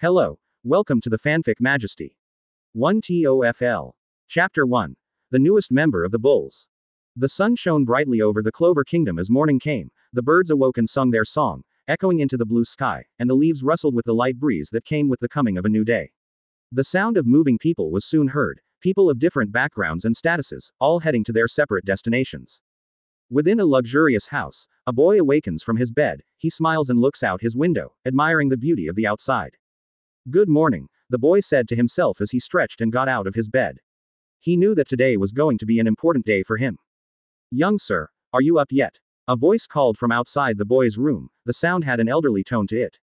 Hello, welcome to the Fanfic Majesty. 1TOFL. Chapter 1. The newest member of the Bulls. The sun shone brightly over the Clover Kingdom as morning came, the birds awoke and sung their song, echoing into the blue sky, and the leaves rustled with the light breeze that came with the coming of a new day. The sound of moving people was soon heard, people of different backgrounds and statuses, all heading to their separate destinations. Within a luxurious house, a boy awakens from his bed, he smiles and looks out his window, admiring the beauty of the outside. Good morning, the boy said to himself as he stretched and got out of his bed. He knew that today was going to be an important day for him. Young sir, are you up yet? A voice called from outside the boy's room, the sound had an elderly tone to it.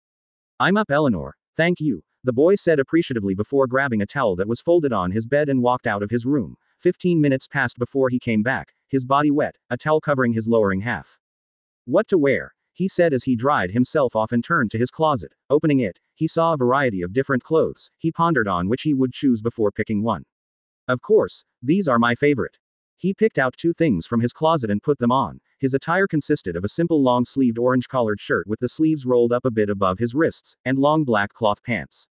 I'm up, Eleanor, thank you, the boy said appreciatively before grabbing a towel that was folded on his bed and walked out of his room. 15 minutes passed before he came back, his body wet, a towel covering his lowering half. What to wear? He said as he dried himself off and turned to his closet. Opening it, he saw a variety of different clothes. He pondered on which he would choose before picking one. Of course, these are my favorite. He picked out two things from his closet and put them on. His attire consisted of a simple long-sleeved orange-collared shirt with the sleeves rolled up a bit above his wrists, and long black cloth pants.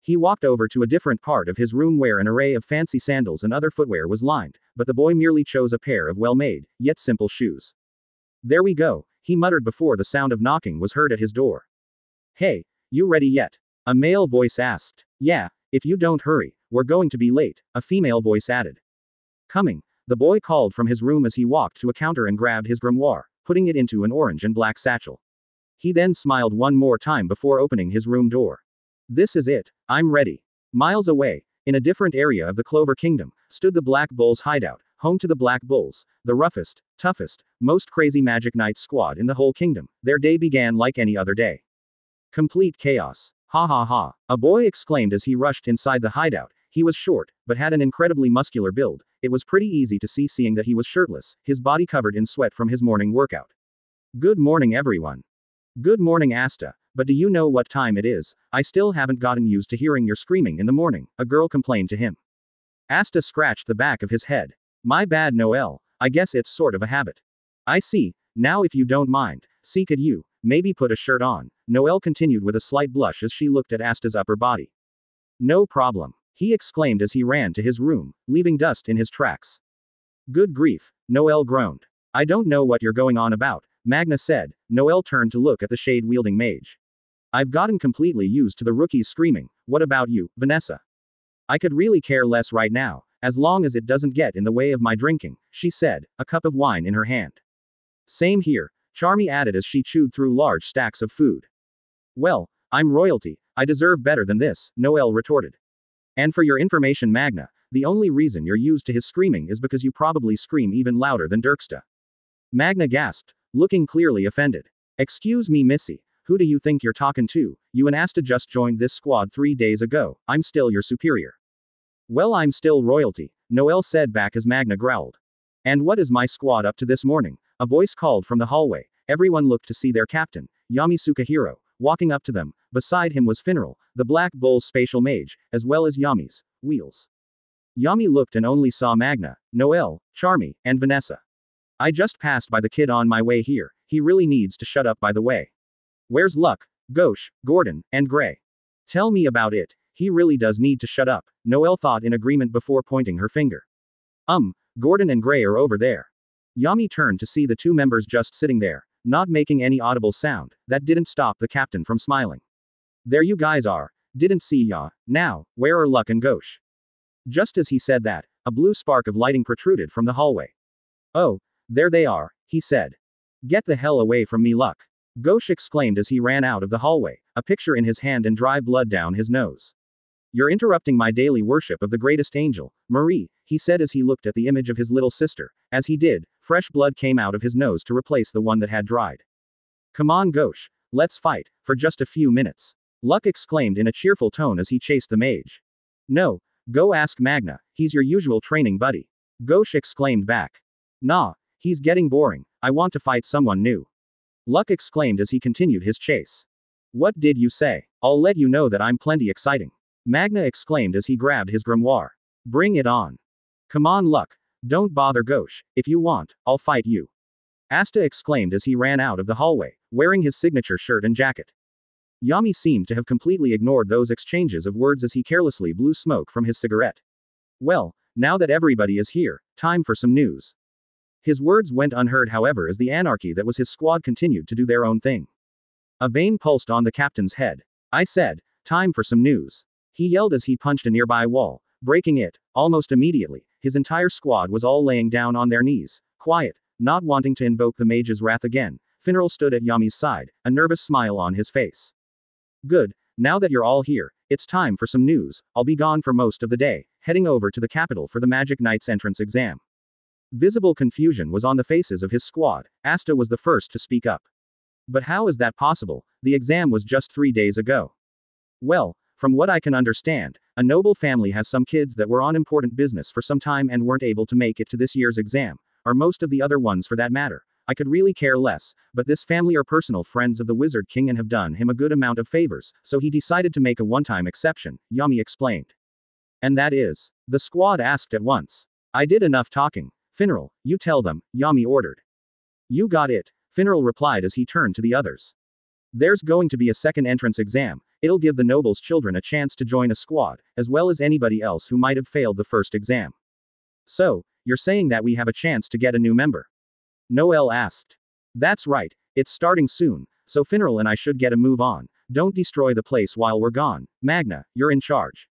He walked over to a different part of his room where an array of fancy sandals and other footwear was lined, but the boy merely chose a pair of well-made, yet simple shoes. There we go, he muttered before the sound of knocking was heard at his door. Hey, you ready yet? A male voice asked. Yeah, if you don't hurry, we're going to be late, a female voice added. Coming, the boy called from his room as he walked to a counter and grabbed his grimoire, putting it into an orange and black satchel. He then smiled one more time before opening his room door. This is it, I'm ready. Miles away, in a different area of the Clover Kingdom, stood the Black Bulls' hideout, home to the Black Bulls, the roughest, toughest, most crazy Magic Knight squad in the whole kingdom. Their day began like any other day. Complete chaos. Ha ha ha, a boy exclaimed as he rushed inside the hideout. He was short, but had an incredibly muscular build. It was pretty easy to see seeing that he was shirtless, his body covered in sweat from his morning workout. Good morning everyone. Good morning Asta, but do you know what time it is? I still haven't gotten used to hearing your screaming in the morning, a girl complained to him. Asta scratched the back of his head. My bad Noel, I guess it's sort of a habit. I see, now if you don't mind, could you, maybe put a shirt on, Noel continued with a slight blush as she looked at Asta's upper body. No problem, he exclaimed as he ran to his room, leaving dust in his tracks. Good grief, Noel groaned. I don't know what you're going on about, Magna said. Noel turned to look at the shade-wielding mage. I've gotten completely used to the rookies screaming. What about you, Vanessa? I could really care less right now, as long as it doesn't get in the way of my drinking, she said, a cup of wine in her hand. Same here, Charmy added as she chewed through large stacks of food. Well, I'm royalty, I deserve better than this, Noel retorted. And for your information Magna, the only reason you're used to his screaming is because you probably scream even louder than Dirksta. Magna gasped, looking clearly offended. Excuse me Missy, who do you think you're talking to? You and Asta just joined this squad 3 days ago, I'm still your superior. Well I'm still royalty, Noel said back as Magna growled. And what is my squad up to this morning? A voice called from the hallway. Everyone looked to see their captain, Yami Sukahiro, walking up to them. Beside him was Finral, the Black Bull's spatial mage, as well as Yami's wheels. Yami looked and only saw Magna, Noel, Charmy, and Vanessa. I just passed by the kid on my way here, he really needs to shut up by the way. Where's Luck, Gauche, Gordon, and Gray? Tell me about it, he really does need to shut up, Noel thought in agreement before pointing her finger. Gordon and Gray are over there. Yami turned to see the two members just sitting there, not making any audible sound. That didn't stop the captain from smiling. There you guys are, didn't see ya. Now, where are Luck and Gauche? Just as he said that, a blue spark of lighting protruded from the hallway. Oh, there they are, he said. Get the hell away from me Luck. Gauche exclaimed as he ran out of the hallway, a picture in his hand and dry blood down his nose. You're interrupting my daily worship of the greatest angel, Marie, he said as he looked at the image of his little sister. As he did, fresh blood came out of his nose to replace the one that had dried. Come on Gauche, let's fight, for just a few minutes. Luck exclaimed in a cheerful tone as he chased the mage. No, go ask Magna, he's your usual training buddy. Gauche exclaimed back. Nah, he's getting boring, I want to fight someone new. Luck exclaimed as he continued his chase. What did you say? I'll let you know that I'm plenty exciting. Magna exclaimed as he grabbed his grimoire. Bring it on. Come on Luck, don't bother Gauche, if you want, I'll fight you. Asta exclaimed as he ran out of the hallway, wearing his signature shirt and jacket. Yami seemed to have completely ignored those exchanges of words as he carelessly blew smoke from his cigarette. Well, now that everybody is here, time for some news. His words went unheard, however, as the anarchy that was his squad continued to do their own thing. A vein pulsed on the captain's head. I said, time for some news. He yelled as he punched a nearby wall, breaking it. Almost immediately, his entire squad was all laying down on their knees, quiet, not wanting to invoke the mage's wrath again. Finral stood at Yami's side, a nervous smile on his face. Good, now that you're all here, it's time for some news. I'll be gone for most of the day, heading over to the capital for the Magic Knight's entrance exam. Visible confusion was on the faces of his squad. Asta was the first to speak up. But how is that possible? The exam was just 3 days ago. Well, from what I can understand, a noble family has some kids that were on important business for some time and weren't able to make it to this year's exam, or most of the other ones for that matter. I could really care less, but this family are personal friends of the Wizard King and have done him a good amount of favors, so he decided to make a one-time exception, Yami explained. And that is? The squad asked at once. I did enough talking. Finral, you tell them, Yami ordered. You got it, Finral replied as he turned to the others. There's going to be a second entrance exam. It'll give the nobles' children a chance to join a squad, as well as anybody else who might have failed the first exam. So, you're saying that we have a chance to get a new member? Noel asked. That's right, it's starting soon, so Finral and I should get a move on. Don't destroy the place while we're gone. Magna, you're in charge.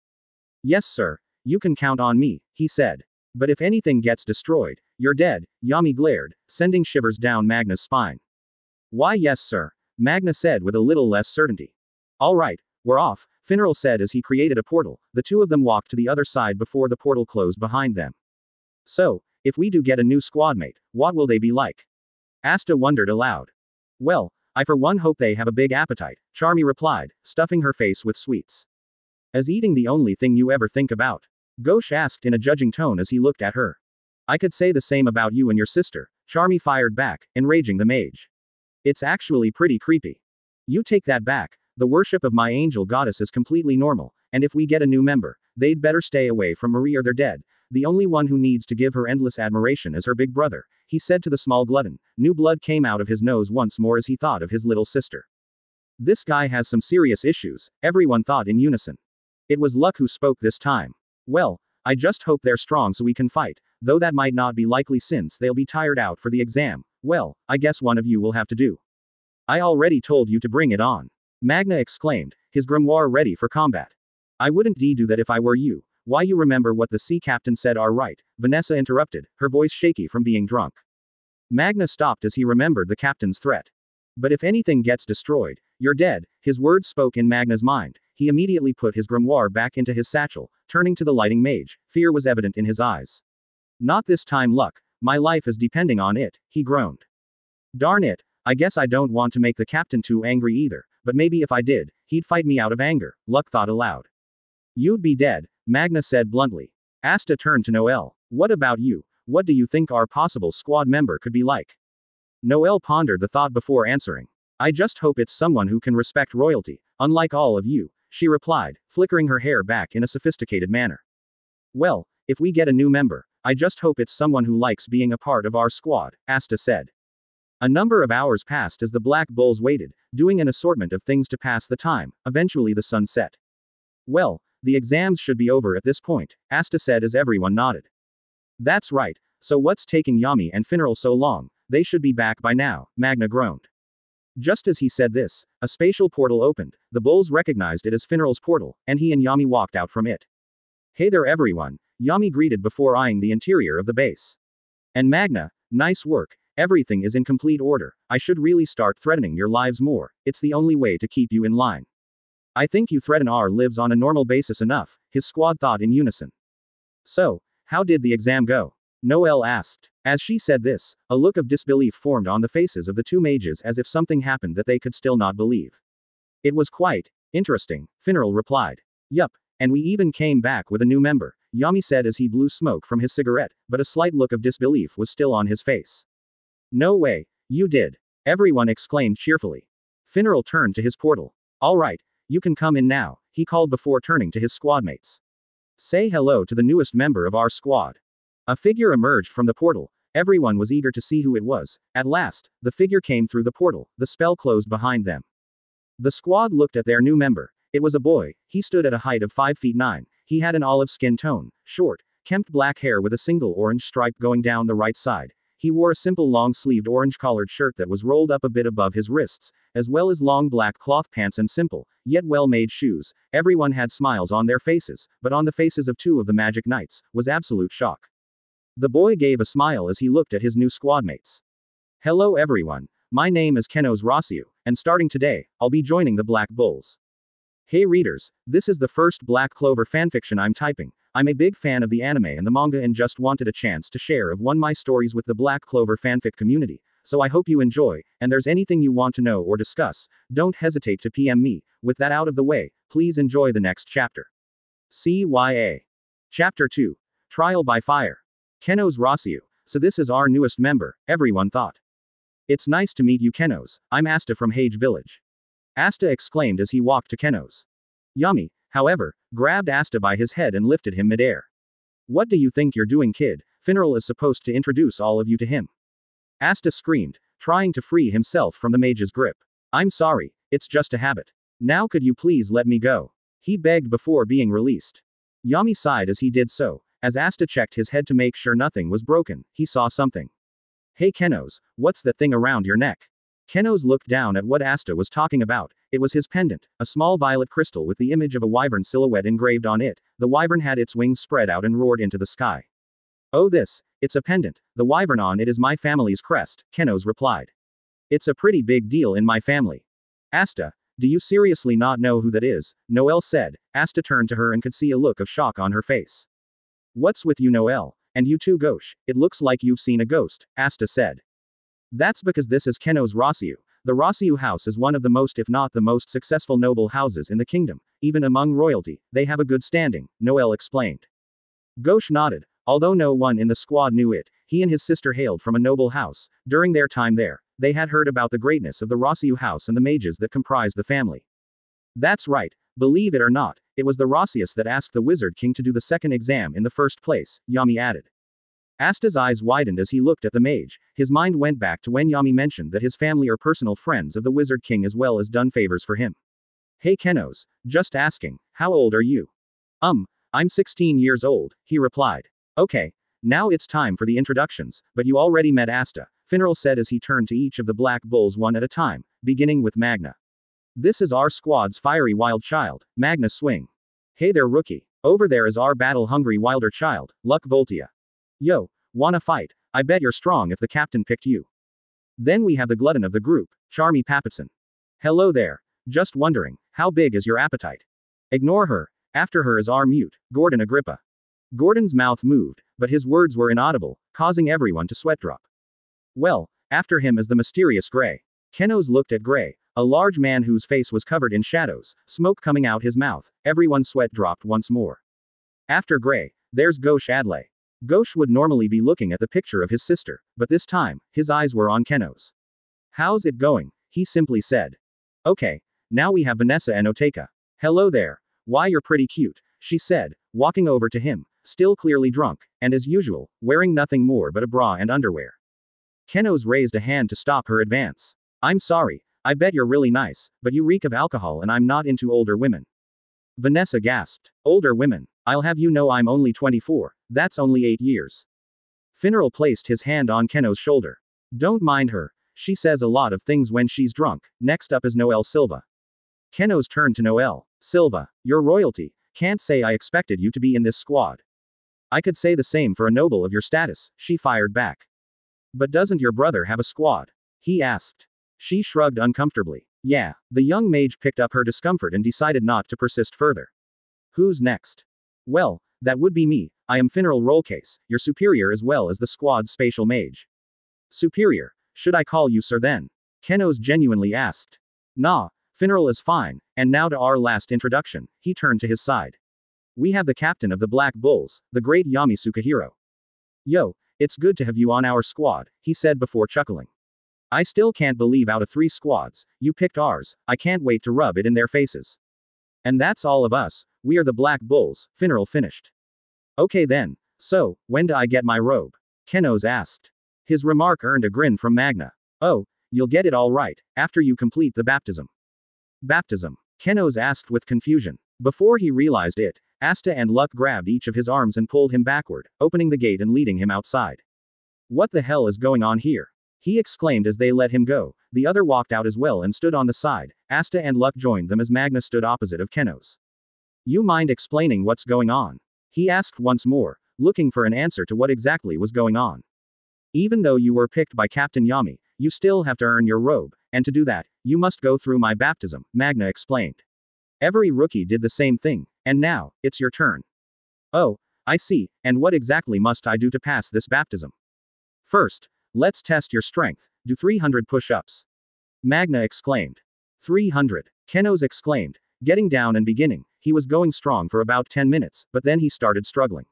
Yes, sir, you can count on me, he said. But if anything gets destroyed, you're dead, Yami glared, sending shivers down Magna's spine. Why yes, sir, Magna said with a little less certainty. All right, we're off, Finral said as he created a portal. The two of them walked to the other side before the portal closed behind them. So, if we do get a new squadmate, what will they be like? Asta wondered aloud. Well, I for one hope they have a big appetite, Charmy replied, stuffing her face with sweets. Is eating the only thing you ever think about? Ghosh asked in a judging tone as he looked at her. I could say the same about you and your sister, Charmy fired back, enraging the mage. It's actually pretty creepy. You take that back, the worship of my angel goddess is completely normal, and if we get a new member, they'd better stay away from Marie or they're dead. The only one who needs to give her endless admiration is her big brother, he said to the small glutton. New blood came out of his nose once more as he thought of his little sister. This guy has some serious issues, everyone thought in unison. It was Luck who spoke this time. Well, I just hope they're strong so we can fight, though that might not be likely since they'll be tired out for the exam. Well, I guess one of you will have to do. I already told you to bring it on. Magna exclaimed, his grimoire ready for combat. I wouldn't do that if I were you. Why you remember what the sea captain said are right, Vanessa interrupted, her voice shaky from being drunk. Magna stopped as he remembered the captain's threat. But if anything gets destroyed, you're dead, his words spoke in Magna's mind. He immediately put his grimoire back into his satchel, turning to the lighting mage. Fear was evident in his eyes. Not this time, Luck. My life is depending on it, he groaned. Darn it, I guess I don't want to make the captain too angry either, but maybe if I did, he'd fight me out of anger, Luck thought aloud. You'd be dead, Magna said bluntly. Asta turned to Noel. What about you? What do you think our possible squad member could be like? Noel pondered the thought before answering. I just hope it's someone who can respect royalty, unlike all of you, she replied, flickering her hair back in a sophisticated manner. Well, if we get a new member, I just hope it's someone who likes being a part of our squad, Asta said. A number of hours passed as the Black Bulls waited, doing an assortment of things to pass the time. Eventually the sun set. Well, the exams should be over at this point, Asta said as everyone nodded. That's right, so what's taking Yami and Finral so long? They should be back by now, Magna groaned. Just as he said this, a spatial portal opened. The Bulls recognized it as Finral's portal, and he and Yami walked out from it. Hey there everyone, Yami greeted before eyeing the interior of the base. And Magna, nice work, everything is in complete order. I should really start threatening your lives more, it's the only way to keep you in line. I think you threaten our lives on a normal basis enough, his squad thought in unison. So, how did the exam go? Noel asked. As she said this, a look of disbelief formed on the faces of the two mages as if something happened that they could still not believe. It was quite interesting, Finral replied. Yup, and we even came back with a new member, Yami said as he blew smoke from his cigarette, but a slight look of disbelief was still on his face. No way, you did. Everyone exclaimed cheerfully. Finral turned to his portal. All right, you can come in now, he called before turning to his squadmates. Say hello to the newest member of our squad. A figure emerged from the portal. Everyone was eager to see who it was. At last, the figure came through the portal, the spell closed behind them. The squad looked at their new member. It was a boy. He stood at a height of 5 feet 9. He had an olive skin tone, short, kempt black hair with a single orange stripe going down the right side. He wore a simple long-sleeved orange-collared shirt that was rolled up a bit above his wrists, as well as long black cloth pants and simple, yet well-made shoes. Everyone had smiles on their faces, but on the faces of two of the Magic Knights was absolute shock. The boy gave a smile as he looked at his new squadmates. Hello everyone. My name is Kenos Rossiu, and starting today, I'll be joining the Black Bulls. Hey readers, this is the first Black Clover fanfiction I'm typing. I'm a big fan of the anime and the manga and just wanted a chance to share of one of my stories with the Black Clover fanfic community, so I hope you enjoy, and there's anything you want to know or discuss, don't hesitate to PM me. With that out of the way, please enjoy the next chapter. CYA. Chapter 2. Trial by Fire. Kenos Rossiu. So this is our newest member, everyone thought. It's nice to meet you Kenos, I'm Asta from Hage Village. Asta exclaimed as he walked to Kenos. Yami, however, grabbed Asta by his head and lifted him midair. What do you think you're doing kid? Finral is supposed to introduce all of you to him. Asta screamed, trying to free himself from the mage's grip. I'm sorry, it's just a habit. Now could you please let me go? He begged before being released. Yami sighed as he did so. As Asta checked his head to make sure nothing was broken, he saw something. Hey Kenos, what's that thing around your neck? Kenos looked down at what Asta was talking about. It was his pendant, a small violet crystal with the image of a wyvern silhouette engraved on it. The wyvern had its wings spread out and roared into the sky. Oh it's a pendant. The wyvern on it is my family's crest, Kenos replied. It's a pretty big deal in my family. Asta, do you seriously not know who that is? Noelle said. Asta turned to her and could see a look of shock on her face. What's with you Noelle? And you too Gauche, it looks like you've seen a ghost, Asta said. That's because this is Kenos Rossiu. The Rossiu house is one of the most if not the most successful noble houses in the kingdom. Even among royalty, they have a good standing, Noelle explained. Gauche nodded. Although no one in the squad knew it, he and his sister hailed from a noble house. During their time there, they had heard about the greatness of the Rossiu house and the mages that comprised the family. That's right, believe it or not, it was the Rossius that asked the Wizard King to do the second exam in the first place, Yami added. Asta's eyes widened as he looked at the mage. His mind went back to when Yami mentioned that his family are personal friends of the Wizard King as well as done favors for him. Hey Kenos, just asking, how old are you? I'm 16 years old, he replied. Okay, now it's time for the introductions, but you already met Asta, Finral said as he turned to each of the Black Bulls one at a time, beginning with Magna. This is our squad's fiery wild child, Magna Swing. Hey there rookie. Over there is our battle-hungry wilder child, Luck Voltia. Yo, wanna fight? I bet you're strong if the captain picked you. Then we have the glutton of the group, Charmy Papitson. Hello there. Just wondering, how big is your appetite? Ignore her. After her is our mute, Gordon Agrippa. Gordon's mouth moved, but his words were inaudible, causing everyone to sweat drop. Well, after him is the mysterious Gray. Kenos looked at Gray, a large man whose face was covered in shadows, smoke coming out his mouth. Everyone's sweat dropped once more. After Gray, there's Gauche Adley. Gauche would normally be looking at the picture of his sister, but this time, his eyes were on Kenos. How's it going? He simply said. Okay, now we have Vanessa and Oteka. Hello there. Why you're pretty cute, she said, walking over to him, still clearly drunk, and as usual, wearing nothing more but a bra and underwear. Kenos raised a hand to stop her advance. I'm sorry, I bet you're really nice, but you reek of alcohol and I'm not into older women. Vanessa gasped. Older women. I'll have you know I'm only 24, that's only 8 years. Finral placed his hand on Kenos' shoulder. Don't mind her, she says a lot of things when she's drunk. Next up is Noelle Silva. Kenos turned to Noelle. Silva, you're royalty, can't say I expected you to be in this squad. I could say the same for a noble of your status, she fired back. But doesn't your brother have a squad? He asked. She shrugged uncomfortably. Yeah, the young mage picked up her discomfort and decided not to persist further. Who's next? Well, that would be me. I am Finral Rollcase, your superior as well as the squad's spatial mage. Superior, should I call you sir then? Kenos genuinely asked. Nah, Finral is fine, and now to our last introduction, he turned to his side. We have the captain of the Black Bulls, the great Yami Sukahiro. Yo, it's good to have you on our squad, he said before chuckling. I still can't believe out of 3 squads, you picked ours. I can't wait to rub it in their faces. And that's all of us, we are the Black Bulls, Finral finished. Okay then, so, when do I get my robe? Kenos asked. His remark earned a grin from Magna. Oh, you'll get it all right, after you complete the baptism. Baptism? Kenos asked with confusion. Before he realized it, Asta and Luck grabbed each of his arms and pulled him backward, opening the gate and leading him outside. What the hell is going on here? He exclaimed as they let him go. The other walked out as well and stood on the side. Asta and Luck joined them as Magna stood opposite of Kenos. You mind explaining what's going on? He asked once more, looking for an answer to what exactly was going on. Even though you were picked by Captain Yami, you still have to earn your robe, and to do that, you must go through my baptism, Magna explained. Every rookie did the same thing, and now, it's your turn. Oh, I see, and what exactly must I do to pass this baptism? First, let's test your strength, do 300 push-ups. Magna exclaimed. 300. Kenos exclaimed, getting down and beginning. He was going strong for about 10 minutes, but then he started struggling.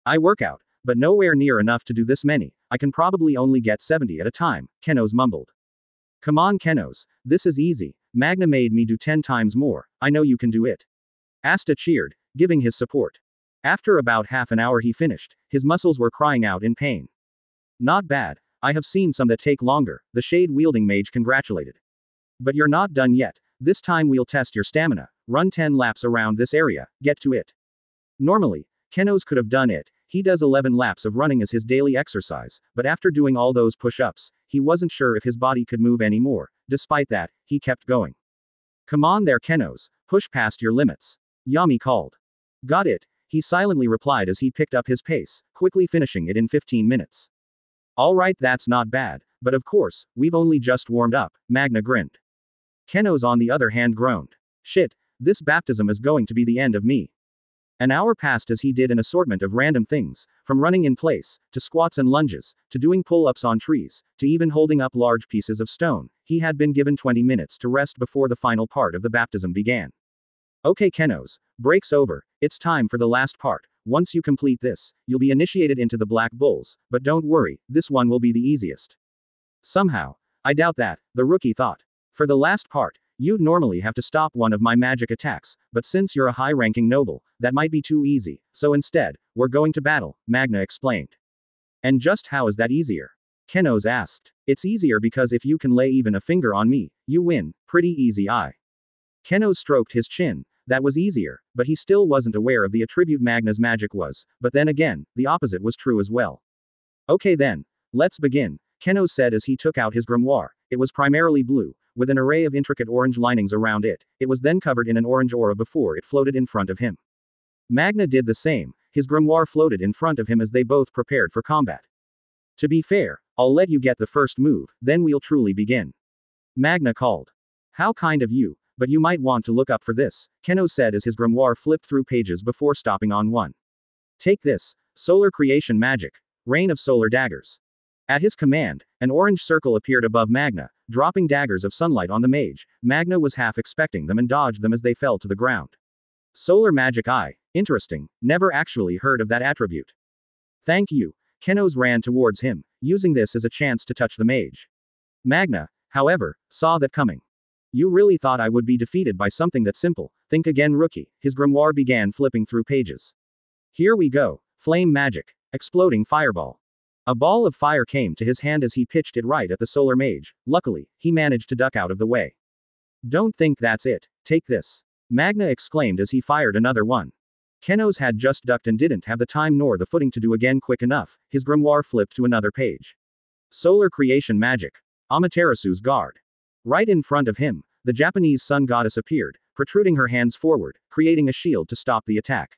I work out, but nowhere near enough to do this many. I can probably only get 70 at a time, Kenos mumbled. Come on Kenos, this is easy. Magna made me do 10 times more. I know you can do it. Asta cheered, giving his support. After about half an hour he finished. His muscles were crying out in pain. Not bad. I have seen some that take longer, the shade-wielding mage congratulated. But you're not done yet. This time we'll test your stamina. Run 10 laps around this area, get to it. Normally, Kenos could have done it. He does 11 laps of running as his daily exercise, but after doing all those push-ups, he wasn't sure if his body could move anymore. Despite that, he kept going. Come on there Kenos, push past your limits. Yami called. Got it, he silently replied as he picked up his pace, quickly finishing it in 15 minutes. Alright, that's not bad, but of course, we've only just warmed up, Magna grinned. Kenos on the other hand groaned. Shit, this baptism is going to be the end of me. An hour passed as he did an assortment of random things, from running in place, to squats and lunges, to doing pull-ups on trees, to even holding up large pieces of stone. He had been given 20 minutes to rest before the final part of the baptism began. Okay Kenos, break's over, it's time for the last part. Once you complete this, you'll be initiated into the Black Bulls, but don't worry, this one will be the easiest. Somehow. I doubt that, the rookie thought. For the last part, you'd normally have to stop one of my magic attacks, but since you're a high-ranking noble, that might be too easy, so instead, we're going to battle, Magna explained. And just how is that easier? Kenos asked. It's easier because if you can lay even a finger on me, you win, pretty easy. Kenos stroked his chin. That was easier, but he still wasn't aware of the attribute Magna's magic was, but then again, the opposite was true as well. Okay then, let's begin, Kenos said as he took out his grimoire. It was primarily blue, with an array of intricate orange linings around it. It was then covered in an orange aura before it floated in front of him. Magna did the same. His grimoire floated in front of him as they both prepared for combat. To be fair, I'll let you get the first move, then we'll truly begin. Magna called. How kind of you, but you might want to look up for this, Kenos said as his grimoire flipped through pages before stopping on one. Take this, solar creation magic, rain of solar daggers. At his command, an orange circle appeared above Magna, dropping daggers of sunlight on the mage. Magna was half expecting them and dodged them as they fell to the ground. Solar magic interesting, never actually heard of that attribute. Thank you. Kenos ran towards him, using this as a chance to touch the mage. Magna, however, saw that coming. You really thought I would be defeated by something that simple? Think again rookie. His grimoire began flipping through pages. Here we go. Flame magic. Exploding fireball. A ball of fire came to his hand as he pitched it right at the solar mage. Luckily, he managed to duck out of the way. Don't think that's it. Take this. Magna exclaimed as he fired another one. Kenos had just ducked and didn't have the time nor the footing to do again quick enough. His grimoire flipped to another page. Solar creation magic. Amaterasu's guard. Right in front of him, the Japanese sun goddess appeared, protruding her hands forward, creating a shield to stop the attack.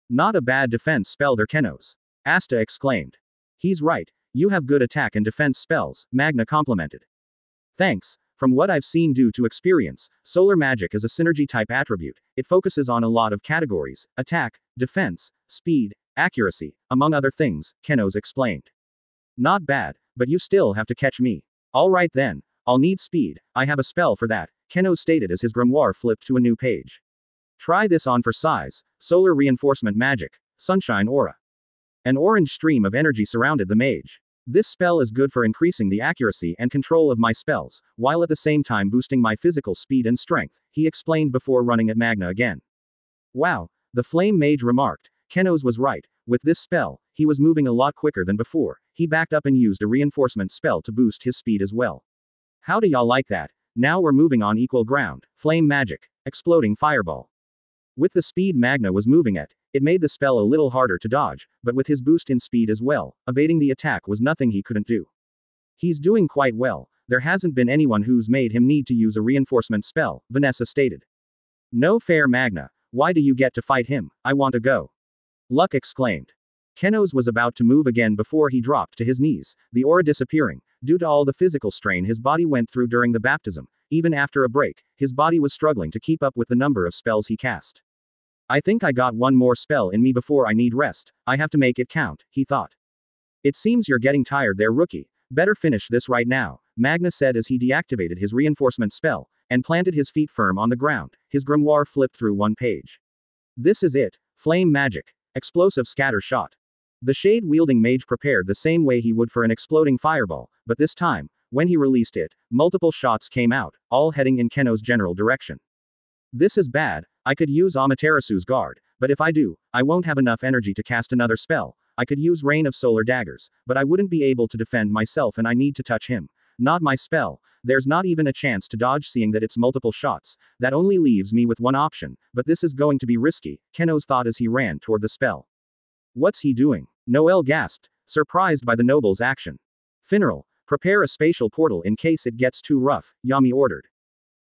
Not a bad defense spell there Kenos. Asta exclaimed. He's right, you have good attack and defense spells, Magna complimented. Thanks. From what I've seen due to experience, solar magic is a synergy type attribute. It focuses on a lot of categories: attack, defense, speed, accuracy, among other things, Kenos explained. Not bad, but you still have to catch me. Alright then, I'll need speed, I have a spell for that, Kenos stated as his grimoire flipped to a new page. Try this on for size: solar reinforcement magic, sunshine aura. An orange stream of energy surrounded the mage. This spell is good for increasing the accuracy and control of my spells, while at the same time boosting my physical speed and strength, he explained before running at Magna again. Wow, the flame mage remarked. Kenos was right. With this spell, he was moving a lot quicker than before. He backed up and used a reinforcement spell to boost his speed as well. How do y'all like that? Now we're moving on equal ground. Flame magic. Exploding fireball. With the speed Magna was moving at, it made the spell a little harder to dodge, but with his boost in speed as well, evading the attack was nothing he couldn't do. He's doing quite well. There hasn't been anyone who's made him need to use a reinforcement spell, Vanessa stated. No fair, Magna. Why do you get to fight him? I want to go. Luck exclaimed. Kenos was about to move again before he dropped to his knees, the aura disappearing, due to all the physical strain his body went through during the baptism. Even after a break, his body was struggling to keep up with the number of spells he cast. I think I got one more spell in me before I need rest. I have to make it count, he thought. It seems you're getting tired there, rookie. Better finish this right now, Magna said as he deactivated his reinforcement spell, and planted his feet firm on the ground. His grimoire flipped through one page. This is it. Flame magic. Explosive scatter shot. The shade-wielding mage prepared the same way he would for an exploding fireball, but this time, when he released it, multiple shots came out, all heading in Kenos' general direction. This is bad. I could use Amaterasu's guard, but if I do, I won't have enough energy to cast another spell. I could use Rain of Solar Daggers, but I wouldn't be able to defend myself and I need to touch him. Not my spell. There's not even a chance to dodge seeing that it's multiple shots. That only leaves me with one option, but this is going to be risky, Kenos thought as he ran toward the spell. What's he doing? Noel gasped, surprised by the noble's action. Finral, prepare a spatial portal in case it gets too rough, Yami ordered.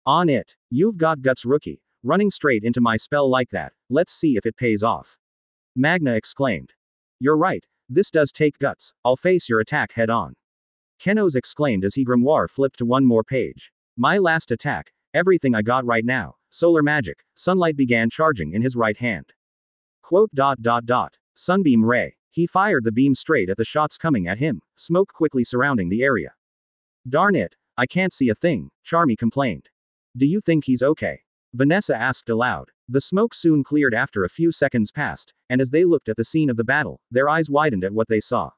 On it. You've got guts, rookie. Running straight into my spell like that, let's see if it pays off. Magna exclaimed. You're right, this does take guts. I'll face your attack head on. Kenos exclaimed as he grimoire flipped to one more page. My last attack, everything I got right now, solar magic, sunlight began charging in his right hand. Quote. Sunbeam ray. He fired the beam straight at the shots coming at him, smoke quickly surrounding the area. Darn it, I can't see a thing, Charmy complained. Do you think he's okay? Vanessa asked aloud. The smoke soon cleared after a few seconds passed, and as they looked at the scene of the battle, their eyes widened at what they saw.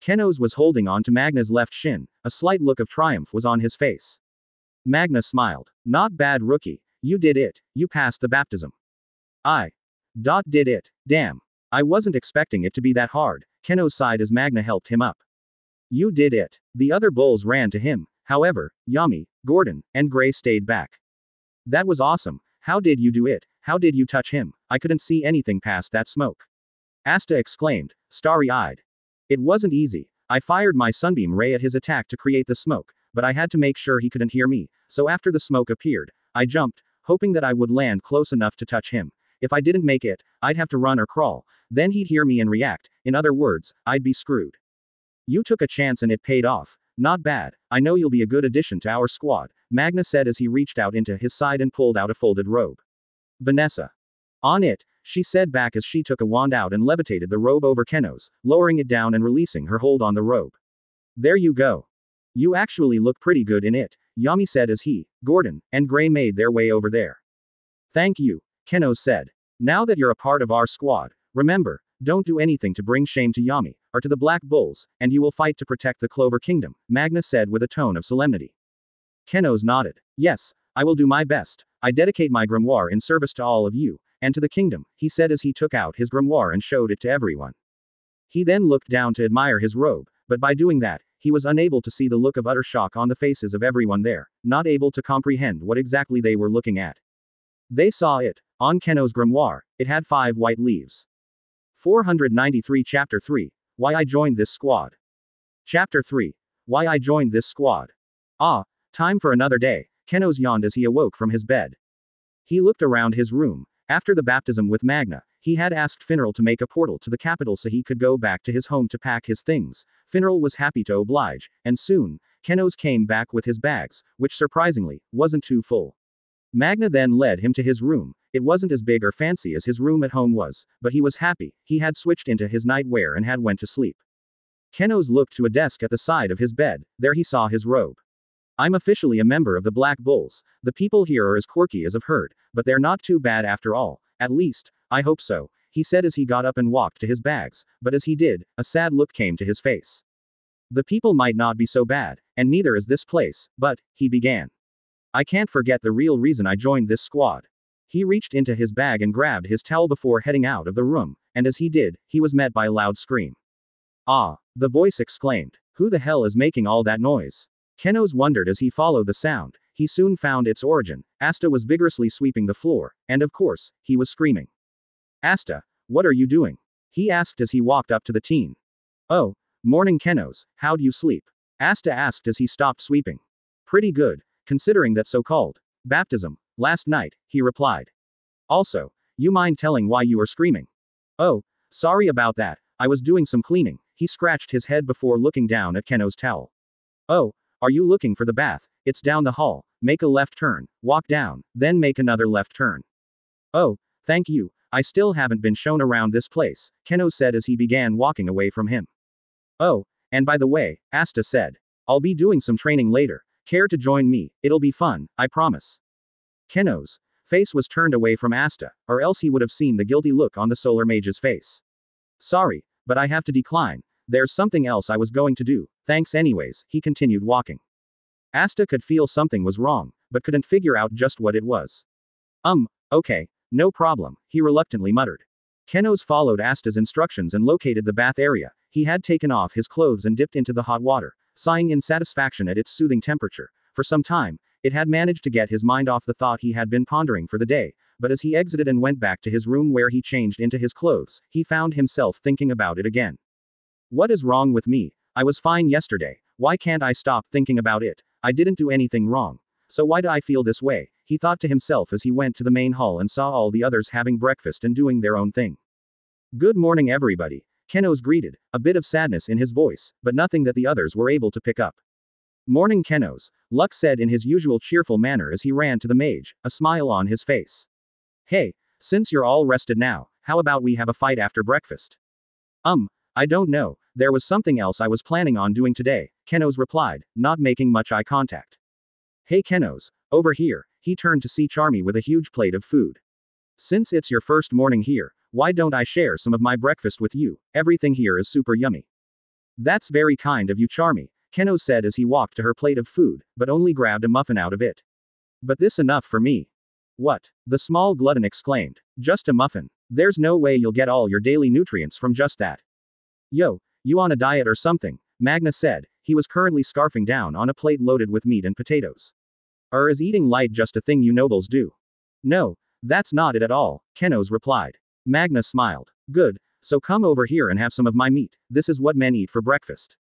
Kenos was holding on to Magna's left shin, a slight look of triumph was on his face. Magna smiled. Not bad, rookie. You did it. You passed the baptism. I did it. Damn. I wasn't expecting it to be that hard, Kenos sighed as Magna helped him up. You did it. The other bulls ran to him, however, Yami, Gordon, and Gray stayed back. That was awesome. How did you do it? How did you touch him? I couldn't see anything past that smoke. Asta exclaimed, starry-eyed. It wasn't easy. I fired my sunbeam ray at his attack to create the smoke, but I had to make sure he couldn't hear me, so after the smoke appeared, I jumped, hoping that I would land close enough to touch him. If I didn't make it, I'd have to run or crawl, then he'd hear me and react, in other words, I'd be screwed. You took a chance and it paid off. Not bad. I know you'll be a good addition to our squad, Magna said as he reached out into his side and pulled out a folded robe. Vanessa. On it, she said back as she took a wand out and levitated the robe over Kenos, lowering it down and releasing her hold on the robe. There you go. You actually look pretty good in it, Yami said as he, Gordon, and Gray made their way over there. Thank you, Kenos said. Now that you're a part of our squad, remember, don't do anything to bring shame to Yami, or to the Black Bulls, and you will fight to protect the Clover Kingdom, Magna said with a tone of solemnity. Kenos nodded. Yes, I will do my best. I dedicate my grimoire in service to all of you, and to the kingdom, he said as he took out his grimoire and showed it to everyone. He then looked down to admire his robe, but by doing that, he was unable to see the look of utter shock on the faces of everyone there, not able to comprehend what exactly they were looking at. They saw it. On Kenos' grimoire, it had 5 white leaves. 493 Chapter 3, Why I Joined This Squad. Chapter 3. Why I Joined This Squad. Ah, time for another day, Kenos yawned as he awoke from his bed. He looked around his room. After the baptism with Magna, he had asked Finral to make a portal to the capital so he could go back to his home to pack his things. Finral was happy to oblige, and soon, Kenos came back with his bags, which surprisingly, wasn't too full. Magna then led him to his room. It wasn't as big or fancy as his room at home was, but he was happy. He had switched into his nightwear and had went to sleep. Kenos looked to a desk at the side of his bed. There he saw his robe. I'm officially a member of the Black Bulls. The people here are as quirky as I've heard, but they're not too bad after all. At least, I hope so, he said as he got up and walked to his bags, but as he did, a sad look came to his face. The people might not be so bad, and neither is this place, but, he began. I can't forget the real reason I joined this squad. He reached into his bag and grabbed his towel before heading out of the room, and as he did, he was met by a loud scream. Ah! The voice exclaimed. Who the hell is making all that noise? Kenos wondered as he followed the sound. He soon found its origin. Asta was vigorously sweeping the floor, and of course, he was screaming. Asta, what are you doing? He asked as he walked up to the teen. Oh, morning Kenos, how'd you sleep? Asta asked as he stopped sweeping. Pretty good, considering that so-called baptism last night, he replied. Also, you mind telling why you were screaming? Oh, sorry about that, I was doing some cleaning. He scratched his head before looking down at Kenos' towel. Oh, are you looking for the bath? It's down the hall. Make a left turn, walk down, then make another left turn. Oh, thank you, I still haven't been shown around this place, Kenos said as he began walking away from him. Oh, and by the way, Asta said. I'll be doing some training later. Care to join me? It'll be fun, I promise. Kenos' face was turned away from Asta, or else he would have seen the guilty look on the solar mage's face. Sorry, but I have to decline. There's something else I was going to do. Thanks anyways, he continued walking. Asta could feel something was wrong, but couldn't figure out just what it was. Okay, no problem, he reluctantly muttered. Kenos followed Asta's instructions and located the bath area. He had taken off his clothes and dipped into the hot water, sighing in satisfaction at its soothing temperature. For some time, it had managed to get his mind off the thought he had been pondering for the day, but as he exited and went back to his room where he changed into his clothes, he found himself thinking about it again. What is wrong with me? I was fine yesterday. Why can't I stop thinking about it? I didn't do anything wrong. So why do I feel this way? He thought to himself as he went to the main hall and saw all the others having breakfast and doing their own thing. Good morning everybody, Kenos greeted, a bit of sadness in his voice, but nothing that the others were able to pick up. Morning Kenos, Luck said in his usual cheerful manner as he ran to the mage, a smile on his face. Hey, since you're all rested now, how about we have a fight after breakfast? I don't know, there was something else I was planning on doing today, Kenos replied, not making much eye contact. Hey Kenos, over here, he turned to see Charmy with a huge plate of food. Since it's your first morning here, why don't I share some of my breakfast with you? Everything here is super yummy. That's very kind of you Charmy, Kenos said as he walked to her plate of food, but only grabbed a muffin out of it. But this enough for me. What? The small glutton exclaimed. Just a muffin? There's no way you'll get all your daily nutrients from just that. Yo, you on a diet or something? Magna said. He was currently scarfing down on a plate loaded with meat and potatoes. Or is eating light just a thing you nobles do? No, that's not it at all, Kenos replied. Magna smiled. Good, so come over here and have some of my meat. This is what men eat for breakfast.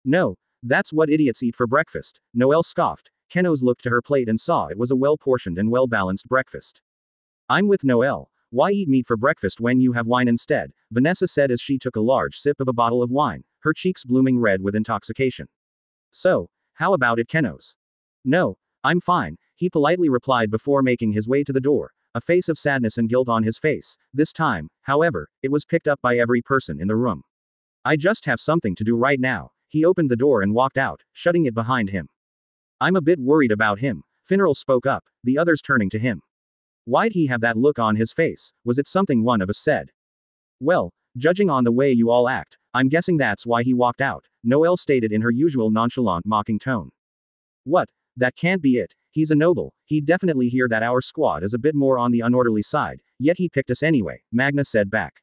No, that's what idiots eat for breakfast, Noelle scoffed. Kenos looked to her plate and saw it was a well-portioned and well-balanced breakfast. I'm with Noelle. Why eat meat for breakfast when you have wine instead? Vanessa said as she took a large sip of a bottle of wine, her cheeks blooming red with intoxication. So, how about it Kenos? No, I'm fine, he politely replied before making his way to the door, a face of sadness and guilt on his face. This time, however, it was picked up by every person in the room. I just have something to do right now. He opened the door and walked out, shutting it behind him. I'm a bit worried about him, Finral spoke up, the others turning to him. Why'd he have that look on his face? Was it something one of us said? Well, judging on the way you all act, I'm guessing that's why he walked out, Noelle stated in her usual nonchalant mocking tone. What? That can't be it. He's a noble. He'd definitely hear that our squad is a bit more on the unorderly side, yet he picked us anyway, Magna said back.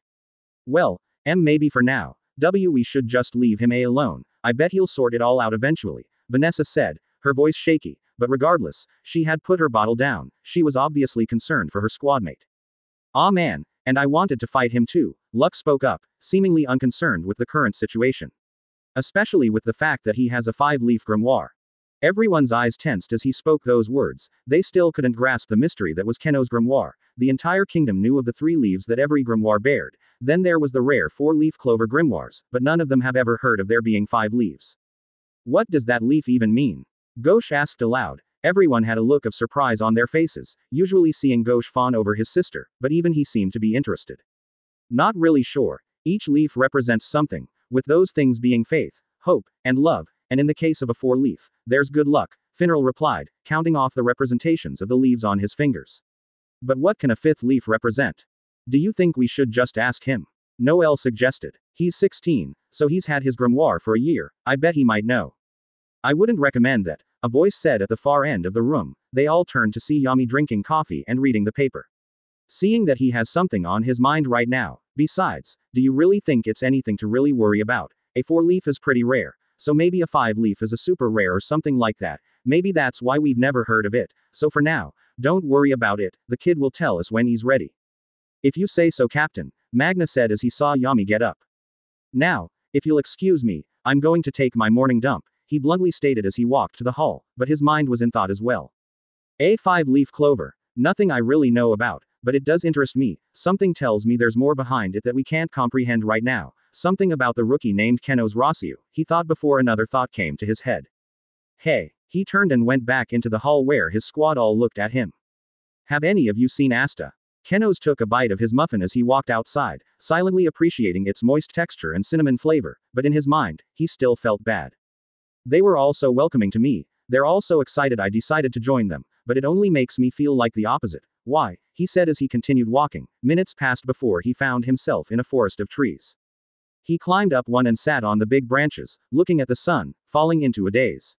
Well, maybe for now. We should just leave him alone. I bet he'll sort it all out eventually, Vanessa said, her voice shaky, but regardless, she had put her bottle down. She was obviously concerned for her squadmate. Aw man, and I wanted to fight him too, Luck spoke up, seemingly unconcerned with the current situation. Especially with the fact that he has a 5-leaf grimoire. Everyone's eyes tensed as he spoke those words. They still couldn't grasp the mystery that was Kenos' grimoire. The entire kingdom knew of the 3 leaves that every grimoire bared. Then there was the rare 4-leaf clover grimoires, but none of them have ever heard of there being 5 leaves. What does that leaf even mean? Gauche asked aloud. Everyone had a look of surprise on their faces, usually seeing Gauche fawn over his sister, but even he seemed to be interested. Not really sure. Each leaf represents something, with those things being faith, hope, and love, and in the case of a 4-leaf, there's good luck, Finral replied, counting off the representations of the leaves on his fingers. But what can a 5th leaf represent? Do you think we should just ask him? Noelle suggested. He's 16, so he's had his grimoire for a year, I bet he might know. I wouldn't recommend that, a voice said at the far end of the room. They all turned to see Yami drinking coffee and reading the paper. Seeing that he has something on his mind right now. Besides, do you really think it's anything to really worry about? A 4-leaf is pretty rare, so maybe a 5-leaf is a super rare or something like that. maybe that's why we've never heard of it, so for now, don't worry about it, the kid will tell us when he's ready. If you say so, Captain, Magna said as he saw Yami get up. Now, if you'll excuse me, I'm going to take my morning dump, he bluntly stated as he walked to the hall, but his mind was in thought as well. A 5-leaf clover. Nothing I really know about, but it does interest me. Something tells me there's more behind it that we can't comprehend right now. Something about the rookie named Kenos Rossiu, he thought before another thought came to his head. Hey, he turned and went back into the hall where his squad all looked at him. Have any of you seen Asta? Kenos took a bite of his muffin as he walked outside, silently appreciating its moist texture and cinnamon flavor, but in his mind, he still felt bad. They were all so welcoming to me, they're all so excited I decided to join them, but it only makes me feel like the opposite. Why? He said as he continued walking. Minutes passed before he found himself in a forest of trees. He climbed up one and sat on the big branches, looking at the sun, falling into a daze.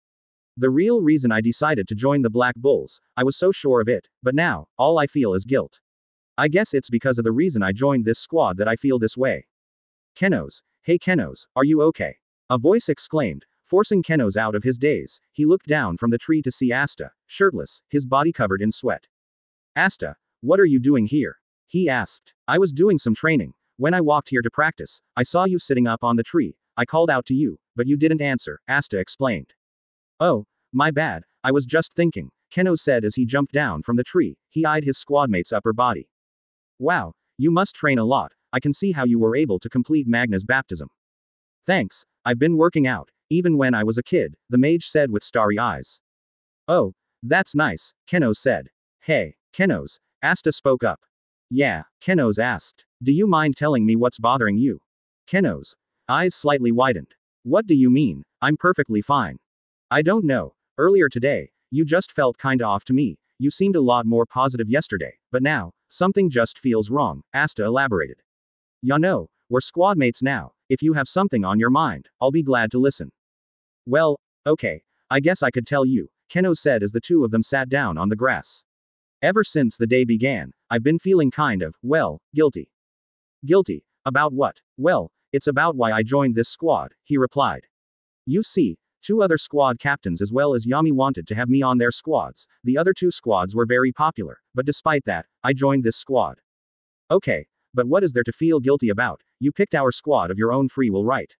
The real reason I decided to join the Black Bulls, I was so sure of it, but now, all I feel is guilt. I guess it's because of the reason I joined this squad that I feel this way. Kenos, hey Kenos, are you okay? A voice exclaimed, forcing Kenos out of his daze. He looked down from the tree to see Asta, shirtless, his body covered in sweat. Asta, what are you doing here? He asked. I was doing some training. When I walked here to practice, I saw you sitting up on the tree. I called out to you, but you didn't answer, Asta explained. Oh, my bad, I was just thinking, Kenos said as he jumped down from the tree. He eyed his squadmate's upper body. Wow, you must train a lot. I can see how you were able to complete Magna's baptism. Thanks, I've been working out, even when I was a kid, the mage said with starry eyes. Oh, that's nice, Kenos said. Hey, Kenos, Asta spoke up. Yeah, Kenos asked. Do you mind telling me what's bothering you? Kenos' eyes slightly widened. What do you mean? I'm perfectly fine. I don't know. Earlier today, you just felt kinda off to me. You seemed a lot more positive yesterday, but now, something just feels wrong, Asta elaborated. Ya know, we're squadmates now. If you have something on your mind, I'll be glad to listen. Well, okay, I guess I could tell you, Kenos said as the two of them sat down on the grass. Ever since the day began, I've been feeling kind of, well, guilty. Guilty? About what? Well, it's about why I joined this squad, he replied. You see, 2 other squad captains as well as Yami wanted to have me on their squads. The other 2 squads were very popular, but despite that, I joined this squad. Okay, but what is there to feel guilty about? You picked our squad of your own free will, right?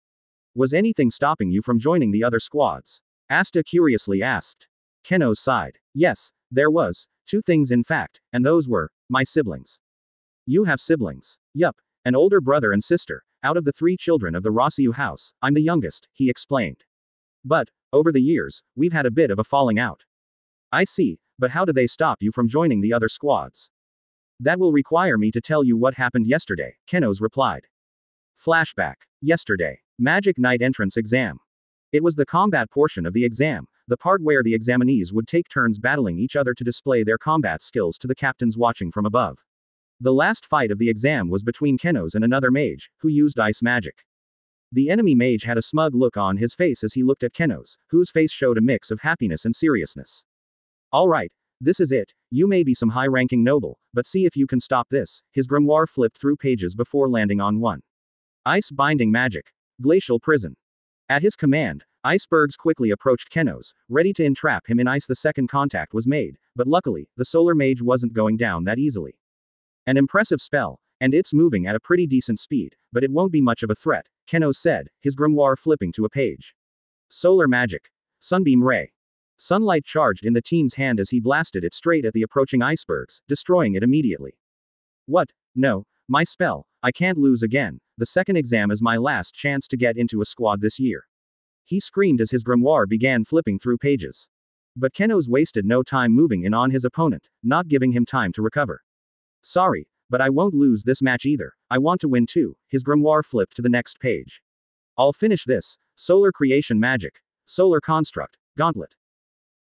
Was anything stopping you from joining the other squads? Asta curiously asked. Kenos sighed. Yes, there was. 2 things in fact, and those were my siblings. You have siblings? Yup, an older brother and sister. Out of the 3 children of the Rossiu house, I'm the youngest, he explained. But, over the years, we've had a bit of a falling out. I see, but how do they stop you from joining the other squads? That will require me to tell you what happened yesterday, Kenos replied. Flashback. Yesterday. Magic Night Entrance Exam. It was the combat portion of the exam, the part where the examinees would take turns battling each other to display their combat skills to the captains watching from above. The last fight of the exam was between Kenos and another mage, who used ice magic. The enemy mage had a smug look on his face as he looked at Kenos, whose face showed a mix of happiness and seriousness. Alright, this is it, you may be some high-ranking noble, but see if you can stop this. His grimoire flipped through pages before landing on one. Ice binding magic. Glacial prison. At his command, icebergs quickly approached Kenos, ready to entrap him in ice. The second contact was made, but luckily, the solar mage wasn't going down that easily. An impressive spell, and it's moving at a pretty decent speed, but it won't be much of a threat, Kenos said, his grimoire flipping to a page. Solar magic. Sunbeam ray. Sunlight charged in the teen's hand as he blasted it straight at the approaching icebergs, destroying it immediately. What? No, my spell, I can't lose again. The second exam is my last chance to get into a squad this year. He screamed as his grimoire began flipping through pages. But Kenos wasted no time moving in on his opponent, not giving him time to recover. Sorry, but I won't lose this match either. I want to win too. His grimoire flipped to the next page. I'll finish this. Solar creation magic. Solar construct. Gauntlet.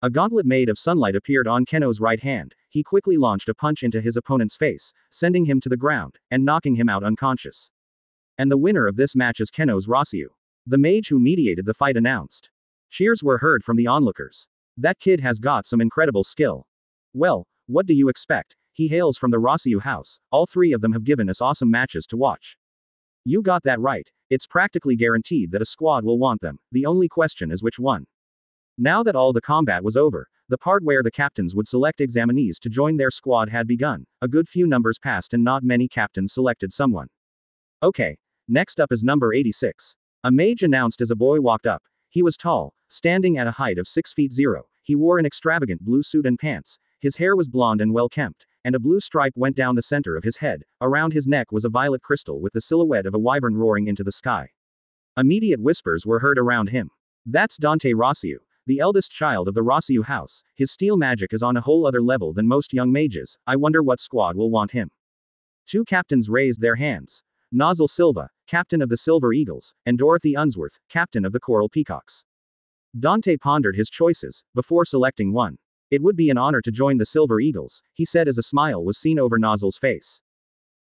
A gauntlet made of sunlight appeared on Kenos' right hand. He quickly launched a punch into his opponent's face, sending him to the ground, and knocking him out unconscious. And the winner of this match is Kenos Rossiu. The mage who mediated the fight announced. Cheers were heard from the onlookers. That kid has got some incredible skill. Well, what do you expect? He hails from the Rossiu house. All 3 of them have given us awesome matches to watch. You got that right. It's practically guaranteed that a squad will want them. The only question is which one. Now that all the combat was over, the part where the captains would select examinees to join their squad had begun. A good few numbers passed and not many captains selected someone. Okay. Next up is number 86. A mage announced as a boy walked up. He was tall, standing at a height of 6 feet 0. He wore an extravagant blue suit and pants. His hair was blonde and well kempt, and a blue stripe went down the center of his head. Around his neck was a violet crystal with the silhouette of a wyvern roaring into the sky. Immediate whispers were heard around him. That's Dante Rossiu, the eldest child of the Rossiu house. His steel magic is on a whole other level than most young mages. I wonder what squad will want him. 2 captains raised their hands. Nozzle Silva, captain of the Silver Eagles, and Dorothy Unsworth, captain of the Coral Peacocks. Dante pondered his choices, before selecting one. It would be an honor to join the Silver Eagles, he said as a smile was seen over Nozzle's face.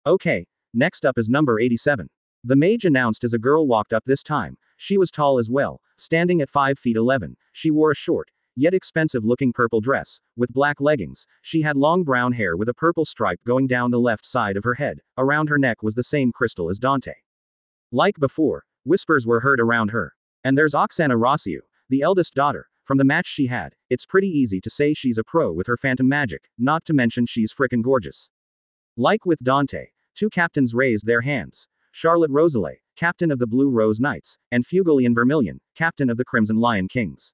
Okay, next up is number 87. The mage announced as a girl walked up this time. She was tall as well, standing at 5 feet 11. She wore a short, yet expensive-looking purple dress, with black leggings. She had long brown hair with a purple stripe going down the left side of her head. Around her neck was the same crystal as Dante. Like before, whispers were heard around her. And there's Oksana Rossiu, the eldest daughter. From the match she had, it's pretty easy to say she's a pro with her phantom magic, not to mention she's frickin' gorgeous. Like with Dante, 2 captains raised their hands. Charlotte Rosalie, captain of the Blue Rose Knights, and Fugolian Vermilion, captain of the Crimson Lion Kings.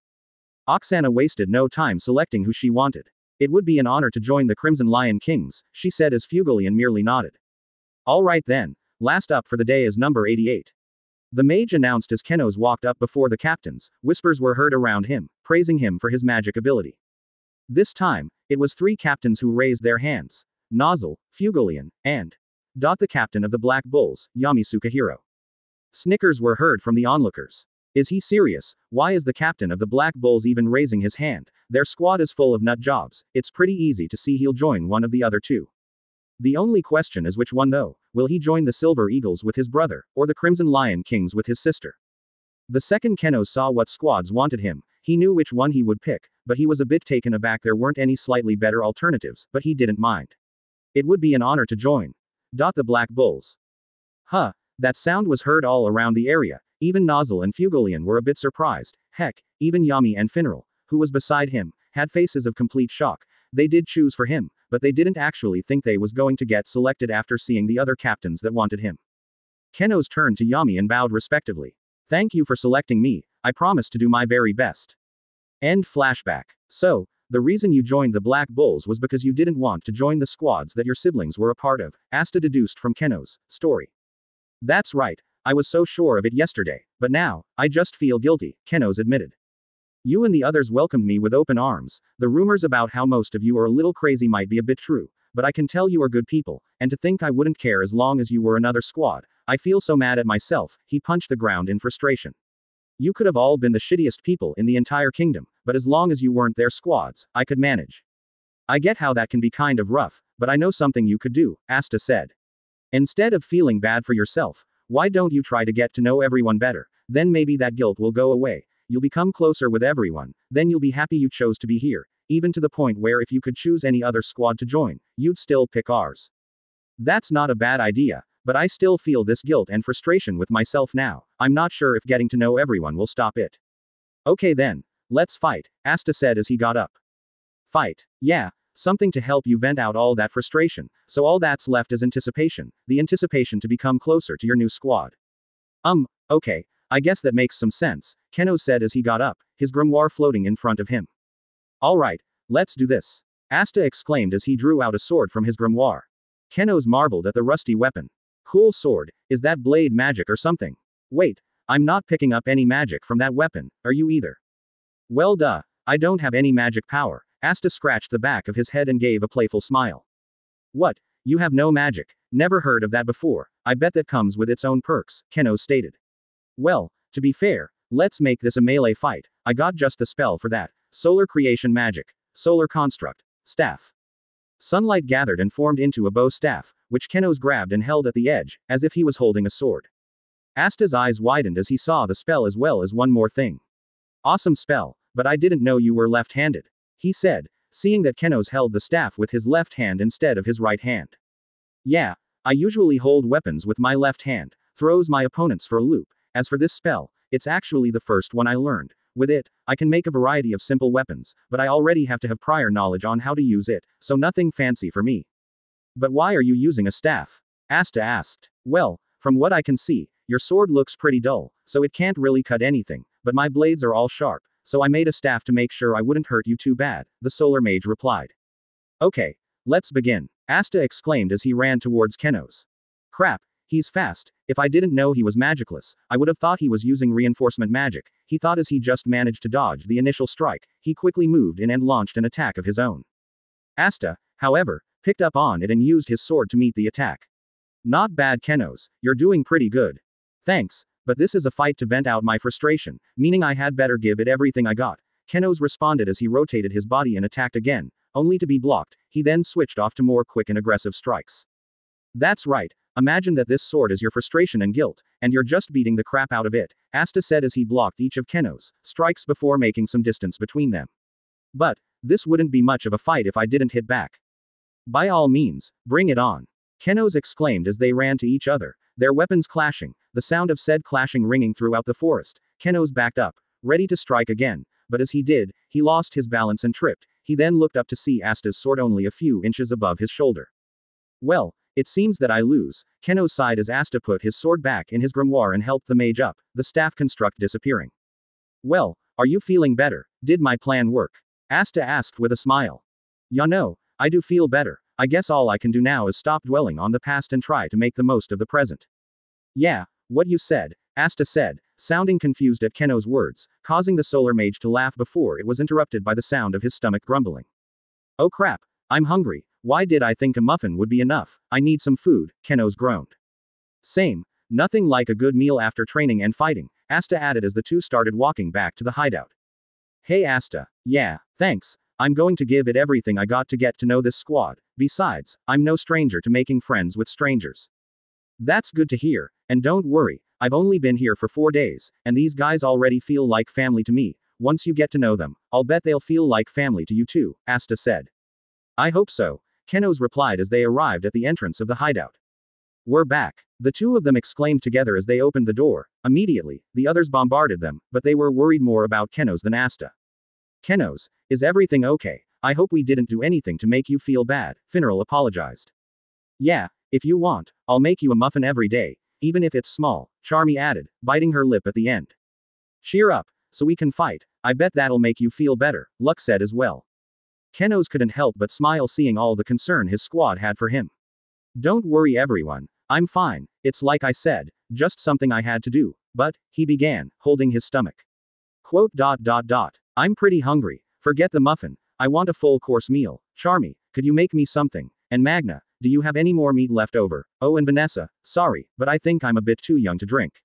Oksana wasted no time selecting who she wanted. It would be an honor to join the Crimson Lion Kings, she said as Fugolian merely nodded. Alright then, last up for the day is number 88. The mage announced as Kenos walked up before the captains. Whispers were heard around him, praising him for his magic ability. This time, it was 3 captains who raised their hands. Nozzle, Fugolian, and the captain of the Black Bulls, Yami Sukahiro. Snickers were heard from the onlookers. Is he serious? Why is the captain of the Black Bulls even raising his hand? Their squad is full of nut jobs. It's pretty easy to see he'll join one of the other 2. The only question is which one though. Will he join the Silver Eagles with his brother, or the Crimson Lion Kings with his sister? The second Kenos saw what squads wanted him, he knew which one he would pick, but he was a bit taken aback there weren't any slightly better alternatives, but he didn't mind. It would be an honor to join. The Black Bulls. Huh, that sound was heard all around the area. Even Nozzle and Fugolian were a bit surprised. Heck, even Yami and Finral, who was beside him, had faces of complete shock. They did choose for him, but they didn't actually think they was going to get selected after seeing the other captains that wanted him. Kenos turned to Yami and bowed respectively. Thank you for selecting me, I promise to do my very best. End flashback. So, the reason you joined the Black Bulls was because you didn't want to join the squads that your siblings were a part of, Asta deduced from Kenos' story. That's right, I was so sure of it yesterday, but now, I just feel guilty, Kenos admitted. You and the others welcomed me with open arms. The rumors about how most of you are a little crazy might be a bit true, but I can tell you are good people, and to think I wouldn't care as long as you were another squad. I feel so mad at myself, he punched the ground in frustration. You could have all been the shittiest people in the entire kingdom, but as long as you weren't their squads, I could manage. I get how that can be kind of rough, but I know something you could do, Asta said. Instead of feeling bad for yourself, why don't you try to get to know everyone better? Then maybe that guilt will go away. You'll become closer with everyone, then you'll be happy you chose to be here, even to the point where if you could choose any other squad to join, you'd still pick ours. That's not a bad idea, but I still feel this guilt and frustration with myself now. I'm not sure if getting to know everyone will stop it. Okay then, let's fight, Asta said as he got up. Fight. Yeah, something to help you vent out all that frustration, so all that's left is anticipation, the anticipation to become closer to your new squad. Okay, I guess that makes some sense, Kenos said as he got up, his grimoire floating in front of him. Alright, let's do this. Asta exclaimed as he drew out a sword from his grimoire. Kenos marveled at the rusty weapon. Cool sword, is that blade magic or something? Wait, I'm not picking up any magic from that weapon, are you either? Well duh, I don't have any magic power, Asta scratched the back of his head and gave a playful smile. What, you have no magic? Never heard of that before, I bet that comes with its own perks, Kenos stated. Well, to be fair, let's make this a melee fight, I got just the spell for that, solar creation magic, solar construct, staff. Sunlight gathered and formed into a bow staff, which Kenos grabbed and held at the edge, as if he was holding a sword. Asta's eyes widened as he saw the spell as well as one more thing. Awesome spell, but I didn't know you were left-handed, he said, seeing that Kenos held the staff with his left hand instead of his right hand. Yeah, I usually hold weapons with my left hand, throws my opponents for a loop. As for this spell, it's actually the first one I learned. With it, I can make a variety of simple weapons, but I already have to have prior knowledge on how to use it, so nothing fancy for me. But why are you using a staff? Asta asked. Well, from what I can see, your sword looks pretty dull, so it can't really cut anything, but my blades are all sharp, so I made a staff to make sure I wouldn't hurt you too bad, the solar mage replied. Okay, let's begin, Asta exclaimed as he ran towards Kenos. Crap, he's fast. If I didn't know he was magicless, I would have thought he was using reinforcement magic, he thought as he just managed to dodge the initial strike, he quickly moved in and launched an attack of his own. Asta, however, picked up on it and used his sword to meet the attack. Not bad, Kenos, you're doing pretty good. Thanks, but this is a fight to vent out my frustration, meaning I had better give it everything I got. Kenos responded as he rotated his body and attacked again, only to be blocked. He then switched off to more quick and aggressive strikes. That's right, imagine that this sword is your frustration and guilt, and you're just beating the crap out of it, Asta said as he blocked each of Kenos' strikes before making some distance between them. But, this wouldn't be much of a fight if I didn't hit back. By all means, bring it on. Kenos exclaimed as they ran to each other, their weapons clashing, the sound of said clashing ringing throughout the forest. Kenos backed up, ready to strike again, but as he did, he lost his balance and tripped. He then looked up to see Asta's sword only a few inches above his shoulder. Well, it seems that I lose, Kenos sighed as Asta put his sword back in his grimoire and helped the mage up, the staff construct disappearing. Well, are you feeling better? Did my plan work? Asta asked with a smile. Ya know, I do feel better. I guess all I can do now is stop dwelling on the past and try to make the most of the present. Yeah, what you said, Asta said, sounding confused at Kenos' words, causing the solar mage to laugh before it was interrupted by the sound of his stomach grumbling. Oh crap, I'm hungry, why did I think a muffin would be enough? I need some food, Kenos groaned. Same, nothing like a good meal after training and fighting, Asta added as the two started walking back to the hideout. Hey Asta, yeah, thanks. I'm going to give it everything I got to get to know this squad, besides, I'm no stranger to making friends with strangers. That's good to hear, and don't worry, I've only been here for 4 days, and these guys already feel like family to me. Once you get to know them, I'll bet they'll feel like family to you too, Asta said. I hope so, Kenos replied as they arrived at the entrance of the hideout. We're back, the two of them exclaimed together as they opened the door. Immediately, the others bombarded them, but they were worried more about Kenos than Asta. Kenos, is everything okay? I hope we didn't do anything to make you feel bad, Finral apologized. Yeah, if you want, I'll make you a muffin every day, even if it's small, Charmy added, biting her lip at the end. Cheer up, so we can fight, I bet that'll make you feel better, Luck said as well. Kenos couldn't help but smile seeing all the concern his squad had for him. Don't worry everyone, I'm fine, it's like I said, just something I had to do, but, he began, holding his stomach. Quote. I'm pretty hungry, forget the muffin, I want a full course meal, Charmy, could you make me something, and Magna, do you have any more meat left over? Oh and Vanessa, sorry, but I think I'm a bit too young to drink.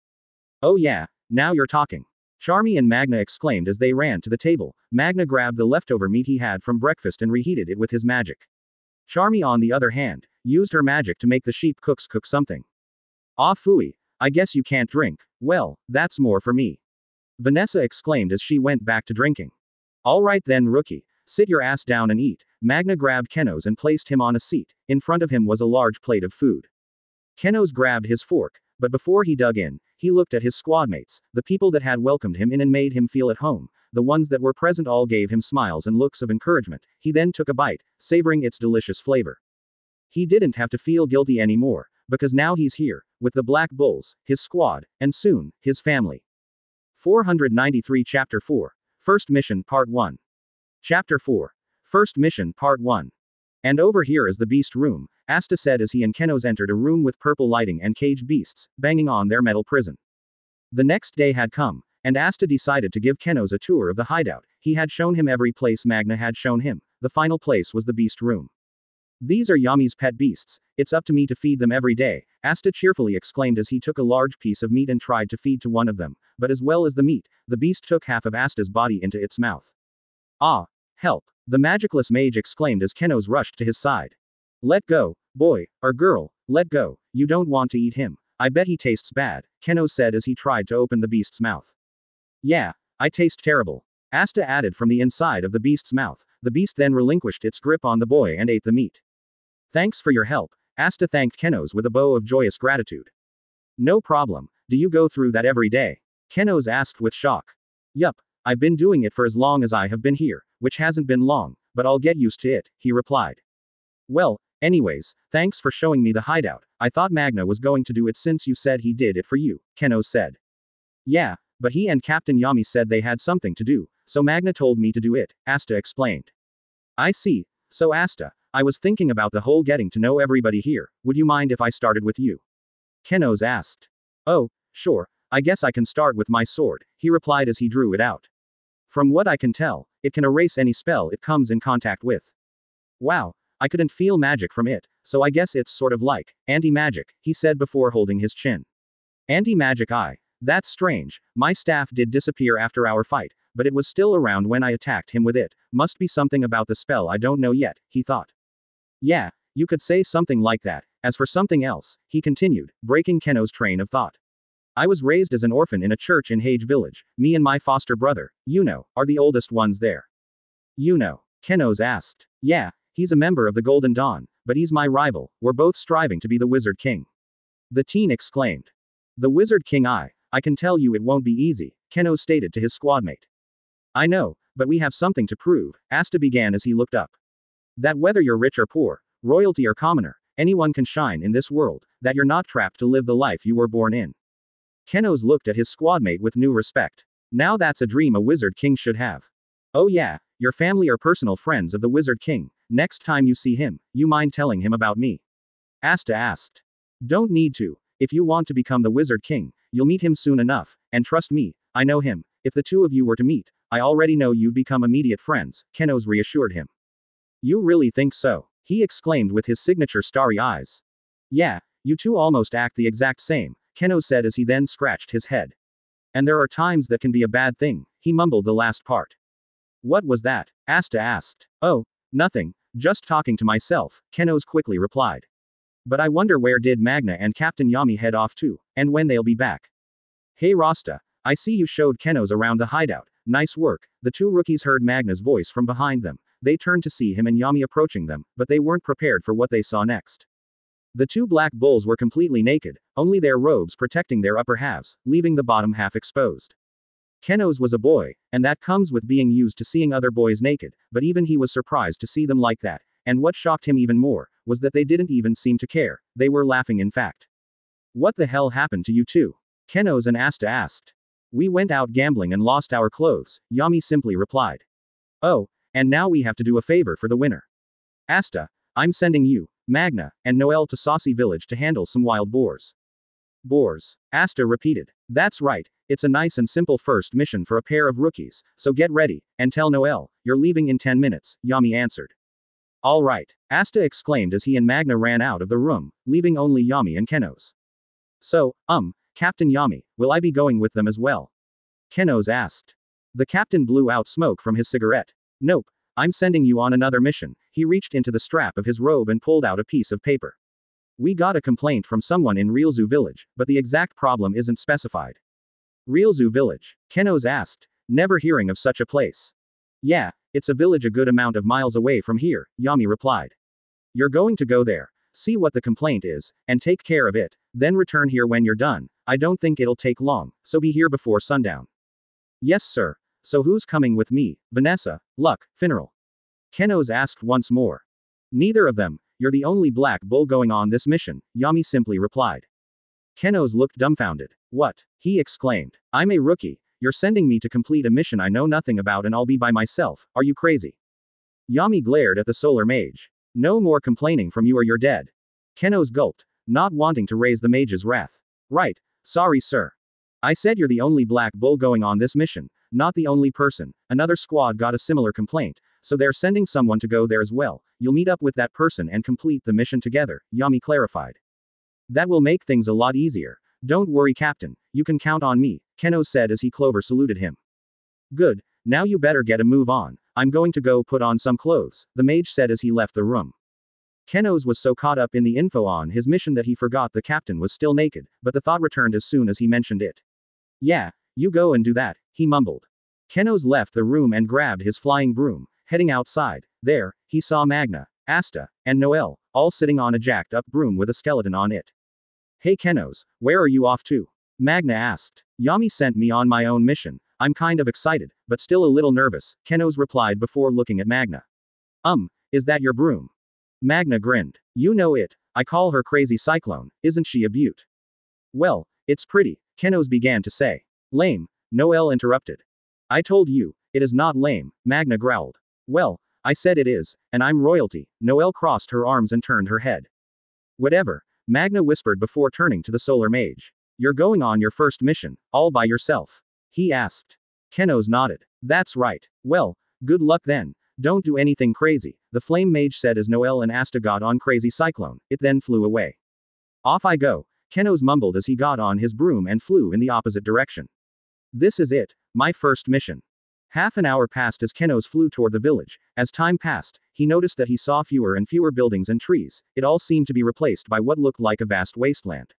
Oh yeah, now you're talking. Charmy and Magna exclaimed as they ran to the table. Magna grabbed the leftover meat he had from breakfast and reheated it with his magic. Charmy on the other hand, used her magic to make the sheep cooks cook something. Ah phooey, I guess you can't drink, well, that's more for me. Vanessa exclaimed as she went back to drinking. Alright then rookie, sit your ass down and eat. Magna grabbed Kenos and placed him on a seat. In front of him was a large plate of food. Kenos grabbed his fork, but before he dug in, he looked at his squadmates, the people that had welcomed him in and made him feel at home. The ones that were present all gave him smiles and looks of encouragement. He then took a bite, savoring its delicious flavor. He didn't have to feel guilty anymore, because now he's here, with the Black Bulls, his squad, and soon, his family. 493 Chapter 4. First Mission Part 1. Chapter 4. First Mission Part 1. And over here is the beast room, Asta said as he and Kenos entered a room with purple lighting and caged beasts, banging on their metal prison. The next day had come, and Asta decided to give Kenos a tour of the hideout. He had shown him every place Magna had shown him. The final place was the beast room. These are Yami's pet beasts, it's up to me to feed them every day, Asta cheerfully exclaimed as he took a large piece of meat and tried to feed to one of them, but as well as the meat, the beast took half of Asta's body into its mouth. Ah, help, the magicless mage exclaimed as Kenos rushed to his side. Let go, boy, or girl, let go, you don't want to eat him, I bet he tastes bad, Kenos said as he tried to open the beast's mouth. Yeah, I taste terrible, Asta added from the inside of the beast's mouth. The beast then relinquished its grip on the boy and ate the meat. Thanks for your help, Asta thanked Kenos with a bow of joyous gratitude. No problem, do you go through that every day? Kenos asked with shock. Yup, I've been doing it for as long as I have been here, which hasn't been long, but I'll get used to it, he replied. Well, anyways, thanks for showing me the hideout. I thought Magna was going to do it since you said he did it for you, Keno said. Yeah, but he and Captain Yami said they had something to do, so Magna told me to do it, Asta explained. I see. So Asta, I was thinking about the whole getting to know everybody here. Would you mind if I started with you? Keno's asked. Oh, sure, I guess I can start with my sword, he replied as he drew it out. From what I can tell, it can erase any spell it comes in contact with. Wow, I couldn't feel magic from it, so I guess it's sort of like anti-magic, he said before holding his chin. Anti-magic That's strange, my staff did disappear after our fight, but it was still around when I attacked him with it. Must be something about the spell I don't know yet, he thought. Yeah, you could say something like that. As for something else, he continued, breaking Keno's train of thought. I was raised as an orphan in a church in Hage Village. Me and my foster brother, are the oldest ones there. Keno's asked. Yeah, he's a member of the Golden Dawn, but he's my rival. We're both striving to be the Wizard King. The teen exclaimed. The Wizard King I can tell you it won't be easy, Keno stated to his squadmate. I know, but we have something to prove, Asta began as he looked up. That whether you're rich or poor, royalty or commoner, anyone can shine in this world, that you're not trapped to live the life you were born in. Keno's looked at his squadmate with new respect. Now that's a dream a Wizard King should have. Oh yeah, your family or personal friends of the Wizard King, next time you see him, you mind telling him about me? Asta asked. Don't need to. If you want to become the Wizard King, you'll meet him soon enough, and trust me, I know him. If the two of you were to meet, I already know you'd become immediate friends, Keno's reassured him. You really think so? He exclaimed with his signature starry eyes. Yeah, you two almost act the exact same, Keno said as he then scratched his head. And there are times that can be a bad thing, he mumbled the last part. What was that? Asta asked. Oh, nothing, just talking to myself, Keno's quickly replied. But I wonder where did Magna and Captain Yami head off to, and when they'll be back. Hey Rasta, I see you showed Keno's around the hideout, nice work. The two rookies heard Magna's voice from behind them. They turned to see him and Yami approaching them, but they weren't prepared for what they saw next. The two black bulls were completely naked, only their robes protecting their upper halves, leaving the bottom half exposed. Keno's was a boy, and that comes with being used to seeing other boys naked, but even he was surprised to see them like that, and what shocked him even more, was that they didn't even seem to care, they were laughing in fact. What the hell happened to you two? Keno's and Asta asked. We went out gambling and lost our clothes, Yami simply replied. Oh, and now we have to do a favor for the winner. Asta, I'm sending you, Magna, and Noel to Saucy Village to handle some wild boars. Boars, Asta repeated. That's right, it's a nice and simple first mission for a pair of rookies, so get ready, and tell Noel, you're leaving in 10 minutes, Yami answered. All right, Asta exclaimed as he and Magna ran out of the room, leaving only Yami and Keno's. So, Captain Yami, will I be going with them as well? Keno's asked. The captain blew out smoke from his cigarette. Nope, I'm sending you on another mission. He reached into the strap of his robe and pulled out a piece of paper. We got a complaint from someone in Realzu Village, but the exact problem isn't specified. Realzu Village? Keno's asked, never hearing of such a place. Yeah, it's a village a good amount of miles away from here, Yami replied. You're going to go there, see what the complaint is, and take care of it, then return here when you're done. I don't think it'll take long, so be here before sundown. Yes sir. So who's coming with me, Vanessa, Luck, Finneral? Keno's asked once more. Neither of them, you're the only black bull going on this mission, Yami simply replied. Keno's looked dumbfounded. What? He exclaimed. I'm a rookie, you're sending me to complete a mission I know nothing about and I'll be by myself, are you crazy? Yami glared at the solar mage. No more complaining from you or you're dead. Keno's gulped, not wanting to raise the mage's wrath. Right, sorry sir. I said you're the only black bull going on this mission, not the only person. Another squad got a similar complaint, so they're sending someone to go there as well. You'll meet up with that person and complete the mission together, Yami clarified. That will make things a lot easier. Don't worry Captain, you can count on me, Keno said as Clover saluted him. Good, now you better get a move on. I'm going to go put on some clothes, the mage said as he left the room. Keno's was so caught up in the info on his mission that he forgot the captain was still naked, but the thought returned as soon as he mentioned it. Yeah, you go and do that, he mumbled. Keno's left the room and grabbed his flying broom, heading outside. There, he saw Magna, Asta, and Noel, all sitting on a jacked-up broom with a skeleton on it. Hey Keno's, where are you off to? Magna asked. Yami sent me on my own mission. I'm kind of excited, but still a little nervous, Kenos replied before looking at Magna. Is that your broom? Magna grinned. You know it, I call her Crazy Cyclone, isn't she a beaut? Well, it's pretty, Kenos began to say. Lame, Noelle interrupted. I told you, it is not lame, Magna growled. Well, I said it is, and I'm royalty, Noelle crossed her arms and turned her head. Whatever, Magna whispered before turning to the solar mage. You're going on your first mission, all by yourself? He asked. Kenos nodded. That's right. Well, good luck then. Don't do anything crazy, the flame mage said as Noelle and Asta got on Crazy Cyclone. It then flew away. Off I go, Kenos mumbled as he got on his broom and flew in the opposite direction. This is it, my first mission. Half an hour passed as Kenos flew toward the village. As time passed, he noticed that he saw fewer and fewer buildings and trees. It all seemed to be replaced by what looked like a vast wasteland.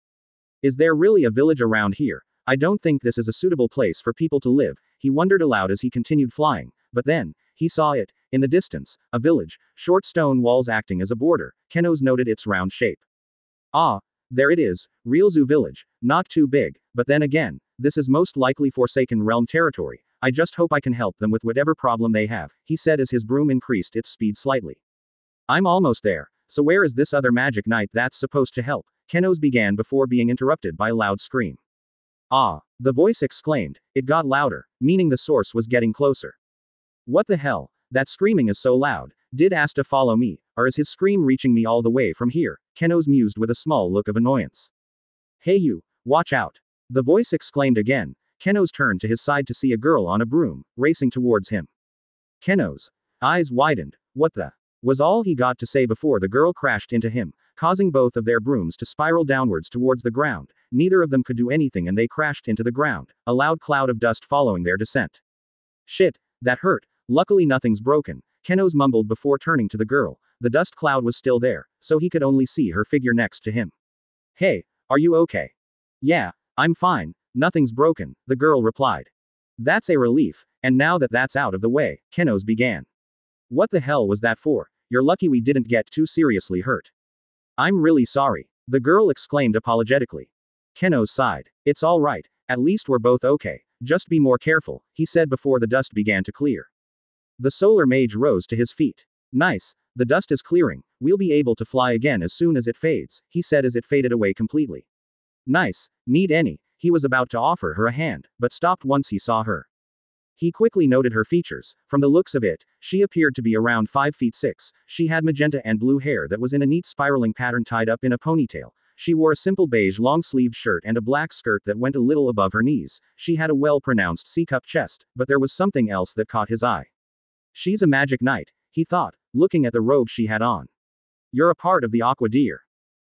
Is there really a village around here? I don't think this is a suitable place for people to live, he wondered aloud as he continued flying. But then, he saw it, in the distance, a village, short stone walls acting as a border. Kenos noted its round shape. Ah, there it is, Real Zoo Village, not too big, but then again, this is most likely Forsaken Realm territory. I just hope I can help them with whatever problem they have, he said as his broom increased its speed slightly. I'm almost there, so where is this other magic knight that's supposed to help? Kenos began before being interrupted by a loud scream. Ah, the voice exclaimed. It got louder, meaning the source was getting closer. What the hell? That screaming is so loud. Did Asta follow me, or is his scream reaching me all the way from here? Kenos mused with a small look of annoyance. Hey you, watch out. The voice exclaimed again. Kenos turned to his side to see a girl on a broom, racing towards him. Kenos' eyes widened. What the? Was all he got to say before the girl crashed into him, causing both of their brooms to spiral downwards towards the ground. Neither of them could do anything and they crashed into the ground, a loud cloud of dust following their descent. Shit, that hurt. Luckily nothing's broken, Kenos mumbled before turning to the girl. The dust cloud was still there, so he could only see her figure next to him. Hey, are you okay? Yeah, I'm fine, nothing's broken, the girl replied. That's a relief, and now that that's out of the way, Kenos began. What the hell was that for? You're lucky we didn't get too seriously hurt. I'm really sorry, the girl exclaimed apologetically. Kenos sighed. It's all right, at least we're both okay, just be more careful, he said before the dust began to clear. The solar mage rose to his feet. Nice, the dust is clearing, we'll be able to fly again as soon as it fades, he said as it faded away completely. Nice, need any? He was about to offer her a hand, but stopped once he saw her. He quickly noted her features. From the looks of it, she appeared to be around 5 feet 6. She had magenta and blue hair that was in a neat spiraling pattern tied up in a ponytail. She wore a simple beige long-sleeved shirt and a black skirt that went a little above her knees. She had a well-pronounced C-cup chest, but there was something else that caught his eye. She's a magic knight, he thought, looking at the robe she had on. You're a part of the Aqua Deer.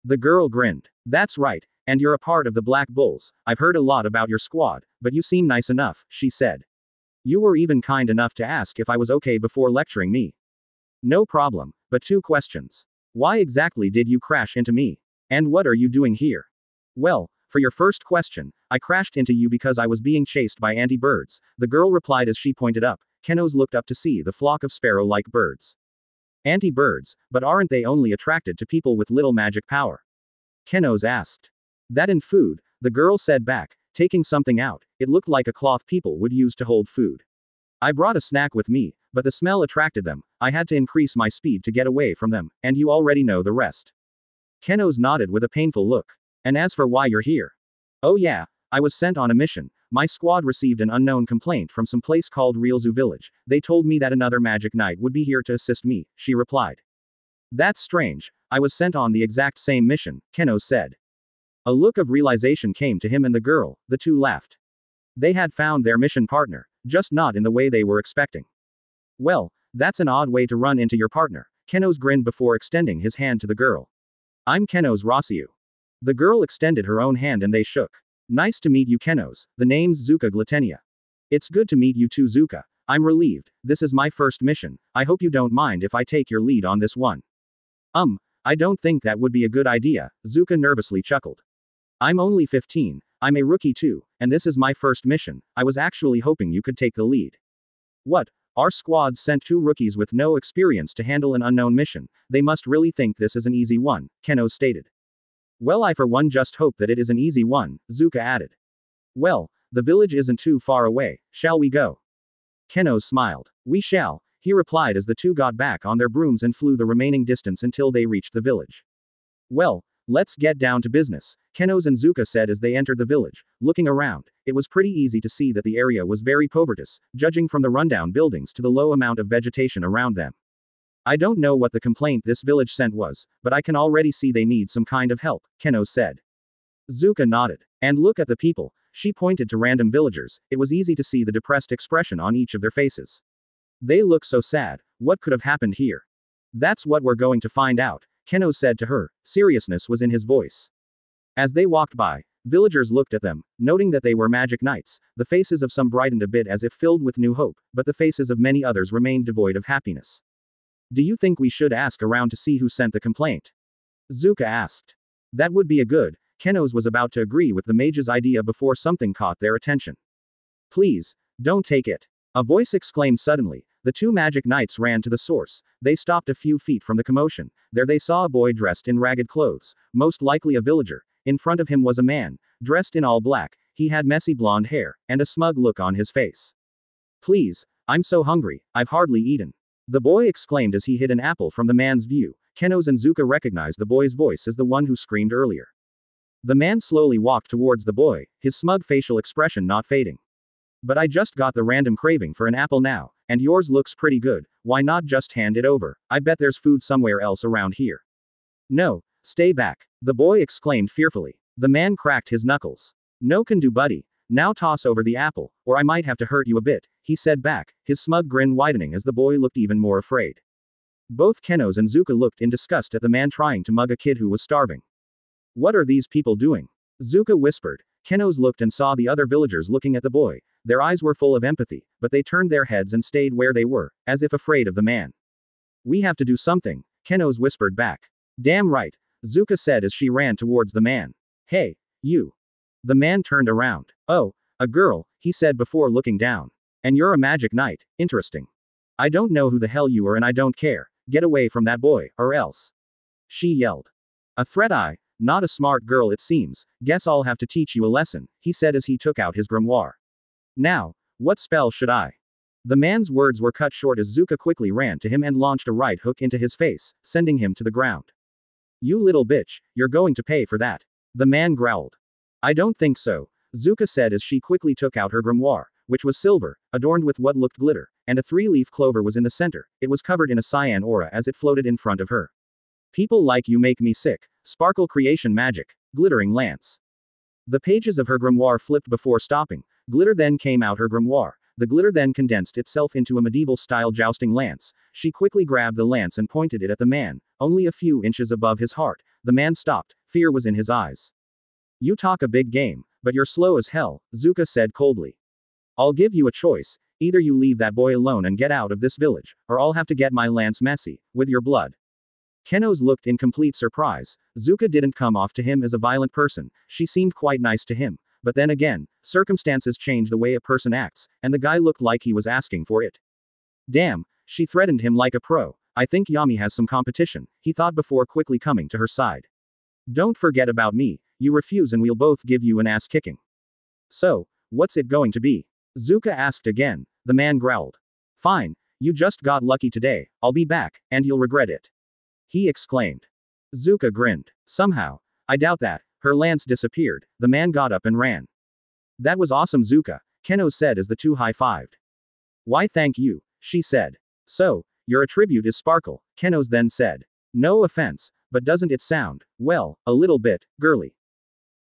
The girl grinned. That's right, and you're a part of the Black Bulls. I've heard a lot about your squad, but you seem nice enough, she said. You were even kind enough to ask if I was okay before lecturing me. No problem, but 2 questions. Why exactly did you crash into me? And what are you doing here? Well, for your first question, I crashed into you because I was being chased by anti-birds, the girl replied as she pointed up. Kenos looked up to see the flock of sparrow-like birds. Anti-birds, but aren't they only attracted to people with little magic power? Kenos asked. That and food, the girl said back, taking something out. It looked like a cloth people would use to hold food. I brought a snack with me, but the smell attracted them. I had to increase my speed to get away from them, and you already know the rest. Kenos nodded with a painful look. And as for why you're here? Oh yeah, I was sent on a mission. My squad received an unknown complaint from some place called Real Zoo Village. They told me that another magic knight would be here to assist me, she replied. That's strange. I was sent on the exact same mission, Kenos said. A look of realization came to him and the girl. The two laughed. They had found their mission partner, just not in the way they were expecting. Well, that's an odd way to run into your partner. Kenos grinned before extending his hand to the girl. I'm Kenos Rossiu. The girl extended her own hand and they shook. Nice to meet you, Kenos. The name's Zuka Glatenia. It's good to meet you too, Zuka. I'm relieved. This is my first mission. I hope you don't mind if I take your lead on this one. I don't think that would be a good idea, Zuka nervously chuckled. I'm only 15. I'm a rookie too, and this is my first mission. I was actually hoping you could take the lead. What? Our squad sent 2 rookies with no experience to handle an unknown mission. They must really think this is an easy one, Kenos stated. Well, I for one just hope that it is an easy one, Zuka added. Well, The village isn't too far away, shall we go? Keno smiled. We shall, he replied as the two got back on their brooms and flew the remaining distance until they reached the village. Well, let's get down to business, Keno's and Zuka said as they entered the village. Looking around, it was pretty easy to see that the area was very povertous, judging from the rundown buildings to the low amount of vegetation around them. I don't know what the complaint this village sent was, but I can already see they need some kind of help, Keno said. Zuka nodded. And look at the people, she pointed to random villagers. It was easy to see the depressed expression on each of their faces. They look so sad. What could have happened here? That's what we're going to find out, Keno said to her. Seriousness was in his voice. As they walked by, villagers looked at them, noting that they were magic knights. The faces of some brightened a bit as if filled with new hope, but the faces of many others remained devoid of happiness. Do you think we should ask around to see who sent the complaint? Zuka asked. That would be a good. Keno's was about to agree with the mage's idea before something caught their attention. Please, don't take it. A voice exclaimed suddenly. The two magic knights ran to the source. They stopped a few feet from the commotion. There they saw a boy dressed in ragged clothes, most likely a villager. In front of him was a man, dressed in all black. He had messy blonde hair, and a smug look on his face. Please, I'm so hungry, I've hardly eaten. The boy exclaimed as he hid an apple from the man's view. Keno's and Zuka recognized the boy's voice as the one who screamed earlier. The man slowly walked towards the boy, his smug facial expression not fading. But I just got the random craving for an apple now, and yours looks pretty good. Why not just hand it over? I bet there's food somewhere else around here. No, stay back, the boy exclaimed fearfully. The man cracked his knuckles. No can do, buddy. Now toss over the apple, or I might have to hurt you a bit, he said back, his smug grin widening as the boy looked even more afraid. Both Keno's and Zuka looked in disgust at the man trying to mug a kid who was starving. What are these people doing? Zuka whispered. Keno's looked and saw the other villagers looking at the boy. Their eyes were full of empathy, but they turned their heads and stayed where they were, as if afraid of the man. We have to do something, Keno's whispered back. Damn right, Zuka said as she ran towards the man. Hey, you. The man turned around. Oh, a girl, he said before looking down. And you're a magic knight, interesting. I don't know who the hell you are and I don't care. Get away from that boy, or else. She yelled. A threat? Not a smart girl it seems. Guess I'll have to teach you a lesson, he said as he took out his grimoire. Now, what spell should I? The man's words were cut short as Zuka quickly ran to him and launched a right hook into his face, sending him to the ground. You little bitch, you're going to pay for that. The man growled. I don't think so, Zuka said as she quickly took out her grimoire, which was silver, adorned with what looked glitter, and a three-leaf clover was in the center. It was covered in a cyan aura as it floated in front of her. People like you make me sick. Sparkle creation magic. Glittering lance. The pages of her grimoire flipped before stopping. Glitter then came out her grimoire. The glitter then condensed itself into a medieval-style jousting lance. She quickly grabbed the lance and pointed it at the man, only a few inches above his heart. The man stopped. Fear was in his eyes. You talk a big game, but you're slow as hell, Zuka said coldly. I'll give you a choice. Either you leave that boy alone and get out of this village, or I'll have to get my lance messy, with your blood. Keno's looked in complete surprise. Zuka didn't come off to him as a violent person. She seemed quite nice to him. But then again, circumstances change the way a person acts, and the guy looked like he was asking for it. Damn, she threatened him like a pro. I think Yami has some competition, he thought before quickly coming to her side. Don't forget about me. You refuse and we'll both give you an ass kicking. So, what's it going to be? Zuka asked again. The man growled. Fine, you just got lucky today. I'll be back, and you'll regret it. He exclaimed. Zuka grinned. Somehow, I doubt that. Her lance disappeared. The man got up and ran. That was awesome, Zuka, Keno said as the two high-fived. Why thank you, she said. So, your attribute is sparkle, Keno's then said. No offense, but doesn't it sound, well, a little bit, girly?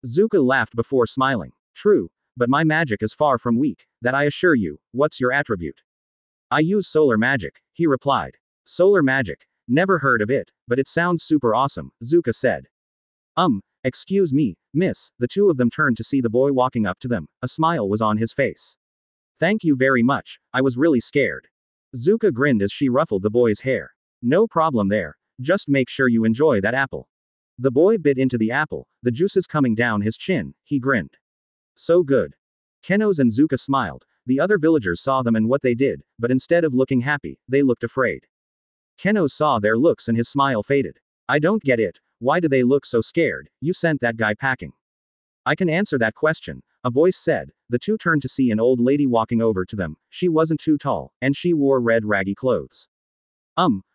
Zuka laughed before smiling. True, but my magic is far from weak, that I assure you. What's your attribute? I use solar magic, he replied. Solar magic? Never heard of it, but it sounds super awesome, Zuka said. Excuse me, miss. The two of them turned to see the boy walking up to them. A smile was on his face. Thank you very much, I was really scared. Zuka grinned as she ruffled the boy's hair. No problem there, just make sure you enjoy that apple. The boy bit into the apple, the juices coming down his chin. He grinned. So good. Keno's and Zuka smiled. The other villagers saw them and what they did, but instead of looking happy, they looked afraid. Keno saw their looks and his smile faded. I don't get it. Why do they look so scared? You sent that guy packing. I can answer that question. A voice said. The two turned to see an old lady walking over to them. She wasn't too tall, and she wore red raggy clothes.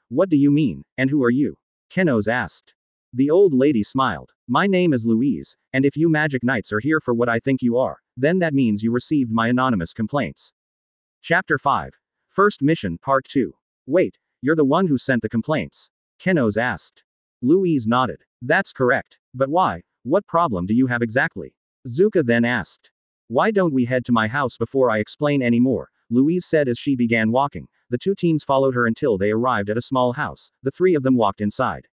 What do you mean, and who are you? Kenos asked. The old lady smiled. My name is Louise, and if you magic knights are here for what I think you are, then that means you received my anonymous complaints. Chapter 5. First Mission Part 2. Wait, you're the one who sent the complaints? Kenos asked. Louise nodded. That's correct. But why? What problem do you have exactly? Zuka then asked. Why don't we head to my house before I explain any more? Louise said as she began walking. The two teens followed her until they arrived at a small house. The three of them walked inside.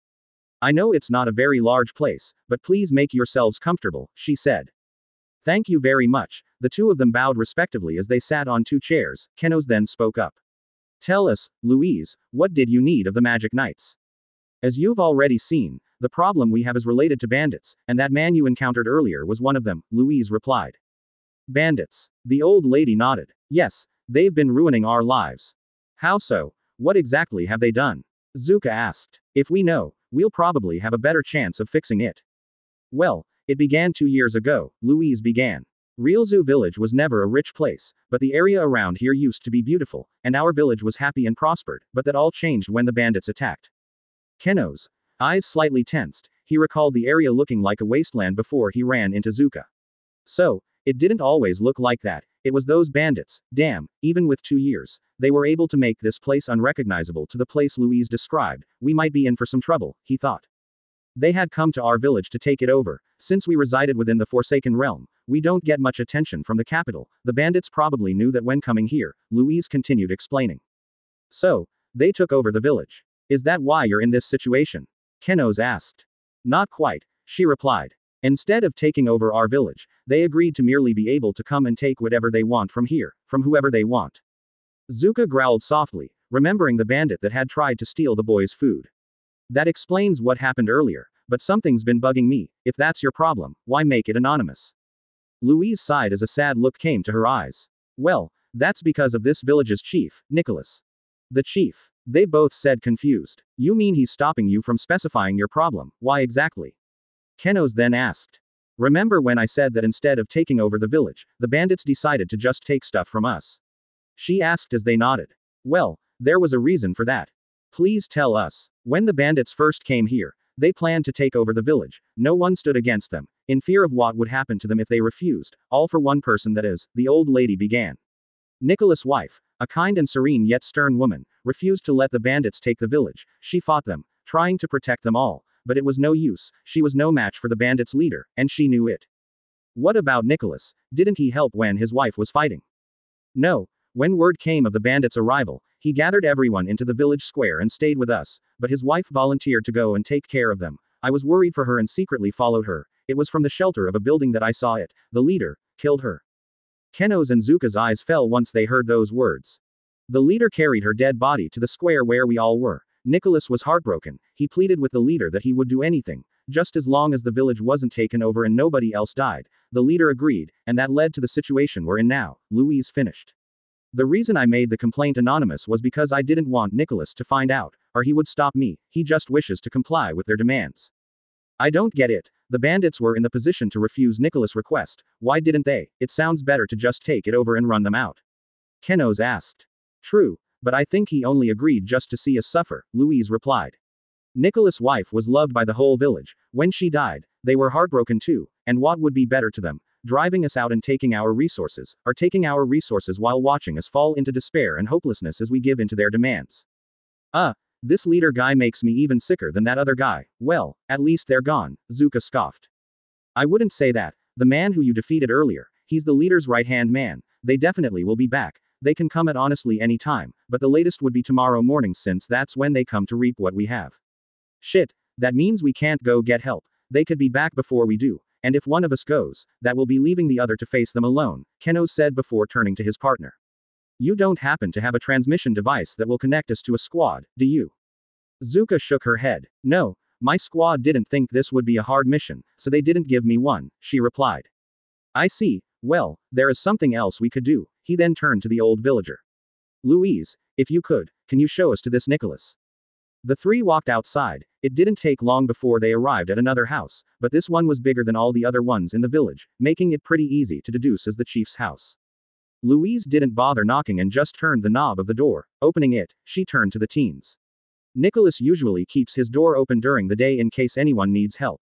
I know it's not a very large place, but please make yourselves comfortable, she said. Thank you very much. The two of them bowed respectively as they sat on two chairs. Kenos then spoke up. Tell us, Louise, what did you need of the Magic Knights? As you've already seen, the problem we have is related to bandits, and that man you encountered earlier was one of them, Louise replied. Bandits. The old lady nodded. Yes, they've been ruining our lives. How so? What exactly have they done? Zuka asked. If we know, we'll probably have a better chance of fixing it. Well, it began 2 years ago, Louise began. Realzoo village was never a rich place, but the area around here used to be beautiful, and our village was happy and prospered, but that all changed when the bandits attacked. Kenos' eyes slightly tensed. He recalled the area looking like a wasteland before he ran into Zuka. So, it didn't always look like that. It was those bandits. Damn, even with 2 years, they were able to make this place unrecognizable to the place Louise described. We might be in for some trouble, he thought. They had come to our village to take it over. Since we resided within the Forsaken Realm, we don't get much attention from the capital. The bandits probably knew that when coming here, Louise continued explaining. So, they took over the village. Is that why you're in this situation? Kenos asked. Not quite, she replied. Instead of taking over our village, they agreed to merely be able to come and take whatever they want from here, from whoever they want. Zuka growled softly, remembering the bandit that had tried to steal the boy's food. That explains what happened earlier, but something's been bugging me. If that's your problem, why make it anonymous? Louise sighed as a sad look came to her eyes. Well, that's because of this village's chief, Nicholas. The chief. They both said confused. You mean he's stopping you from specifying your problem? Why exactly? Kenos then asked. Remember when I said that instead of taking over the village, the bandits decided to just take stuff from us? She asked as they nodded. Well, there was a reason for that. Please tell us. When the bandits first came here, they planned to take over the village. No one stood against them, in fear of what would happen to them if they refused. All for one person, that is, the old lady began. Nicholas' wife, a kind and serene yet stern woman, refused to let the bandits take the village. She fought them, trying to protect them all. But it was no use. She was no match for the bandits' leader, and she knew it. What about Nicholas? Didn't he help when his wife was fighting? No. When word came of the bandits' arrival, he gathered everyone into the village square and stayed with us, but his wife volunteered to go and take care of them. I was worried for her and secretly followed her. It was from the shelter of a building that I saw it. The leader killed her. Kenos and Zuka's eyes fell once they heard those words. The leader carried her dead body to the square where we all were. Nicholas was heartbroken. He pleaded with the leader that he would do anything, just as long as the village wasn't taken over and nobody else died. The leader agreed, and that led to the situation we're in now. Louise finished. The reason I made the complaint anonymous was because I didn't want Nicholas to find out, or he would stop me. He just wishes to comply with their demands. I don't get it. The bandits were in the position to refuse Nicholas' request. Why didn't they? It sounds better to just take it over and run them out. Kenos asked. True. But I think he only agreed just to see us suffer, Louise replied. Nicholas' wife was loved by the whole village. When she died, they were heartbroken too, and what would be better to them? Driving us out and taking our resources, or taking our resources while watching us fall into despair and hopelessness as we give in to their demands. This leader guy makes me even sicker than that other guy. Well, at least they're gone, Zuka scoffed. I wouldn't say that. The man who you defeated earlier, he's the leader's right-hand man. They definitely will be back. They can come at honestly any time, but the latest would be tomorrow morning since that's when they come to reap what we have. Shit, that means we can't go get help. They could be back before we do, and if one of us goes, that will be leaving the other to face them alone, Kenos said before turning to his partner. You don't happen to have a transmission device that will connect us to a squad, do you? Zuka shook her head. No, my squad didn't think this would be a hard mission, so they didn't give me one, she replied. I see. Well, there is something else we could do. He then turned to the old villager. Louise, if you could, can you show us to this Nicholas? The three walked outside. It didn't take long before they arrived at another house, but this one was bigger than all the other ones in the village, making it pretty easy to deduce as the chief's house. Louise didn't bother knocking and just turned the knob of the door. Opening it, she turned to the teens. Nicholas usually keeps his door open during the day in case anyone needs help.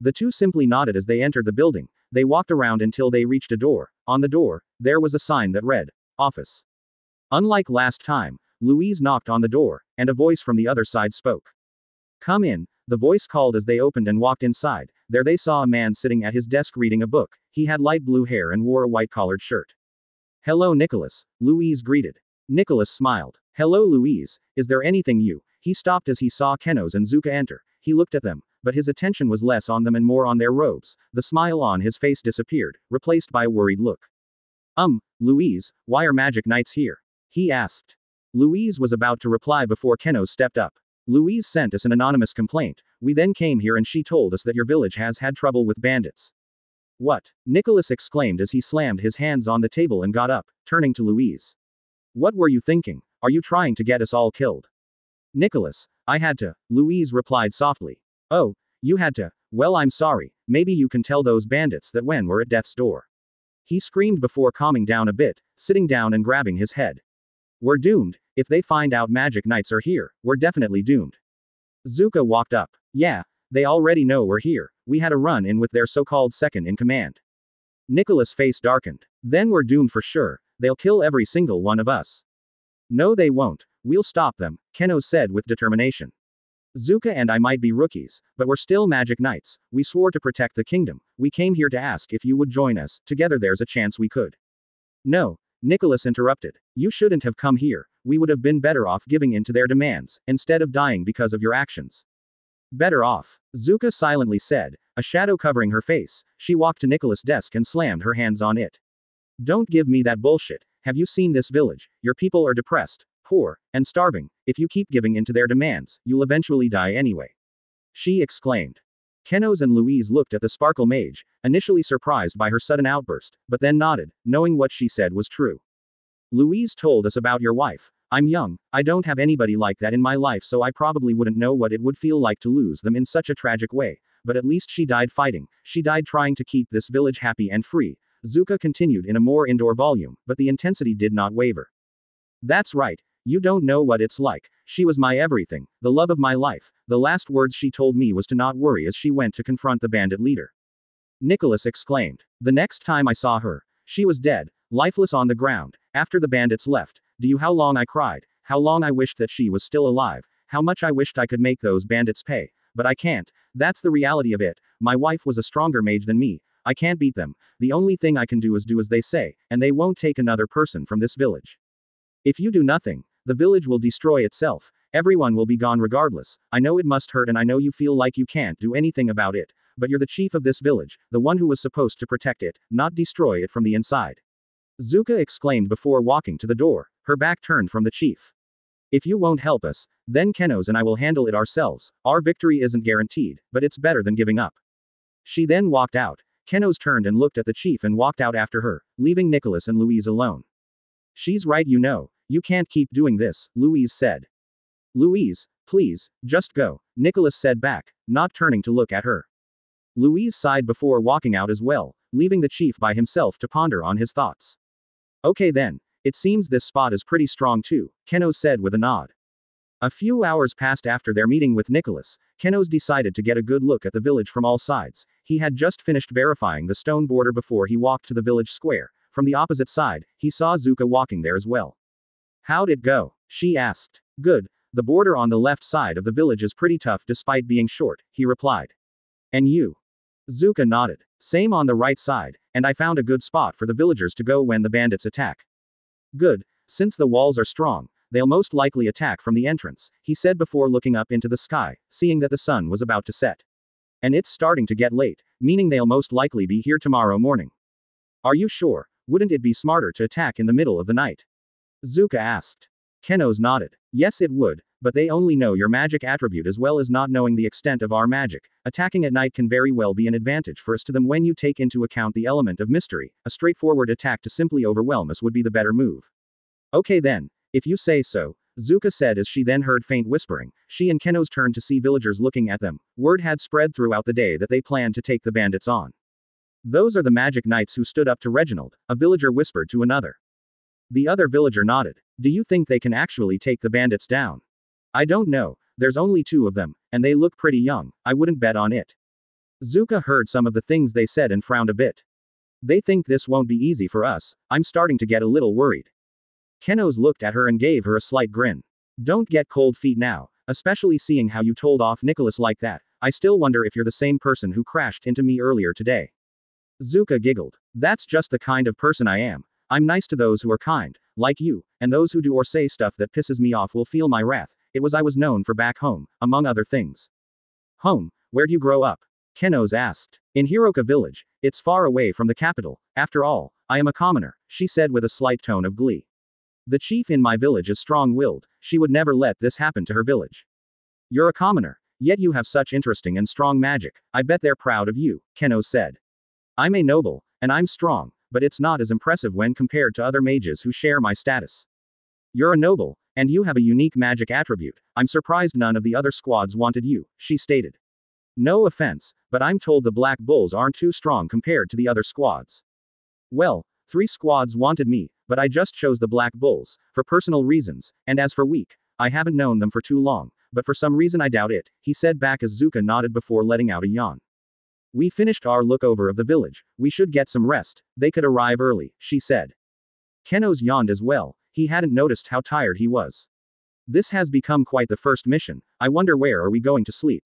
The two simply nodded as they entered the building. They walked around until they reached a door. On the door, there was a sign that read, "Office." Unlike last time, Louise knocked on the door, and a voice from the other side spoke. "Come in," the voice called as they opened and walked inside. There they saw a man sitting at his desk reading a book. He had light blue hair and wore a white-collared shirt. "Hello, Nicholas," Louise greeted. Nicholas smiled. "Hello, Louise, is there anything you—" He stopped as he saw Kenos and Zuka enter. He looked at them, but his attention was less on them and more on their robes. The smile on his face disappeared, replaced by a worried look. Louise, why are magic knights here?" he asked. Louise was about to reply before Kenos stepped up. "Louise sent us an anonymous complaint. We then came here and she told us that your village has had trouble with bandits." "What?" Nicholas exclaimed as he slammed his hands on the table and got up, turning to Louise. "What were you thinking? Are you trying to get us all killed?" "Nicholas, I had to," Louise replied softly. "Oh, you had to? Well, I'm sorry. Maybe you can tell those bandits that when we're at death's door." He screamed before calming down a bit, sitting down and grabbing his head. "We're doomed. If they find out magic knights are here, we're definitely doomed." Zuka walked up. "Yeah, they already know we're here. We had a run-in with their so-called second-in-command." Nicholas' face darkened. "Then we're doomed for sure. They'll kill every single one of us." "No, they won't. We'll stop them," Kenos said with determination. "Zuka and I might be rookies, but we're still magic knights. We swore to protect the kingdom. We came here to ask if you would join us. Together there's a chance we could." "No," Nicholas interrupted. "You shouldn't have come here. We would have been better off giving in to their demands, instead of dying because of your actions." "Better off," Zuka silently said, a shadow covering her face. She walked to Nicholas' desk and slammed her hands on it. "Don't give me that bullshit. Have you seen this village? Your people are depressed, poor, and starving. If you keep giving in to their demands, you'll eventually die anyway," she exclaimed. Kenos and Louise looked at the Sparkle Mage, initially surprised by her sudden outburst, but then nodded, knowing what she said was true. "Louise told us about your wife. I'm young, I don't have anybody like that in my life, so I probably wouldn't know what it would feel like to lose them in such a tragic way, but at least she died fighting. She died trying to keep this village happy and free." Zuka continued in a more indoor volume, but the intensity did not waver. "That's right. You don't know what it's like. She was my everything, the love of my life. The last words she told me was to not worry as she went to confront the bandit leader." Nicholas exclaimed. "The next time I saw her, she was dead, lifeless on the ground. After the bandits left, how long I cried, how long I wished that she was still alive, how much I wished I could make those bandits pay. But I can't. That's the reality of it. My wife was a stronger mage than me. I can't beat them. The only thing I can do is do as they say, and they won't take another person from this village. If you do nothing, the village will destroy itself. Everyone will be gone regardless. I know it must hurt and I know you feel like you can't do anything about it, but you're the chief of this village, the one who was supposed to protect it, not destroy it from the inside." Zuka exclaimed before walking to the door, her back turned from the chief. "If you won't help us, then Kenos and I will handle it ourselves. Our victory isn't guaranteed, but it's better than giving up." She then walked out. Kenos turned and looked at the chief and walked out after her, leaving Nicholas and Louise alone. "She's right, you know. You can't keep doing this," Louise said. "Louise, please, just go," Nicholas said back, not turning to look at her. Louise sighed before walking out as well, leaving the chief by himself to ponder on his thoughts. "Okay then. It seems this spot is pretty strong too," Kenos said with a nod. A few hours passed after their meeting with Nicholas. Kenos decided to get a good look at the village from all sides. He had just finished verifying the stone border before he walked to the village square. From the opposite side, he saw Zuka walking there as well. "How'd it go?" she asked. "Good. The border on the left side of the village is pretty tough despite being short," he replied. "And you?" Zuka nodded. "Same on the right side, and I found a good spot for the villagers to go when the bandits attack." "Good. Since the walls are strong, they'll most likely attack from the entrance," he said before looking up into the sky, seeing that the sun was about to set. "And it's starting to get late, meaning they'll most likely be here tomorrow morning." "Are you sure? Wouldn't it be smarter to attack in the middle of the night?" Zuka asked. Kenos nodded. "Yes, it would, but they only know your magic attribute as well as not knowing the extent of our magic. Attacking at night can very well be an advantage for us to them when you take into account the element of mystery. A straightforward attack to simply overwhelm us would be the better move." "Okay then, if you say so." Zuka said as she then heard faint whispering. She and Keno's turned to see villagers looking at them. Word had spread throughout the day that they planned to take the bandits on. Those are the magic knights who stood up to Reginald, a villager whispered to another. The other villager nodded. Do you think they can actually take the bandits down? I don't know, there's only 2 of them, and they look pretty young, I wouldn't bet on it. Zuka heard some of the things they said and frowned a bit. They think this won't be easy for us, I'm starting to get a little worried. Keno's looked at her and gave her a slight grin. Don't get cold feet now, especially seeing how you told off Nicholas like that. I still wonder if you're the same person who crashed into me earlier today. Zuka giggled. That's just the kind of person I am. I'm nice to those who are kind, like you, and those who do or say stuff that pisses me off will feel my wrath. It was I was known for back home, among other things. Home, where'd you grow up? Keno's asked. In Hiroka village. It's far away from the capital. After all, I am a commoner, she said with a slight tone of glee. The chief in my village is strong-willed, she would never let this happen to her village. You're a commoner, yet you have such interesting and strong magic, I bet they're proud of you, Keno said. I'm a noble, and I'm strong, but it's not as impressive when compared to other mages who share my status. You're a noble, and you have a unique magic attribute, I'm surprised none of the other squads wanted you, she stated. No offense, but I'm told the Black Bulls aren't too strong compared to the other squads. Well, 3 squads wanted me, but I just chose the Black Bulls, for personal reasons, and as for weak, I haven't known them for too long, but for some reason I doubt it, he said back as Zuka nodded before letting out a yawn. We finished our look over of the village, we should get some rest, they could arrive early, she said. Keno's yawned as well, he hadn't noticed how tired he was. This has become quite the first mission, I wonder where are we going to sleep?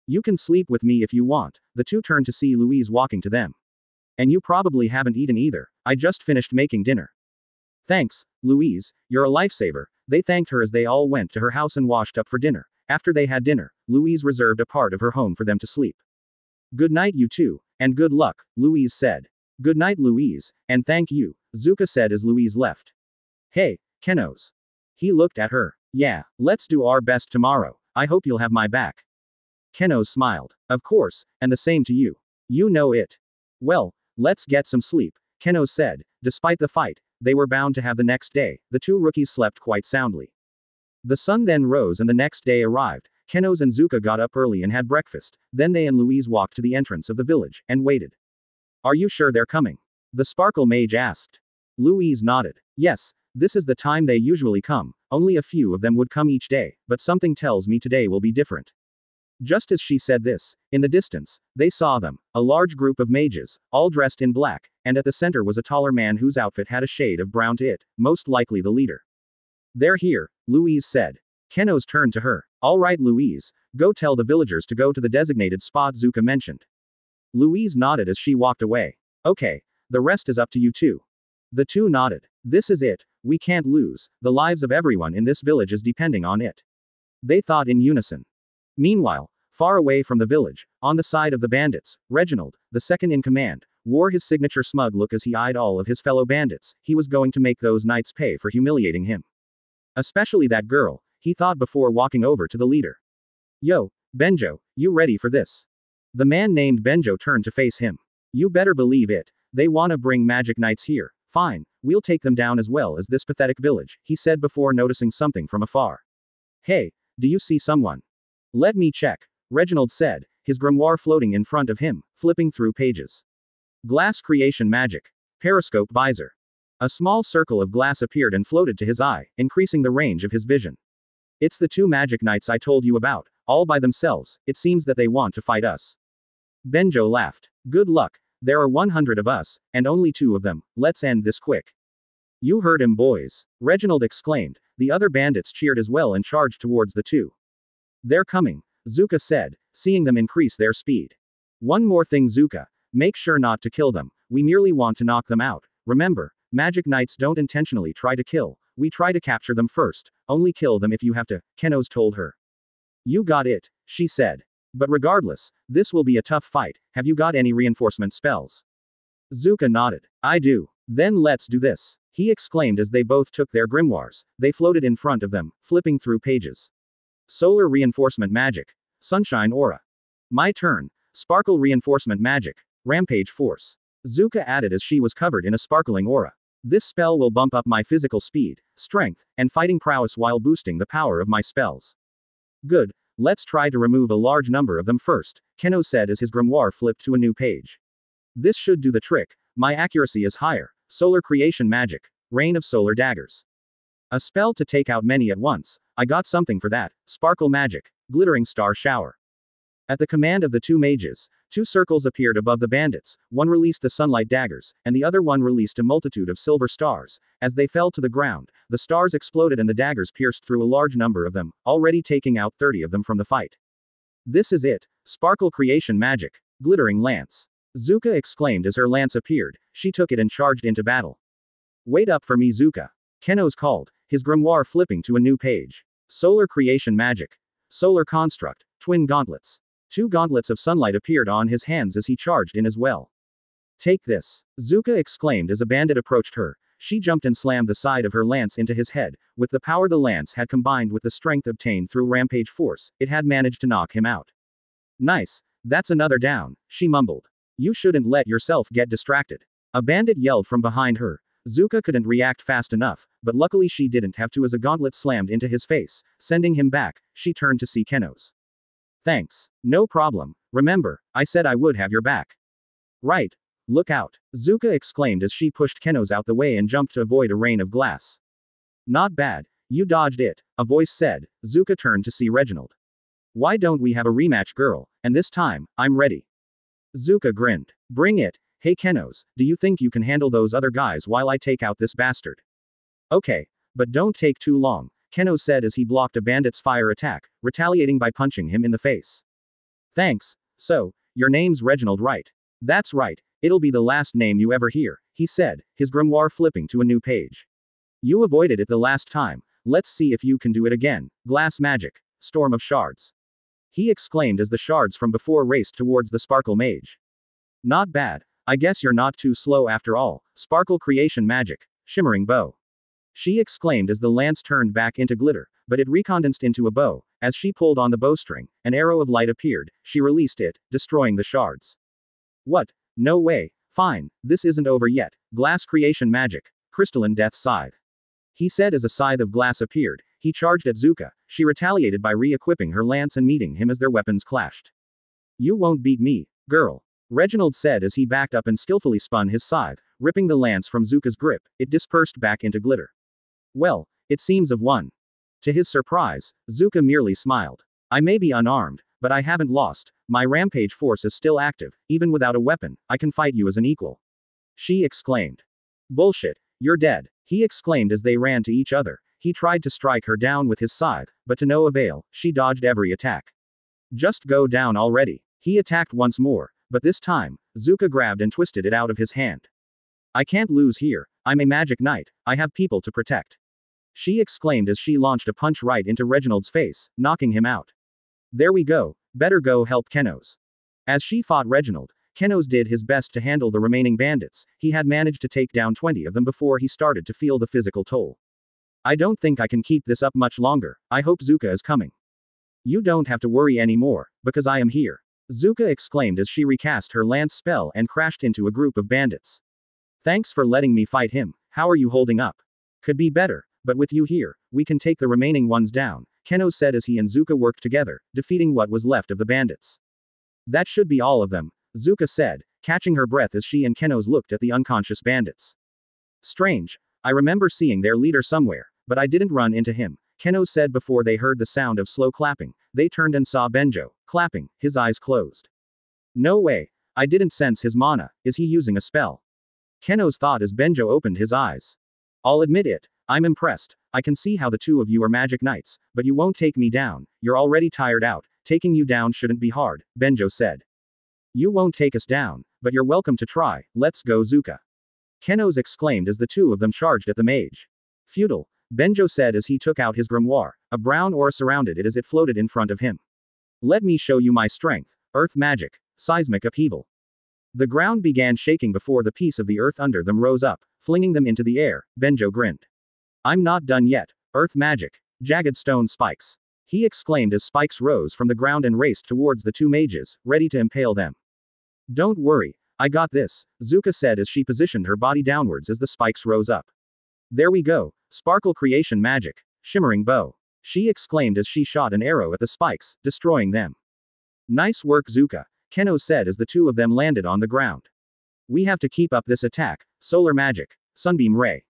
You can sleep with me if you want, the 2 turned to see Louise walking to them. And you probably haven't eaten either, I just finished making dinner. Thanks, Louise, you're a lifesaver, they thanked her as they all went to her house and washed up for dinner. After they had dinner, Louise reserved a part of her home for them to sleep. Good night you two, and good luck, Louise said. Good night Louise, and thank you, Zuka said as Louise left. Hey, Keno's. He looked at her. Yeah, let's do our best tomorrow, I hope you'll have my back. Keno's smiled. Of course, and the same to you. You know it. Well, let's get some sleep, Keno said. Despite the fight, they were bound to have the next day, the 2 rookies slept quite soundly. The sun then rose and the next day arrived. Keno's and Zuka got up early and had breakfast, then they and Louise walked to the entrance of the village, and waited. Are you sure they're coming? The Sparkle Mage asked. Louise nodded. Yes, this is the time they usually come, only a few of them would come each day, but something tells me today will be different. Just as she said this, in the distance, they saw them, a large group of mages, all dressed in black, and at the center was a taller man whose outfit had a shade of brown to it, most likely the leader. They're here, Louise said. Keno's turned to her. All right Louise, go tell the villagers to go to the designated spot Zuka mentioned. Louise nodded as she walked away. Okay, the rest is up to you two. The 2 nodded. This is it, we can't lose, the lives of everyone in this village is depending on it. They thought in unison. Meanwhile, far away from the village, on the side of the bandits, Reginald, the second in command, wore his signature smug look as he eyed all of his fellow bandits. He was going to make those knights pay for humiliating him. Especially that girl, he thought before walking over to the leader. Yo, Benjo, you ready for this? The man named Benjo turned to face him. You better believe it, they wanna bring magic knights here. Fine, we'll take them down as well as this pathetic village, he said before noticing something from afar. Hey, do you see someone? Let me check, Reginald said, his grimoire floating in front of him, flipping through pages. Glass creation magic. Periscope visor. A small circle of glass appeared and floated to his eye, increasing the range of his vision. It's the 2 magic knights I told you about, all by themselves, it seems that they want to fight us. Benjo laughed. Good luck, there are 100 of us, and only 2 of them, let's end this quick. You heard him boys, Reginald exclaimed, the other bandits cheered as well and charged towards the 2. They're coming, Zuka said, seeing them increase their speed. One more thing Zuka, make sure not to kill them, we merely want to knock them out, remember, magic knights don't intentionally try to kill, we try to capture them first, only kill them if you have to, Keno's told her. You got it, she said. But regardless, this will be a tough fight, have you got any reinforcement spells? Zuka nodded. I do. Then let's do this, he exclaimed as they both took their grimoires, they floated in front of them, flipping through pages. Solar reinforcement magic. Sunshine aura. My turn. Sparkle reinforcement magic. Rampage force. Zuka added as she was covered in a sparkling aura. This spell will bump up my physical speed, strength, and fighting prowess while boosting the power of my spells. Good. Let's try to remove a large number of them first, Keno said as his grimoire flipped to a new page. This should do the trick. My accuracy is higher. Solar creation magic. Rain of solar daggers. A spell to take out many at once. I got something for that. Sparkle magic. Glittering star shower. At the command of the two mages, two circles appeared above the bandits. One released the sunlight daggers, and the other one released a multitude of silver stars. As they fell to the ground, the stars exploded and the daggers pierced through a large number of them, already taking out 30 of them from the fight. This is it. Sparkle creation magic. Glittering lance. Zuka exclaimed as her lance appeared. She took it and charged into battle. Wait up for me, Zuka. Keno's called, his grimoire flipping to a new page. Solar creation magic. Solar construct. Twin gauntlets. Two gauntlets of sunlight appeared on his hands as he charged in as well. Take this. Zuka exclaimed as a bandit approached her. She jumped and slammed the side of her lance into his head. With the power the lance had combined with the strength obtained through rampage force, it had managed to knock him out. Nice. That's another down, she mumbled. You shouldn't let yourself get distracted. A bandit yelled from behind her. Zuka couldn't react fast enough, but luckily she didn't have to as a gauntlet slammed into his face, sending him back. She turned to see Keno's. Thanks. No problem. Remember, I said I would have your back. Right. Look out. Zuka exclaimed as she pushed Keno's out the way and jumped to avoid a rain of glass. Not bad. You dodged it, a voice said. Zuka turned to see Reginald. Why don't we have a rematch, girl? And this time, I'm ready. Zuka grinned. Bring it. Hey Keno's, do you think you can handle those other guys while I take out this bastard? Okay. But don't take too long, Keno said as he blocked a bandit's fire attack, retaliating by punching him in the face. Thanks. So, your name's Reginald, right? That's right. It'll be the last name you ever hear, he said, his grimoire flipping to a new page. You avoided it the last time. Let's see if you can do it again. Glass magic. Storm of shards. He exclaimed as the shards from before raced towards the sparkle mage. Not bad. I guess you're not too slow after all. Sparkle creation magic. Shimmering bow. She exclaimed as the lance turned back into glitter, but it recondensed into a bow. As she pulled on the bowstring, an arrow of light appeared. She released it, destroying the shards. What? No way. Fine, this isn't over yet. Glass creation magic. Crystalline death scythe. He said as a scythe of glass appeared. He charged at Zuka. She retaliated by re-equipping her lance and meeting him as their weapons clashed. You won't beat me, girl. Reginald said as he backed up and skillfully spun his scythe, ripping the lance from Zuka's grip. It dispersed back into glitter. Well, it seems I've won. To his surprise, Zuka merely smiled. I may be unarmed, but I haven't lost. My rampage force is still active. Even without a weapon, I can fight you as an equal. She exclaimed. Bullshit. You're dead. He exclaimed as they ran to each other. He tried to strike her down with his scythe, but to no avail. She dodged every attack. Just go down already. He attacked once more, but this time, Zuka grabbed and twisted it out of his hand. I can't lose here. I'm a magic knight. I have people to protect. She exclaimed as she launched a punch right into Reginald's face, knocking him out. There we go. Better go help Keno's. As she fought Reginald, Keno's did his best to handle the remaining bandits. He had managed to take down 20 of them before he started to feel the physical toll. I don't think I can keep this up much longer. I hope Zuka is coming. You don't have to worry anymore, because I am here. Zuka exclaimed as she recast her lance spell and crashed into a group of bandits. Thanks for letting me fight him. How are you holding up? Could be better, but with you here, we can take the remaining ones down, Keno said as he and Zuka worked together, defeating what was left of the bandits. That should be all of them, Zuka said, catching her breath as she and Keno's looked at the unconscious bandits. Strange. I remember seeing their leader somewhere, but I didn't run into him, Keno said before they heard the sound of slow clapping. They turned and saw Benjo, clapping, his eyes closed. No way. I didn't sense his mana. Is he using a spell? Keno's thought as Benjo opened his eyes. I'll admit it. I'm impressed. I can see how the two of you are magic knights, but you won't take me down. You're already tired out. Taking you down shouldn't be hard, Benjo said. You won't take us down, but you're welcome to try. Let's go, Zuka. Keno's exclaimed as the two of them charged at the mage. Futile, Benjo said as he took out his grimoire. A brown aura surrounded it as it floated in front of him. Let me show you my strength. Earth magic. Seismic upheaval. The ground began shaking before the piece of the earth under them rose up, flinging them into the air. Benjo grinned. I'm not done yet. Earth magic. Jagged stone spikes. He exclaimed as spikes rose from the ground and raced towards the two mages, ready to impale them. Don't worry. I got this, Zuka said as she positioned her body downwards as the spikes rose up. There we go, sparkle creation magic, shimmering bow. She exclaimed as she shot an arrow at the spikes, destroying them. Nice work Zuka, Keno said as the two of them landed on the ground. We have to keep up this attack, solar magic, sunbeam ray.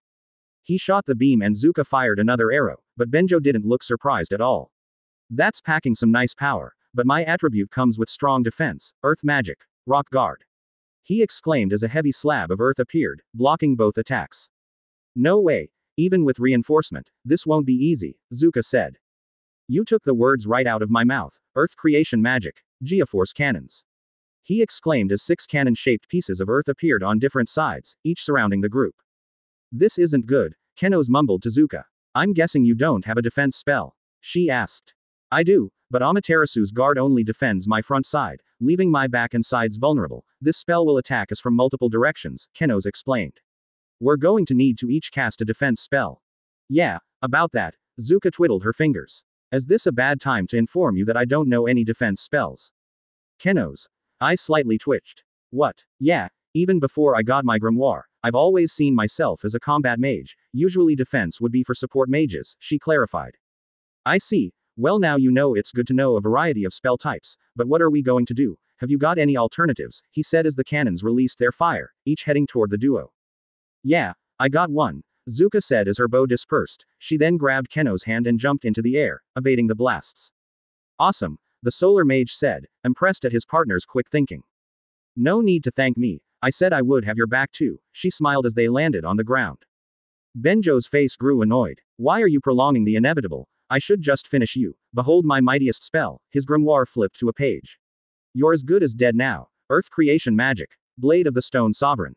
He shot the beam and Zuka fired another arrow, but Benjo didn't look surprised at all. That's packing some nice power, but my attribute comes with strong defense, earth magic, rock guard. He exclaimed as a heavy slab of earth appeared, blocking both attacks. No way, even with reinforcement, this won't be easy, Zuka said. You took the words right out of my mouth, earth creation magic, Geoforce cannons. He exclaimed as 6 cannon-shaped pieces of earth appeared on different sides, each surrounding the group. This isn't good, Kenos mumbled to Zuka. I'm guessing you don't have a defense spell. She asked. I do, but Amaterasu's guard only defends my front side, leaving my back and sides vulnerable. This spell will attack us from multiple directions, Kenos explained. We're going to need to each cast a defense spell. Yeah, about that, Zuka twiddled her fingers. Is this a bad time to inform you that I don't know any defense spells? Kenos. I slightly twitched. What? Yeah, even before I got my grimoire, I've always seen myself as a combat mage, usually defense would be for support mages, she clarified. I see, well now you know it's good to know a variety of spell types, but what are we going to do? Have you got any alternatives? He said as the cannons released their fire, each heading toward the duo. Yeah, I got one, Zuka said as her bow dispersed. She then grabbed Keno's hand and jumped into the air, evading the blasts. Awesome, the solar mage said, impressed at his partner's quick thinking. No need to thank me, I said I would have your back too, she smiled as they landed on the ground. Benjo's face grew annoyed. Why are you prolonging the inevitable? I should just finish you. Behold my mightiest spell. His grimoire flipped to a page. You're as good as dead now. Earth creation magic. Blade of the Stone Sovereign.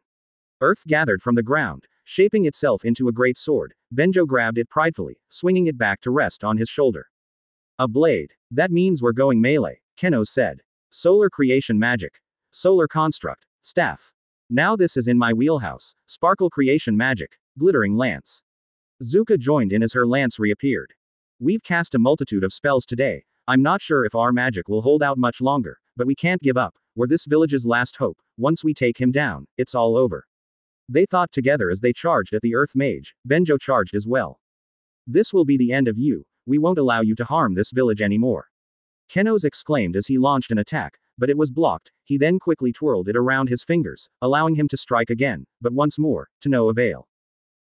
Earth gathered from the ground, shaping itself into a great sword. Benjo grabbed it pridefully, swinging it back to rest on his shoulder. A blade. That means we're going melee, Keno said. Solar creation magic. Solar construct. Staff. Now this is in my wheelhouse. Sparkle creation magic. Glittering lance. Zuka joined in as her lance reappeared. We've cast a multitude of spells today. I'm not sure if our magic will hold out much longer, but we can't give up. We're this village's last hope. Once we take him down, it's all over. They thought together as they charged at the Earth Mage. Benjo charged as well. This will be the end of you. We won't allow you to harm this village anymore. Kenos exclaimed as he launched an attack, but it was blocked. He then quickly twirled it around his fingers, allowing him to strike again, but once more, to no avail.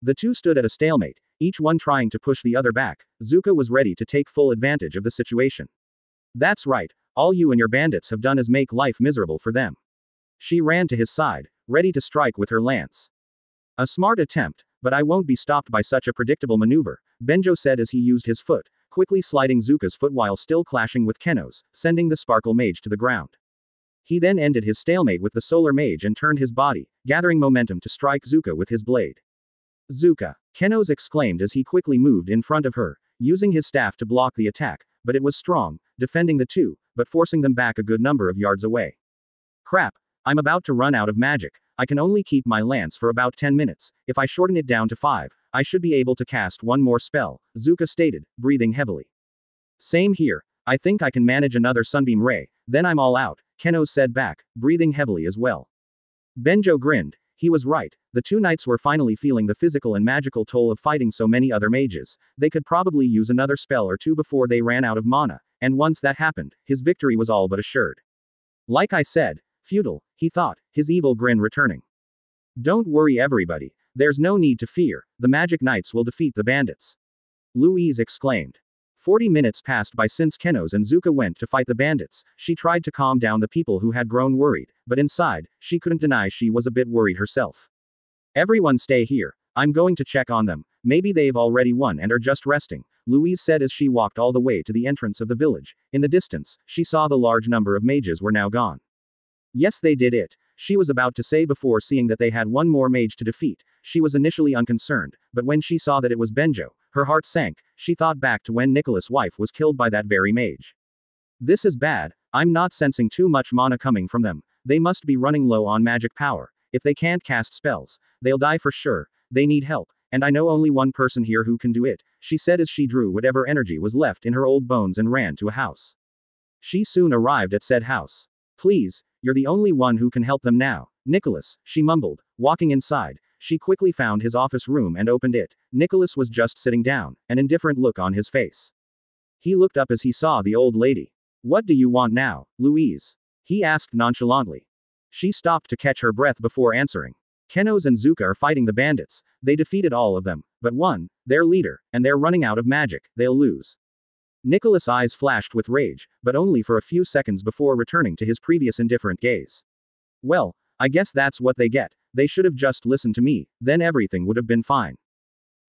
The two stood at a stalemate, each one trying to push the other back. Zuka was ready to take full advantage of the situation. That's right, all you and your bandits have done is make life miserable for them. She ran to his side, ready to strike with her lance. A smart attempt, but I won't be stopped by such a predictable maneuver, Benjo said as he used his foot, quickly sliding Zuka's foot while still clashing with Keno's, sending the Sparkle Mage to the ground. He then ended his stalemate with the Solar Mage and turned his body, gathering momentum to strike Zuka with his blade. Zuka, Keno's exclaimed as he quickly moved in front of her, using his staff to block the attack, but it was strong, defending the two, but forcing them back a good number of yards away. Crap, I'm about to run out of magic. I can only keep my lance for about 10 minutes. If I shorten it down to 5, I should be able to cast one more spell, Zuka stated, breathing heavily. Same here, I think I can manage another Sunbeam Ray, then I'm all out, Keno said back, breathing heavily as well. Benjo grinned. He was right, the two knights were finally feeling the physical and magical toll of fighting so many other mages. They could probably use another spell or two before they ran out of mana, and once that happened, his victory was all but assured. Like I said, futile, he thought, his evil grin returning. Don't worry everybody, there's no need to fear, the magic knights will defeat the bandits. Louise exclaimed. 40 minutes passed by since Kenos and Zuka went to fight the bandits. She tried to calm down the people who had grown worried, but inside, she couldn't deny she was a bit worried herself. Everyone stay here, I'm going to check on them, maybe they've already won and are just resting, Louise said as she walked all the way to the entrance of the village. In the distance, she saw the large number of mages were now gone. Yes, they did it, she was about to say before seeing that they had one more mage to defeat. She was initially unconcerned, but when she saw that it was Benjo, her heart sank. She thought back to when Nicholas' wife was killed by that very mage. This is bad, I'm not sensing too much mana coming from them. They must be running low on magic power. If they can't cast spells, they'll die for sure. They need help, and I know only one person here who can do it, she said as she drew whatever energy was left in her old bones and ran to a house. She soon arrived at said house. Please, you're the only one who can help them now, Nicholas, she mumbled, walking inside. She quickly found his office room and opened it. Nicholas was just sitting down, an indifferent look on his face. He looked up as he saw the old lady. What do you want now, Louise? He asked nonchalantly. She stopped to catch her breath before answering. Kenos and Zuka are fighting the bandits. They defeated all of them, but one, their leader, and they're running out of magic. They'll lose. Nicholas' eyes flashed with rage, but only for a few seconds before returning to his previous indifferent gaze. Well, I guess that's what they get. They should have just listened to me, then everything would have been fine.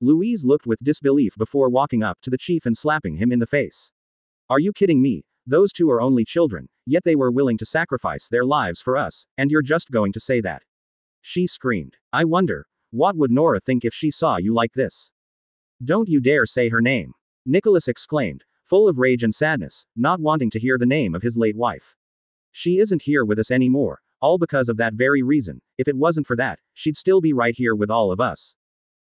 Louise looked with disbelief before walking up to the chief and slapping him in the face. Are you kidding me? Those two are only children, yet they were willing to sacrifice their lives for us, and you're just going to say that? She screamed. I wonder, what would Nora think if she saw you like this? Don't you dare say her name. Nicholas exclaimed, full of rage and sadness, not wanting to hear the name of his late wife. She isn't here with us anymore, all because of that very reason. If it wasn't for that, she'd still be right here with all of us.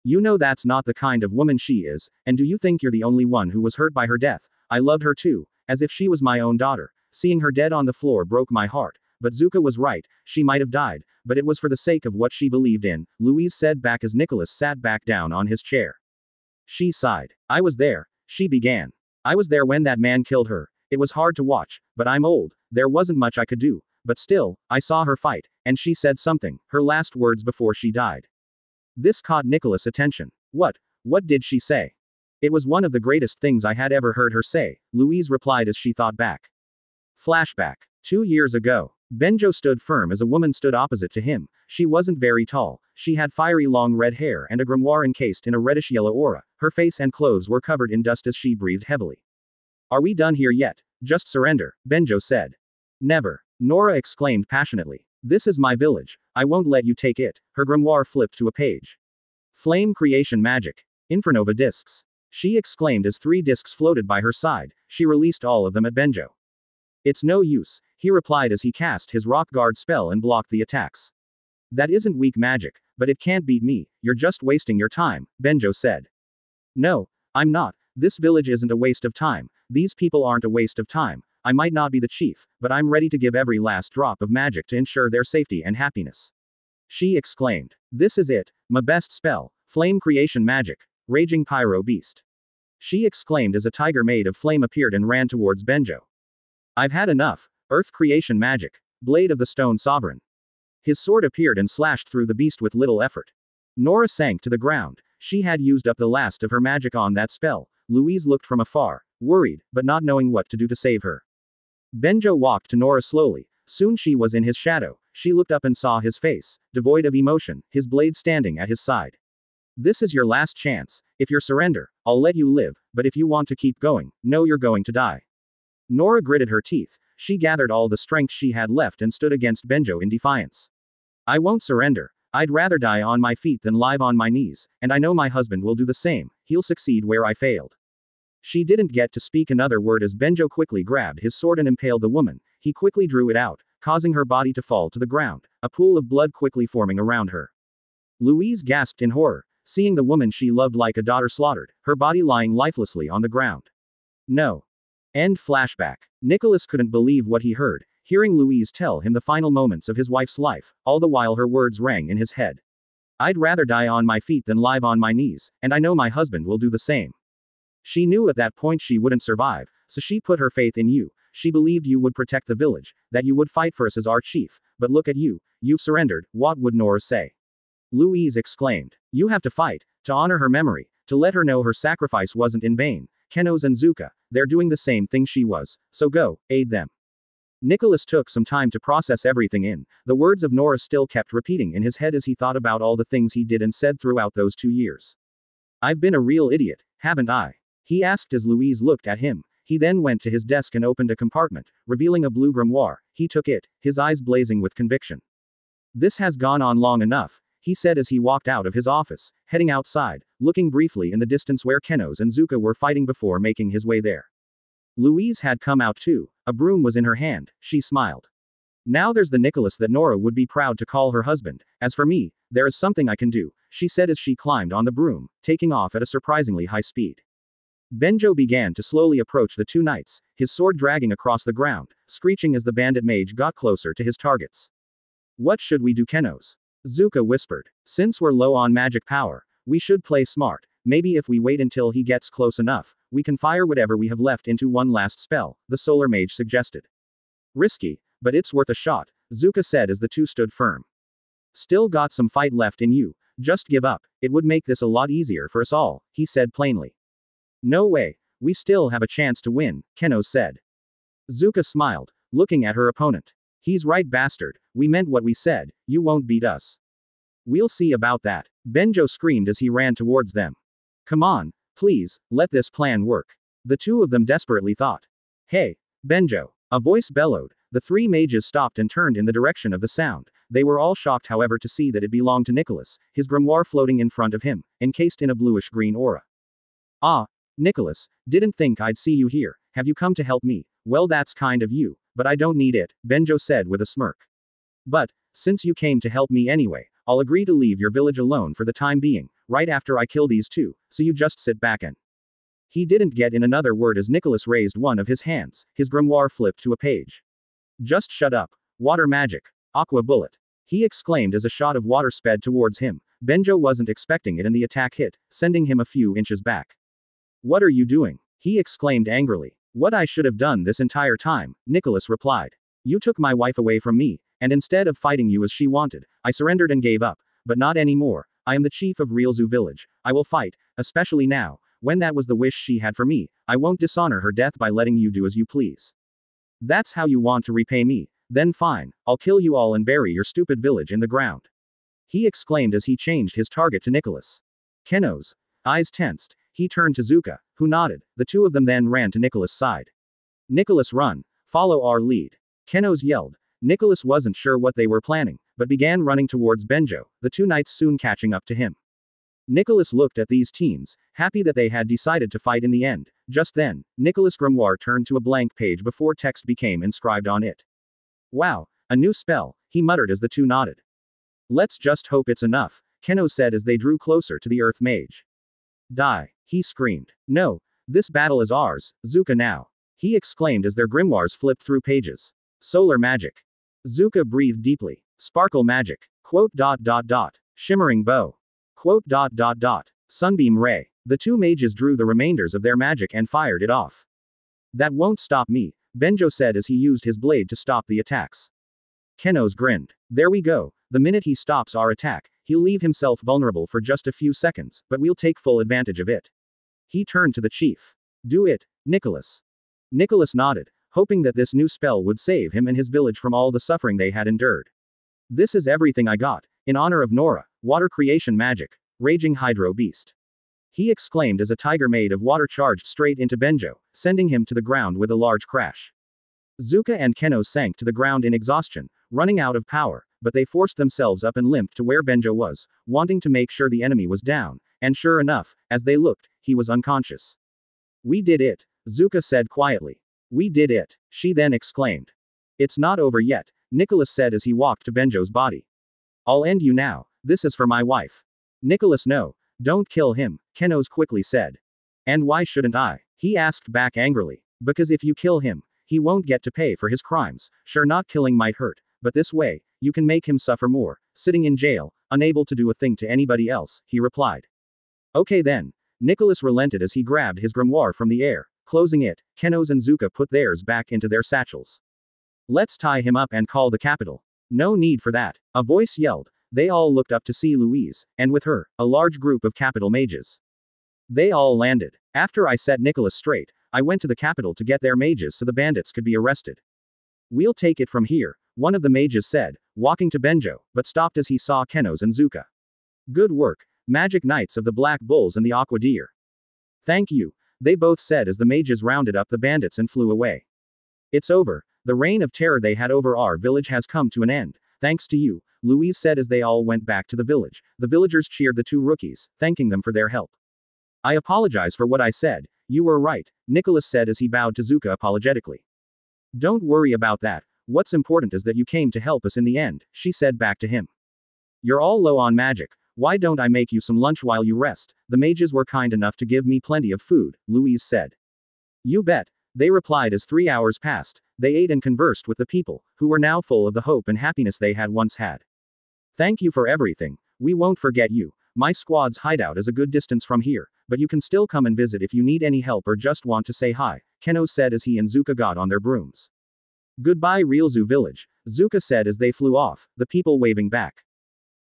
You know that's not the kind of woman she is, and do you think you're the only one who was hurt by her death? I loved her too, as if she was my own daughter. Seeing her dead on the floor broke my heart. But Zuka was right, she might have died, but it was for the sake of what she believed in, Louise said back as Nicholas sat back down on his chair. She sighed. I was there, she began. I was there when that man killed her. It was hard to watch, but I'm old, there wasn't much I could do. But still, I saw her fight, and she said something, her last words before she died. This caught Nicholas' attention. What did she say? It was one of the greatest things I had ever heard her say, Louise replied as she thought back. Flashback. 2 years ago. Benjo stood firm as a woman stood opposite to him. She wasn't very tall, she had fiery long red hair and a grimoire encased in a reddish-yellow aura. Her face and clothes were covered in dust as she breathed heavily. Are we done here yet? Just surrender, Benjo said. Never. Nora exclaimed passionately. This is my village. I won't let you take it. Her grimoire flipped to a page. Flame creation magic. Infernova discs. She exclaimed as 3 discs floated by her side. She released all of them at Benjo. It's no use, he replied as he cast his rock guard spell and blocked the attacks. That isn't weak magic, but it can't beat me. You're just wasting your time, Benjo said. No, I'm not. This village isn't a waste of time. These people aren't a waste of time. I might not be the chief, but I'm ready to give every last drop of magic to ensure their safety and happiness. She exclaimed. This is it, my best spell, flame creation magic, raging pyro beast. She exclaimed as a tiger made of flame appeared and ran towards Benjo. I've had enough. Earth creation magic, blade of the stone sovereign. His sword appeared and slashed through the beast with little effort. Nora sank to the ground. She had used up the last of her magic on that spell. Louise looked from afar, worried, but not knowing what to do to save her. Benjo walked to Nora slowly. Soon she was in his shadow. She looked up and saw his face, devoid of emotion, his blade standing at his side. This is your last chance. If you surrender, I'll let you live, but if you want to keep going, know you're going to die. Nora gritted her teeth. She gathered all the strength she had left and stood against Benjo in defiance. I won't surrender. I'd rather die on my feet than live on my knees, and I know my husband will do the same. He'll succeed where I failed. She didn't get to speak another word as Benjo quickly grabbed his sword and impaled the woman. He quickly drew it out, causing her body to fall to the ground, a pool of blood quickly forming around her. Louise gasped in horror, seeing the woman she loved like a daughter slaughtered, her body lying lifelessly on the ground. No. End flashback. Nicholas couldn't believe what he heard, hearing Louise tell him the final moments of his wife's life, all the while her words rang in his head. I'd rather die on my feet than live on my knees, and I know my husband will do the same. She knew at that point she wouldn't survive, so she put her faith in you. She believed you would protect the village, that you would fight for us as our chief, but look at you, you've surrendered. What would Nora say? Louise exclaimed. You have to fight, to honor her memory, to let her know her sacrifice wasn't in vain. Kenos and Zuka, they're doing the same thing she was, so go, aid them. Nicholas took some time to process everything in. The words of Nora still kept repeating in his head as he thought about all the things he did and said throughout those 2 years. I've been a real idiot, haven't I? He asked as Louise looked at him. He then went to his desk and opened a compartment, revealing a blue grimoire. He took it, his eyes blazing with conviction. This has gone on long enough, he said as he walked out of his office, heading outside, looking briefly in the distance where Kenos and Zuka were fighting before making his way there. Louise had come out too. A broom was in her hand. She smiled. Now there's the Nicholas that Nora would be proud to call her husband. As for me, there is something I can do, she said as she climbed on the broom, taking off at a surprisingly high speed. Benjo began to slowly approach the 2 knights, his sword dragging across the ground, screeching as the bandit mage got closer to his targets. What should we do, Kenos? Zuka whispered. Since we're low on magic power, we should play smart. Maybe if we wait until he gets close enough, we can fire whatever we have left into one last spell, the solar mage suggested. Risky, but it's worth a shot, Zuka said as the two stood firm. Still got some fight left in you, just give up, it would make this a lot easier for us all, he said plainly. No way, we still have a chance to win, Kenos said. Zuka smiled, looking at her opponent. He's right, bastard, we meant what we said, you won't beat us. We'll see about that, Benjo screamed as he ran towards them. Come on, please, let this plan work. The two of them desperately thought. Hey, Benjo, a voice bellowed. The three mages stopped and turned in the direction of the sound. They were all shocked, however, to see that it belonged to Nicholas, his grimoire floating in front of him, encased in a bluish-green aura. Ah, Nicholas, didn't think I'd see you here. Have you come to help me? Well, that's kind of you, but I don't need it, Benjo said with a smirk. But, since you came to help me anyway, I'll agree to leave your village alone for the time being, right after I kill these two, so you just sit back and. He didn't get in another word as Nicholas raised one of his hands, his grimoire flipped to a page. Just shut up. Water magic. Aqua bullet. He exclaimed as a shot of water sped towards him. Benjo wasn't expecting it and the attack hit, sending him a few inches back. What are you doing? He exclaimed angrily. What I should have done this entire time, Nicholas replied. You took my wife away from me, and instead of fighting you as she wanted, I surrendered and gave up, but not anymore. I am the chief of Realzu village. I will fight, especially now, when that was the wish she had for me. I won't dishonor her death by letting you do as you please. That's how you want to repay me? Then fine, I'll kill you all and bury your stupid village in the ground. He exclaimed as he changed his target to Nicholas. Kenos. Eyes tensed, he turned to Zuka, who nodded. The two of them then ran to Nicholas' side. Nicholas, run. Follow our lead. Kenos yelled. Nicholas wasn't sure what they were planning, but began running towards Benjo, the two knights soon catching up to him. Nicholas looked at these teens, happy that they had decided to fight in the end. Just then, Nicholas' grimoire turned to a blank page before text became inscribed on it. Wow, a new spell, he muttered as the two nodded. Let's just hope it's enough, Kenos said as they drew closer to the Earth Mage. Die, he screamed. No, this battle is ours, Zuka now. He exclaimed as their grimoires flipped through pages. Solar magic. Zuka breathed deeply. Sparkle magic. Shimmering bow. Sunbeam ray. The two mages drew the remainders of their magic and fired it off. That won't stop me, Benjo said as he used his blade to stop the attacks. Kenos grinned. There we go, the minute he stops our attack, he'll leave himself vulnerable for just a few seconds, but we'll take full advantage of it. He turned to the chief. Do it, Nicholas. Nicholas nodded, hoping that this new spell would save him and his village from all the suffering they had endured. This is everything I got, in honor of Nora, water creation magic, raging hydro beast. He exclaimed as a tiger made of water charged straight into Benjo, sending him to the ground with a large crash. Zuka and Kenos sank to the ground in exhaustion, running out of power, but they forced themselves up and limped to where Benjo was, wanting to make sure the enemy was down, and sure enough, as they looked, he was unconscious. We did it, Zuka said quietly. We did it, she then exclaimed. It's not over yet, Nicholas said as he walked to Benjo's body. I'll end you now, this is for my wife. Nicholas, no, don't kill him, Kenos quickly said. And why shouldn't I? He asked back angrily. Because if you kill him, he won't get to pay for his crimes. Sure, not killing might hurt, but this way, you can make him suffer more, sitting in jail, unable to do a thing to anybody else, he replied. Okay then. Nicholas relented as he grabbed his grimoire from the air, closing it. Kenos and Zuka put theirs back into their satchels. Let's tie him up and call the capital. No need for that, a voice yelled. They all looked up to see Louise, and with her, a large group of capital mages. They all landed. After I set Nicholas straight, I went to the capital to get their mages so the bandits could be arrested. We'll take it from here, one of the mages said, walking to Benjo, but stopped as he saw Kenos and Zuka. Good work, Magic Knights of the Black Bulls and the Aqua Deer. Thank you, they both said as the mages rounded up the bandits and flew away. It's over, the reign of terror they had over our village has come to an end, thanks to you, Louise said as they all went back to the village. The villagers cheered the two rookies, thanking them for their help. I apologize for what I said, you were right, Nicholas said as he bowed to Zuka apologetically. Don't worry about that, what's important is that you came to help us in the end, she said back to him. You're all low on magic, why don't I make you some lunch while you rest? The mages were kind enough to give me plenty of food, Louise said. You bet, they replied as 3 hours passed. They ate and conversed with the people, who were now full of the hope and happiness they had once had. Thank you for everything. We won't forget you. My squad's hideout is a good distance from here, but you can still come and visit if you need any help or just want to say hi, Keno said as he and Zuka got on their brooms. Goodbye Real Zoo Village, Zuka said as they flew off, the people waving back.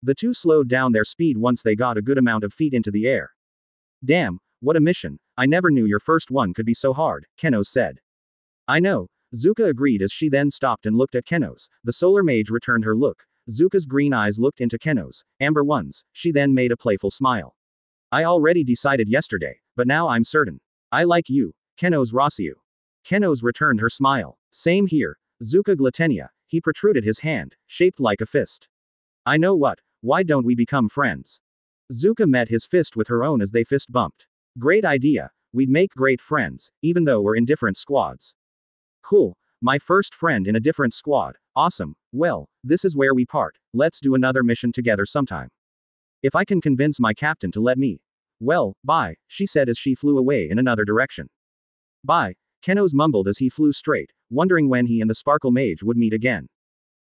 The two slowed down their speed once they got a good amount of feet into the air. Damn, what a mission. I never knew your first one could be so hard, Keno said. I know, Zuka agreed as she then stopped and looked at Keno's. The solar mage returned her look. Zuka's green eyes looked into Keno's amber ones. She then made a playful smile. I already decided yesterday, but now I'm certain. I like you, Keno's Rossiu. Keno's returned her smile. Same here, Zuka Glatenia. He protruded his hand, shaped like a fist. I know what, why don't we become friends? Zuka met his fist with her own as they fist bumped. Great idea, we'd make great friends, even though we're in different squads. Cool, my first friend in a different squad, awesome, well, this is where we part, let's do another mission together sometime. If I can convince my captain to let me. Well, bye, she said as she flew away in another direction. Bye, Keno's mumbled as he flew straight, wondering when he and the Sparkle Mage would meet again.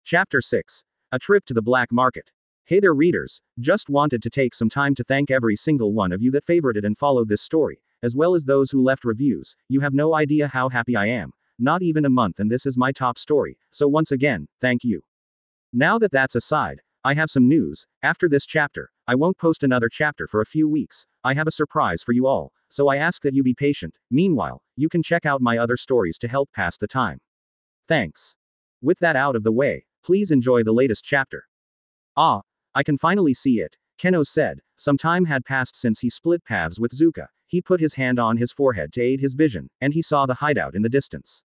Chapter 6. A Trip to the Black Market. Hey there readers, just wanted to take some time to thank every single one of you that favorited and followed this story, as well as those who left reviews. You have no idea how happy I am. Not even a month and this is my top story, so once again, thank you. Now that that's aside, I have some news. After this chapter, I won't post another chapter for a few weeks. I have a surprise for you all, so I ask that you be patient. Meanwhile, you can check out my other stories to help pass the time. Thanks. With that out of the way, please enjoy the latest chapter. Ah, I can finally see it, Keno said. Some time had passed since he split paths with Zuka. He put his hand on his forehead to aid his vision, and he saw the hideout in the distance.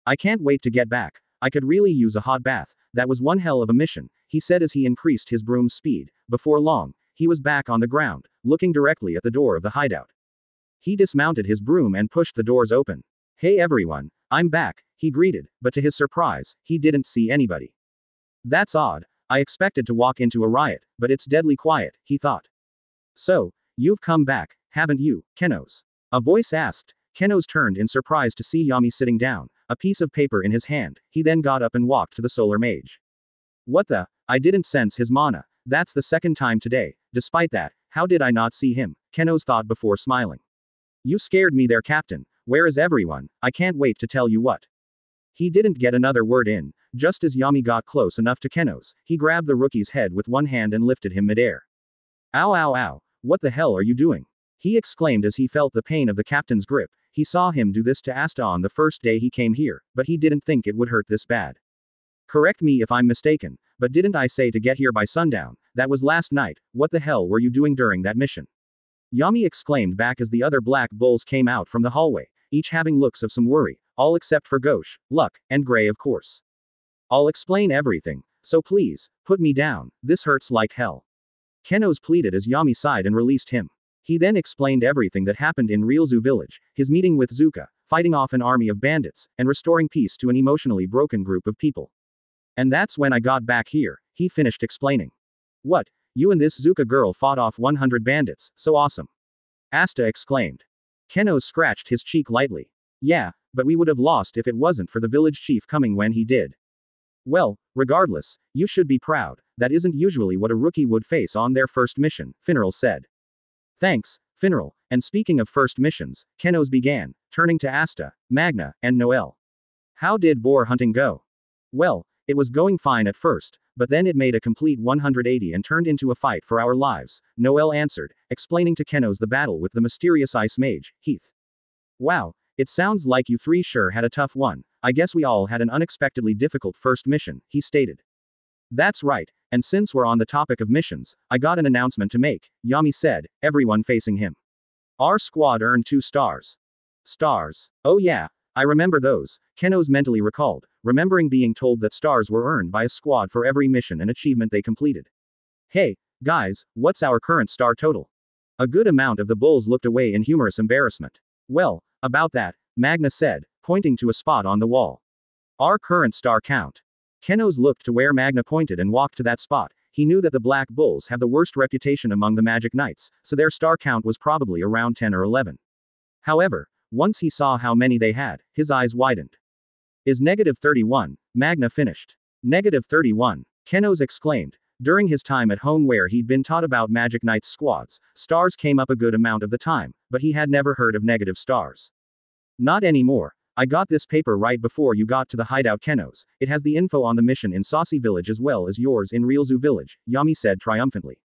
I can't wait to get back. I could really use a hot bath. That was one hell of a mission, he said as he increased his broom's speed. Before long, he was back on the ground, looking directly at the door of the hideout. He dismounted his broom and pushed the doors open. Hey everyone, I'm back, he greeted, but to his surprise, he didn't see anybody. That's odd. I expected to walk into a riot, but it's deadly quiet, he thought. So, you've come back, haven't you, Keno's? A voice asked. Keno's turned in surprise to see Yami sitting down, a piece of paper in his hand. He then got up and walked to the solar mage. What the? I didn't sense his mana. That's the second time today. Despite that, how did I not see him? Keno's thought before smiling. You scared me there, Captain. Where is everyone? I can't wait to tell you what. He didn't get another word in. Just as Yami got close enough to Keno's, he grabbed the rookie's head with one hand and lifted him midair. Ow ow ow. What the hell are you doing? He exclaimed as he felt the pain of the captain's grip. He saw him do this to Asta on the first day he came here, but he didn't think it would hurt this bad. Correct me if I'm mistaken, but didn't I say to get here by sundown? That was last night. What the hell were you doing during that mission? Yami exclaimed back as the other black bulls came out from the hallway, each having looks of some worry, all except for Gauche, Luck, and Gray of course. I'll explain everything, so please, put me down, this hurts like hell. Keno's pleaded as Yami sighed and released him. He then explained everything that happened in Real Zoo Village, his meeting with Zuka, fighting off an army of bandits, and restoring peace to an emotionally broken group of people. And that's when I got back here, he finished explaining. What? You and this Zuka girl fought off 100 bandits, so awesome. Asta exclaimed. Keno scratched his cheek lightly. Yeah, but we would have lost if it wasn't for the village chief coming when he did. Well, regardless, you should be proud. That isn't usually what a rookie would face on their first mission, Finral said. Thanks, Finral, and speaking of first missions, Keno's began, turning to Asta, Magna, and Noel. How did boar hunting go? Well, it was going fine at first, but then it made a complete 180 and turned into a fight for our lives, Noel answered, explaining to Keno's the battle with the mysterious ice mage, Heath. Wow, it sounds like you three sure had a tough one. I guess we all had an unexpectedly difficult first mission, he stated. That's right, and since we're on the topic of missions, I got an announcement to make, Yami said, everyone facing him. Our squad earned 2 stars. Stars. Oh yeah, I remember those, Keno's mentally recalled, remembering being told that stars were earned by a squad for every mission and achievement they completed. Hey, guys, what's our current star total? A good amount of the bulls looked away in humorous embarrassment. Well, about that, Magna said, pointing to a spot on the wall. Our current star count. Keno's looked to where Magna pointed and walked to that spot. He knew that the Black Bulls have the worst reputation among the Magic Knights, so their star count was probably around 10 or 11. However, once he saw how many they had, his eyes widened. Is -31, Magna finished. -31. Kenos exclaimed. During his time at home where he'd been taught about Magic Knight's squads, stars came up a good amount of the time, but he had never heard of negative stars. Not anymore. I got this paper right before you got to the hideout, Kenos. It has the info on the mission in Saucy Village as well as yours in Real Zoo Village, Yami said triumphantly.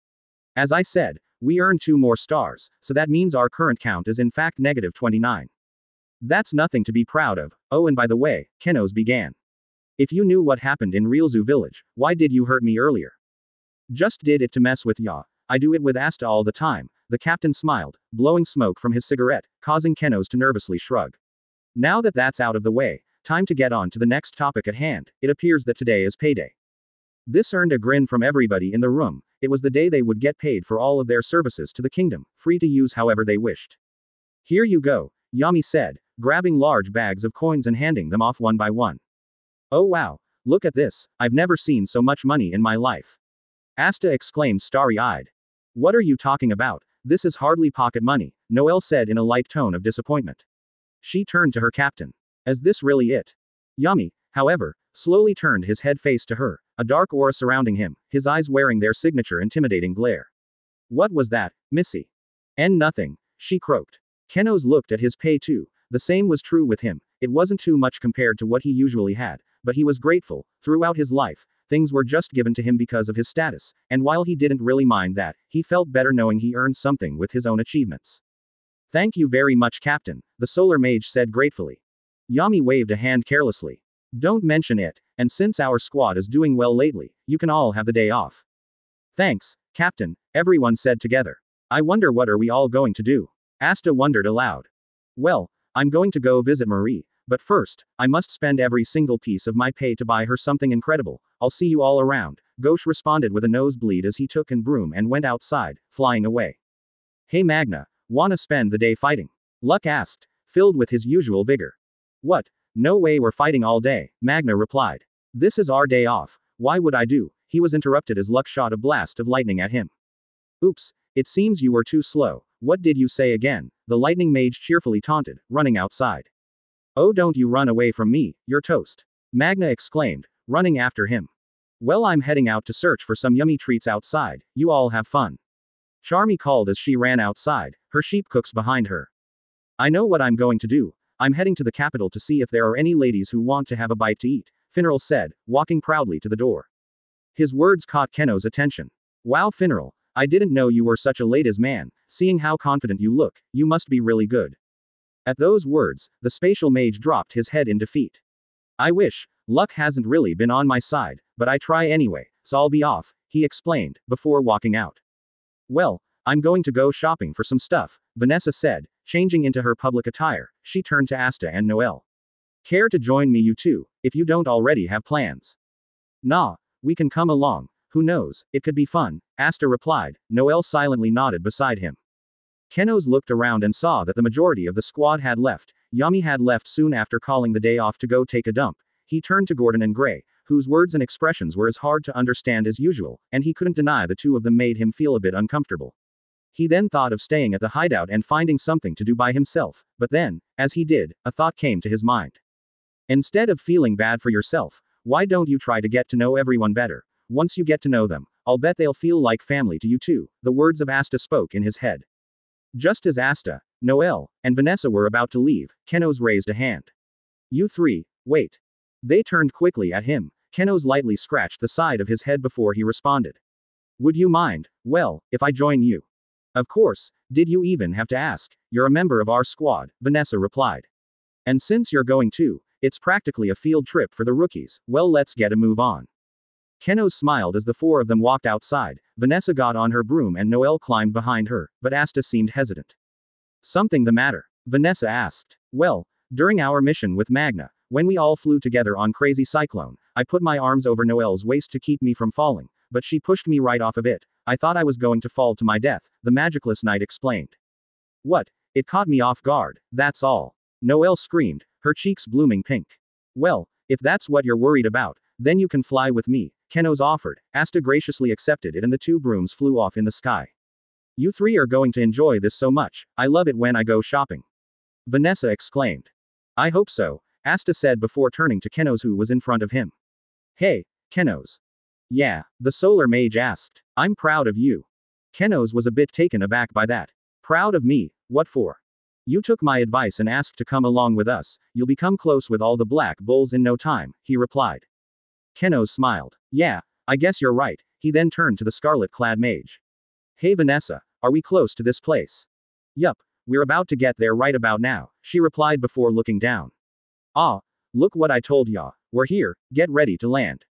As I said, we earned 2 more stars, so that means our current count is in fact -29. That's nothing to be proud of. Oh, and by the way, Kenos began. If you knew what happened in Real Zoo Village, why did you hurt me earlier? Just did it to mess with ya. I do it with Asta all the time. The captain smiled, blowing smoke from his cigarette, causing Kenos to nervously shrug. Now that that's out of the way, time to get on to the next topic at hand. It appears that today is payday. This earned a grin from everybody in the room. It was the day they would get paid for all of their services to the kingdom, free to use however they wished. Here you go, Yami said, grabbing large bags of coins and handing them off one by one. Oh wow, look at this, I've never seen so much money in my life. Asta exclaimed starry-eyed. What are you talking about? This is hardly pocket money, Noelle said in a light tone of disappointment. She turned to her captain. Is this really it? Yami, however, slowly turned his head face to her, a dark aura surrounding him, his eyes wearing their signature intimidating glare. What was that, Missy? And nothing, she croaked. Kenos looked at his pay too. The same was true with him. It wasn't too much compared to what he usually had, but he was grateful. Throughout his life, things were just given to him because of his status, and while he didn't really mind that, he felt better knowing he earned something with his own achievements. Thank you very much, Captain, the Solar Mage said gratefully. Yami waved a hand carelessly. Don't mention it, and since our squad is doing well lately, you can all have the day off. Thanks, Captain, everyone said together. I wonder what are we all going to do? Asta wondered aloud. Well, I'm going to go visit Marie, but first, I must spend every single piece of my pay to buy her something incredible. I'll see you all around, Ghosh responded with a nosebleed as he took an broom and went outside, flying away. Hey Magna, wanna spend the day fighting? Luck asked, filled with his usual vigor. What? No way we're fighting all day, Magna replied. This is our day off, why would I do? He was interrupted as Luck shot a blast of lightning at him. Oops, it seems you were too slow. What did you say again? The lightning mage cheerfully taunted, running outside. Oh, don't you run away from me, you're toast. Magna exclaimed, running after him. Well, I'm heading out to search for some yummy treats outside, you all have fun. Charmy called as she ran outside, her sheep cooks behind her. I know what I'm going to do. I'm heading to the capital to see if there are any ladies who want to have a bite to eat, Finral said, walking proudly to the door. His words caught Kenos' attention. Wow, Finral, I didn't know you were such a ladies' man, seeing how confident you look, you must be really good. At those words, the spatial mage dropped his head in defeat. I wish, luck hasn't really been on my side, but I try anyway, so I'll be off, he explained, before walking out. Well, I'm going to go shopping for some stuff, Vanessa said, changing into her public attire. She turned to Asta and Noelle. Care to join me, you two, if you don't already have plans? Nah, we can come along, who knows, it could be fun, Asta replied. Noelle silently nodded beside him. Kenos looked around and saw that the majority of the squad had left. Yami had left soon after calling the day off to go take a dump. He turned to Gordon and Gray, whose words and expressions were as hard to understand as usual, and he couldn't deny the two of them made him feel a bit uncomfortable. He then thought of staying at the hideout and finding something to do by himself, but then, as he did, a thought came to his mind. Instead of feeling bad for yourself, why don't you try to get to know everyone better? Once you get to know them, I'll bet they'll feel like family to you too, the words of Asta spoke in his head. Just as Asta, Noelle, and Vanessa were about to leave, Kenos raised a hand. You three, wait. They turned quickly at him. Kenos lightly scratched the side of his head before he responded. Would you mind, well, if I join you? Of course, did you even have to ask? You're a member of our squad, Vanessa replied. And since you're going too, it's practically a field trip for the rookies, well, let's get a move on. Kenos smiled as the four of them walked outside. Vanessa got on her broom and Noelle climbed behind her, but Asta seemed hesitant. Something the matter? Vanessa asked. Well, during our mission with Magna, when we all flew together on Crazy Cyclone, I put my arms over Noelle's waist to keep me from falling, but she pushed me right off of it. I thought I was going to fall to my death, the Magicless Knight explained. What? It caught me off guard, that's all. Noelle screamed, her cheeks blooming pink. Well, if that's what you're worried about, then you can fly with me, Kenos offered. Asta graciously accepted it and the two brooms flew off in the sky. You three are going to enjoy this so much, I love it when I go shopping. Vanessa exclaimed. I hope so, Asta said before turning to Kenos who was in front of him. Hey, Kenos. Yeah, the solar mage asked. I'm proud of you. Kenos was a bit taken aback by that. Proud of me, what for? You took my advice and asked to come along with us, you'll become close with all the black bulls in no time, he replied. Kenos smiled. Yeah, I guess you're right. He then turned to the scarlet-clad mage. Hey Vanessa, are we close to this place? Yup, we're about to get there right about now, she replied before looking down. Ah, look what I told ya, we're here, get ready to land.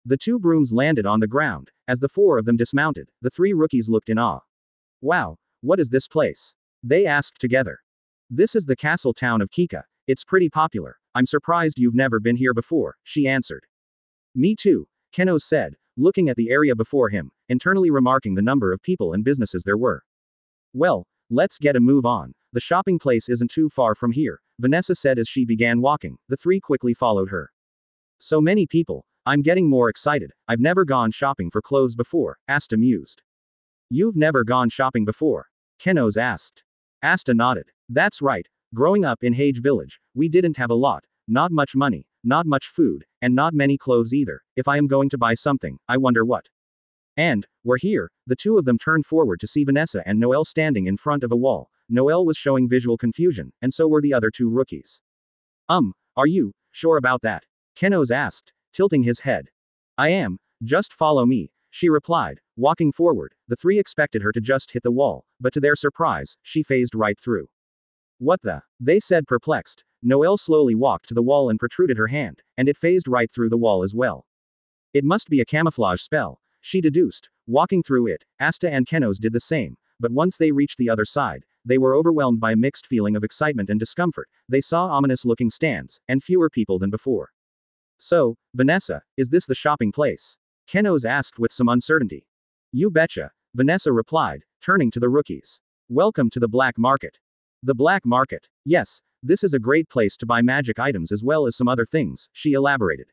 The two brooms landed on the ground. As the four of them dismounted, the three rookies looked in awe. Wow, what is this place? They asked together. This is the castle town of Kika. It's pretty popular. I'm surprised you've never been here before, she answered. Me too, Kenos said, looking at the area before him, internally remarking the number of people and businesses there were. Well, let's get a move on. The shopping place isn't too far from here, Vanessa said as she began walking. The three quickly followed her. So many people. I'm getting more excited. I've never gone shopping for clothes before, Asta mused. You've never gone shopping before? Kenos asked. Asta nodded. That's right. Growing up in Hage Village, we didn't have a lot, not much money, not much food, and not many clothes either. If I am going to buy something, I wonder what. And, we're here. The two of them turned forward to see Vanessa and Noelle standing in front of a wall. Noelle was showing visual confusion, and so were the other two rookies. Are you sure about that? Kenos asked, tilting his head. I am. Just follow me, she replied, walking forward. The three expected her to just hit the wall, but to their surprise, she phased right through. What the? They said perplexed. Noelle slowly walked to the wall and protruded her hand, and it phased right through the wall as well. It must be a camouflage spell, she deduced. Walking through it, Asta and Kenos did the same, but once they reached the other side, they were overwhelmed by a mixed feeling of excitement and discomfort. They saw ominous-looking stands, and fewer people than before. So, Vanessa, is this the shopping place? Kenos asked with some uncertainty. You betcha, Vanessa replied, turning to the rookies. Welcome to the black market. The black market. Yes, this is a great place to buy magic items as well as some other things, she elaborated.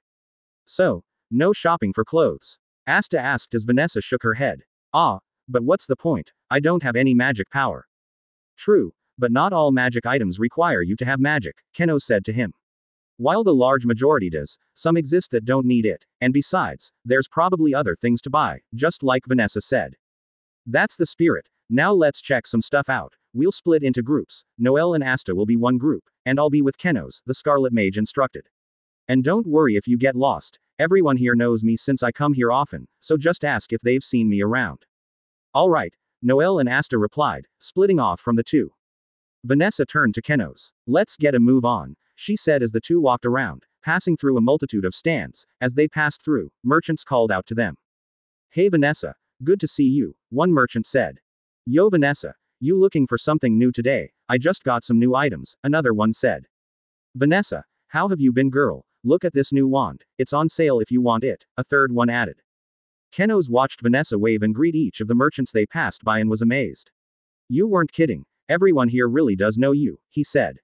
So, no shopping for clothes? Asta asked as Vanessa shook her head. Ah, but what's the point? I don't have any magic power. True, but not all magic items require you to have magic, Kenos said to him. While the large majority does, some exist that don't need it, and besides, there's probably other things to buy, just like Vanessa said. That's the spirit. Now let's check some stuff out. We'll split into groups. Noelle and Asta will be one group, and I'll be with Kenos, the Scarlet Mage instructed. And don't worry if you get lost. Everyone here knows me since I come here often, so just ask if they've seen me around. Alright, Noelle and Asta replied, splitting off from the two. Vanessa turned to Kenos. Let's get a move on, she said as the two walked around, passing through a multitude of stands. As they passed through, merchants called out to them. Hey Vanessa, good to see you, one merchant said. Yo Vanessa, you looking for something new today? I just got some new items, another one said. Vanessa, how have you been girl? Look at this new wand, it's on sale if you want it, a third one added. Kenos watched Vanessa wave and greet each of the merchants they passed by and was amazed. You weren't kidding, everyone here really does know you, he said.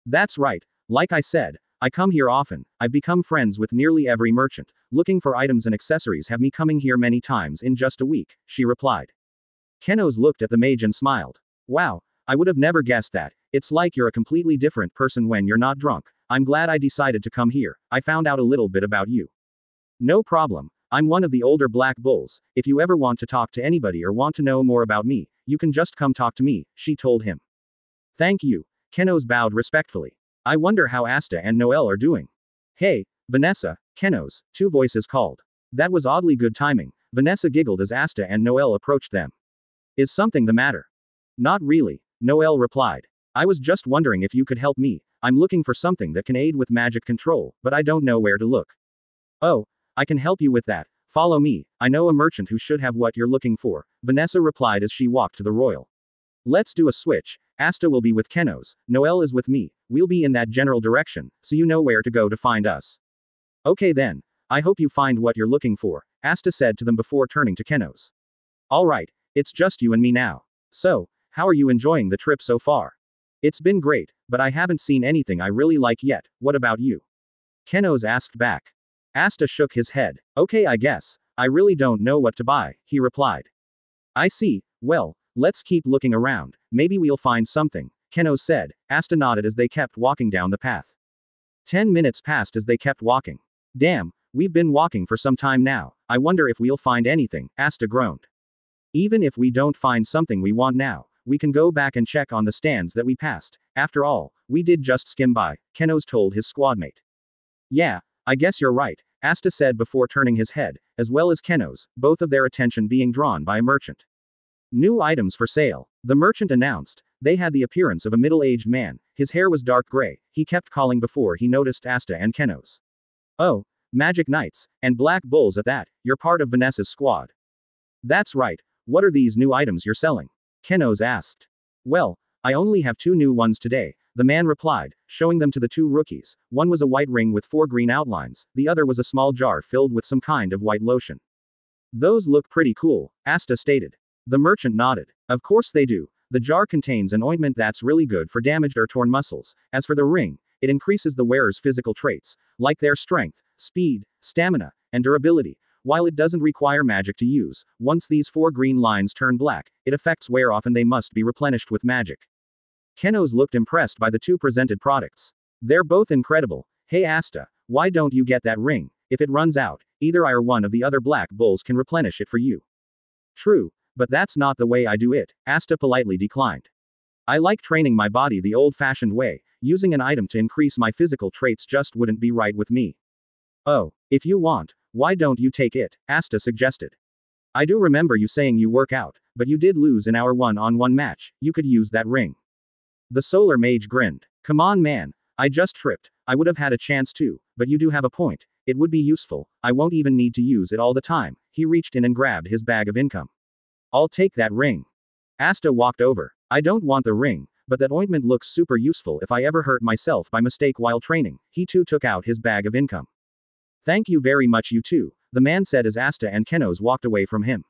That's right, like I said, I come here often, I've become friends with nearly every merchant, looking for items and accessories have me coming here many times in just a week, she replied. Kenos looked at the mage and smiled. Wow, I would have never guessed that, it's like you're a completely different person when you're not drunk. I'm glad I decided to come here, I found out a little bit about you. No problem, I'm one of the older black bulls, if you ever want to talk to anybody or want to know more about me, you can just come talk to me, she told him. Thank you, Kenos bowed respectfully. I wonder how Asta and Noelle are doing. Hey, Vanessa, Kenos, two voices called. That was oddly good timing, Vanessa giggled as Asta and Noelle approached them. Is something the matter? Not really, Noelle replied. I was just wondering if you could help me, I'm looking for something that can aid with magic control, but I don't know where to look. Oh, I can help you with that, follow me, I know a merchant who should have what you're looking for, Vanessa replied as she walked to the royal. Let's do a switch, Asta will be with Kenos, Noelle is with me, we'll be in that general direction, so you know where to go to find us. Okay then, I hope you find what you're looking for, Asta said to them before turning to Kenos. Alright, it's just you and me now. So, how are you enjoying the trip so far? It's been great, but I haven't seen anything I really like yet, what about you? Kenos asked back. Asta shook his head. Okay I guess, I really don't know what to buy, he replied. I see, well, let's keep looking around, maybe we'll find something, Kenos said. Asta nodded as they kept walking down the path. 10 minutes passed as they kept walking. Damn, we've been walking for some time now. I wonder if we'll find anything, Asta groaned. Even if we don't find something we want now, we can go back and check on the stands that we passed. After all, we did just skim by, Keno's told his squadmate. Yeah, I guess you're right, Asta said before turning his head, as well as Keno's, both of their attention being drawn by a merchant. New items for sale, the merchant announced. They had the appearance of a middle-aged man, his hair was dark gray, he kept calling before he noticed Asta and Keno's. Oh, Magic Knights, and Black Bulls at that, you're part of Vanessa's squad. That's right, what are these new items you're selling? Keno's asked. Well, I only have 2 new ones today, the man replied, showing them to the 2 rookies. One was a white ring with 4 green outlines, the other was a small jar filled with some kind of white lotion. Those look pretty cool, Asta stated. The merchant nodded. Of course they do. The jar contains an ointment that's really good for damaged or torn muscles. As for the ring, it increases the wearer's physical traits, like their strength, speed, stamina, and durability. While it doesn't require magic to use, once these 4 green lines turn black, it affects wear off and they must be replenished with magic. Keno's looked impressed by the 2 presented products. They're both incredible. Hey Asta, why don't you get that ring? If it runs out, either I or one of the other Black Bulls can replenish it for you. True, but that's not the way I do it, Asta politely declined. I like training my body the old-fashioned way, using an item to increase my physical traits just wouldn't be right with me. Oh, if you want, why don't you take it? Asta suggested. I do remember you saying you work out, but you did lose in our one-on-one match, you could use that ring. The Solar Mage grinned. Come on man, I just tripped, I would have had a chance too, but you do have a point, it would be useful, I won't even need to use it all the time. He reached in and grabbed his bag of income. I'll take that ring. Asta walked over. I don't want the ring, but that ointment looks super useful if I ever hurt myself by mistake while training. He too took out his bag of income. Thank you very much you too, the man said as Asta and Keno's walked away from him.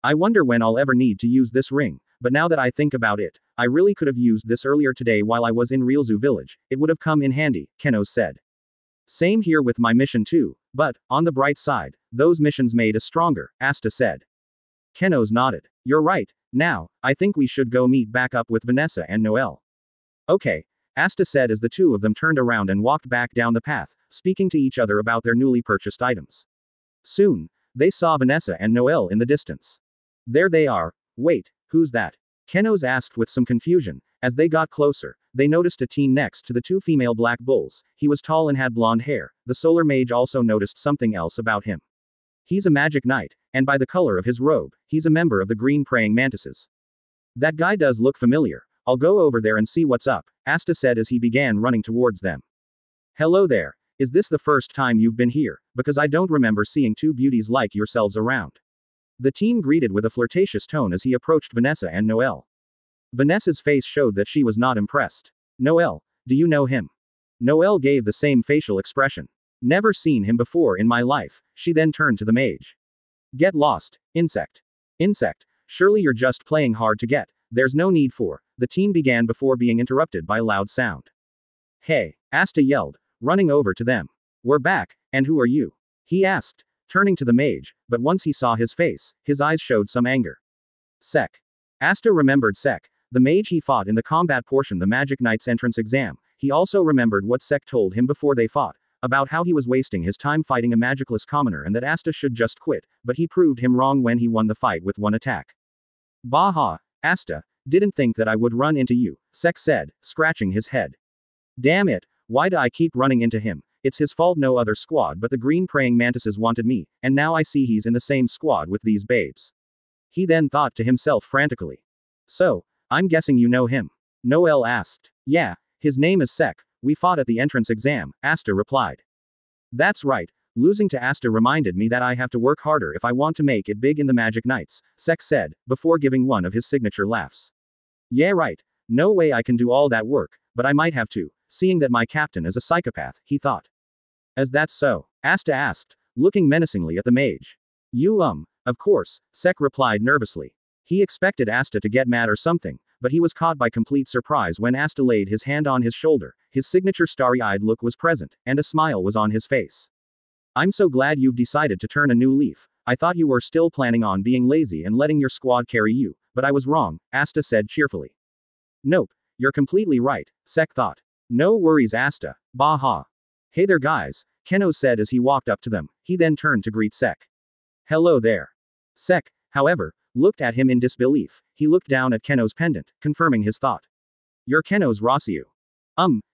I wonder when I'll ever need to use this ring, but now that I think about it, I really could have used this earlier today while I was in Realzu village, it would have come in handy, Keno's said. Same here with my mission too, but, on the bright side, those missions made us stronger, Asta said. Keno's nodded. You're right, now, I think we should go meet back up with Vanessa and Noelle. Okay, Asta said as the 2 of them turned around and walked back down the path, speaking to each other about their newly purchased items. Soon, they saw Vanessa and Noelle in the distance. There they are. Wait, who's that? Keno's asked with some confusion. As they got closer, they noticed a teen next to the 2 female Black Bulls. He was tall and had blonde hair. The Solar Mage also noticed something else about him. He's a Magic Knight, and by the color of his robe, he's a member of the Green Praying Mantises. That guy does look familiar. I'll go over there and see what's up, Asta said as he began running towards them. Hello there. Is this the first time you've been here? Because I don't remember seeing 2 beauties like yourselves around. The teen greeted with a flirtatious tone as he approached Vanessa and Noelle. Vanessa's face showed that she was not impressed. Noelle, do you know him? Noelle gave the same facial expression. Never seen him before in my life, she then turned to the mage. Get lost, insect. Insect, surely you're just playing hard to get, there's no need for, the teen began before being interrupted by a loud sound. Hey, Asta yelled, running over to them. We're back, and who are you? He asked, turning to the mage, but once he saw his face, his eyes showed some anger. Sek. Asta remembered Sek, the mage he fought in the combat portion the Magic Knight's entrance exam. He also remembered what Sek told him before they fought, about how he was wasting his time fighting a magicless commoner and that Asta should just quit, but he proved him wrong when he won the fight with 1 attack. Baha, Asta, didn't think that I would run into you, Sek said, scratching his head. Damn it, why do I keep running into him? It's his fault no other squad but the Green Praying Mantises wanted me, and now I see he's in the same squad with these babes. He then thought to himself frantically. So, I'm guessing you know him? Noelle asked. Yeah, his name is Sek, we fought at the entrance exam, Asta replied. That's right, losing to Asta reminded me that I have to work harder if I want to make it big in the Magic Knights, Sek said, before giving one of his signature laughs. Yeah right, no way I can do all that work, but I might have to, seeing that my captain is a psychopath, he thought. Is that so? Asta asked, looking menacingly at the mage. Of course, Sek replied nervously. He expected Asta to get mad or something, but he was caught by complete surprise when Asta laid his hand on his shoulder, his signature starry-eyed look was present, and a smile was on his face. I'm so glad you've decided to turn a new leaf. I thought you were still planning on being lazy and letting your squad carry you, but I was wrong, Asta said cheerfully. Nope, you're completely right, Sek thought. No worries Asta, Baha. Hey there guys, Keno said as he walked up to them. He then turned to greet Sek. Hello there. Sek, however, looked at him in disbelief. He looked down at Keno's pendant, confirming his thought. You're Keno's Rossiu.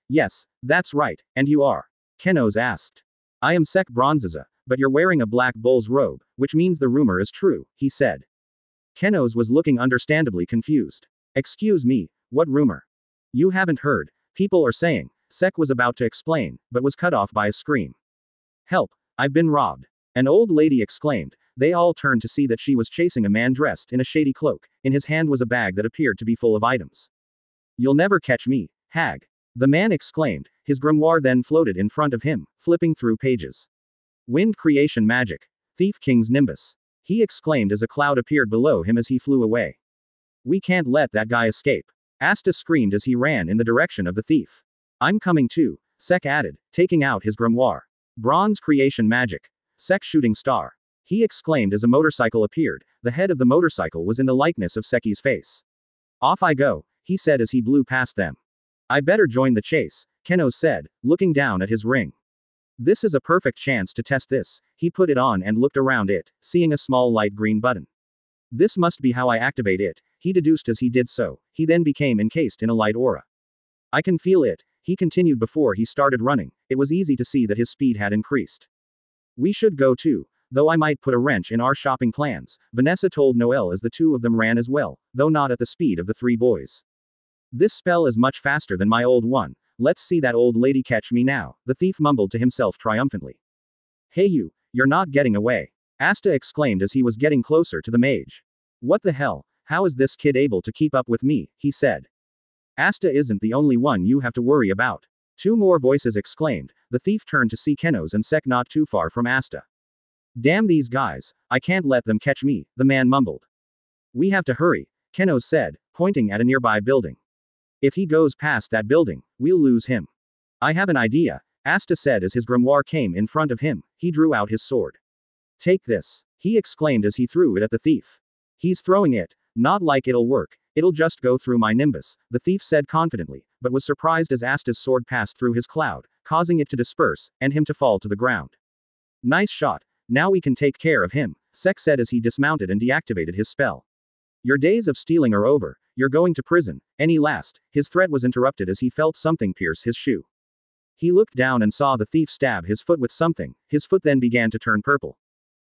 Yes, that's right, and you are? Keno's asked. I am Sek Bronziza, but you're wearing a black bull's robe, which means the rumor is true, he said. Keno's was looking understandably confused. Excuse me, what rumor? You haven't heard, people are saying. Sek was about to explain, but was cut off by a scream. Help, I've been robbed. An old lady exclaimed. They all turned to see that she was chasing a man dressed in a shady cloak. In his hand was a bag that appeared to be full of items. You'll never catch me, hag. The man exclaimed. His grimoire then floated in front of him, flipping through pages. Wind creation magic. Thief King's Nimbus. He exclaimed as a cloud appeared below him as he flew away. We can't let that guy escape. Asta screamed as he ran in the direction of the thief. I'm coming too, Sek added, taking out his grimoire. Bronze creation magic. Sek shooting star. He exclaimed as a motorcycle appeared. The head of the motorcycle was in the likeness of Seki's face. Off I go, he said as he blew past them. I better join the chase, Keno said, looking down at his ring. This is a perfect chance to test this. He put it on and looked around it, seeing a small light green button. This must be how I activate it, he deduced as he did so. He then became encased in a light aura. I can feel it, he continued before he started running. It was easy to see that his speed had increased. We should go too, though I might put a wrench in our shopping plans, Vanessa told Noel as the two of them ran as well, though not at the speed of the three boys. This spell is much faster than my old one. Let's see that old lady catch me now, the thief mumbled to himself triumphantly. Hey you're not getting away. Asta exclaimed as he was getting closer to the mage. What the hell, how is this kid able to keep up with me, he said. Asta isn't the only one you have to worry about. Two more voices exclaimed. The thief turned to see Keno's and Sek not too far from Asta. Damn these guys, I can't let them catch me, the man mumbled. We have to hurry, Keno said, pointing at a nearby building. If he goes past that building, we'll lose him. I have an idea, Asta said as his grimoire came in front of him. He drew out his sword. Take this, he exclaimed as he threw it at the thief. He's throwing it, not like it'll work. It'll just go through my nimbus, the thief said confidently, but was surprised as Asta's sword passed through his cloud, causing it to disperse, and him to fall to the ground. Nice shot, now we can take care of him, Sek said as he dismounted and deactivated his spell. Your days of stealing are over, you're going to prison. Any last, his threat was interrupted as he felt something pierce his shoe. He looked down and saw the thief stab his foot with something, his foot then began to turn purple.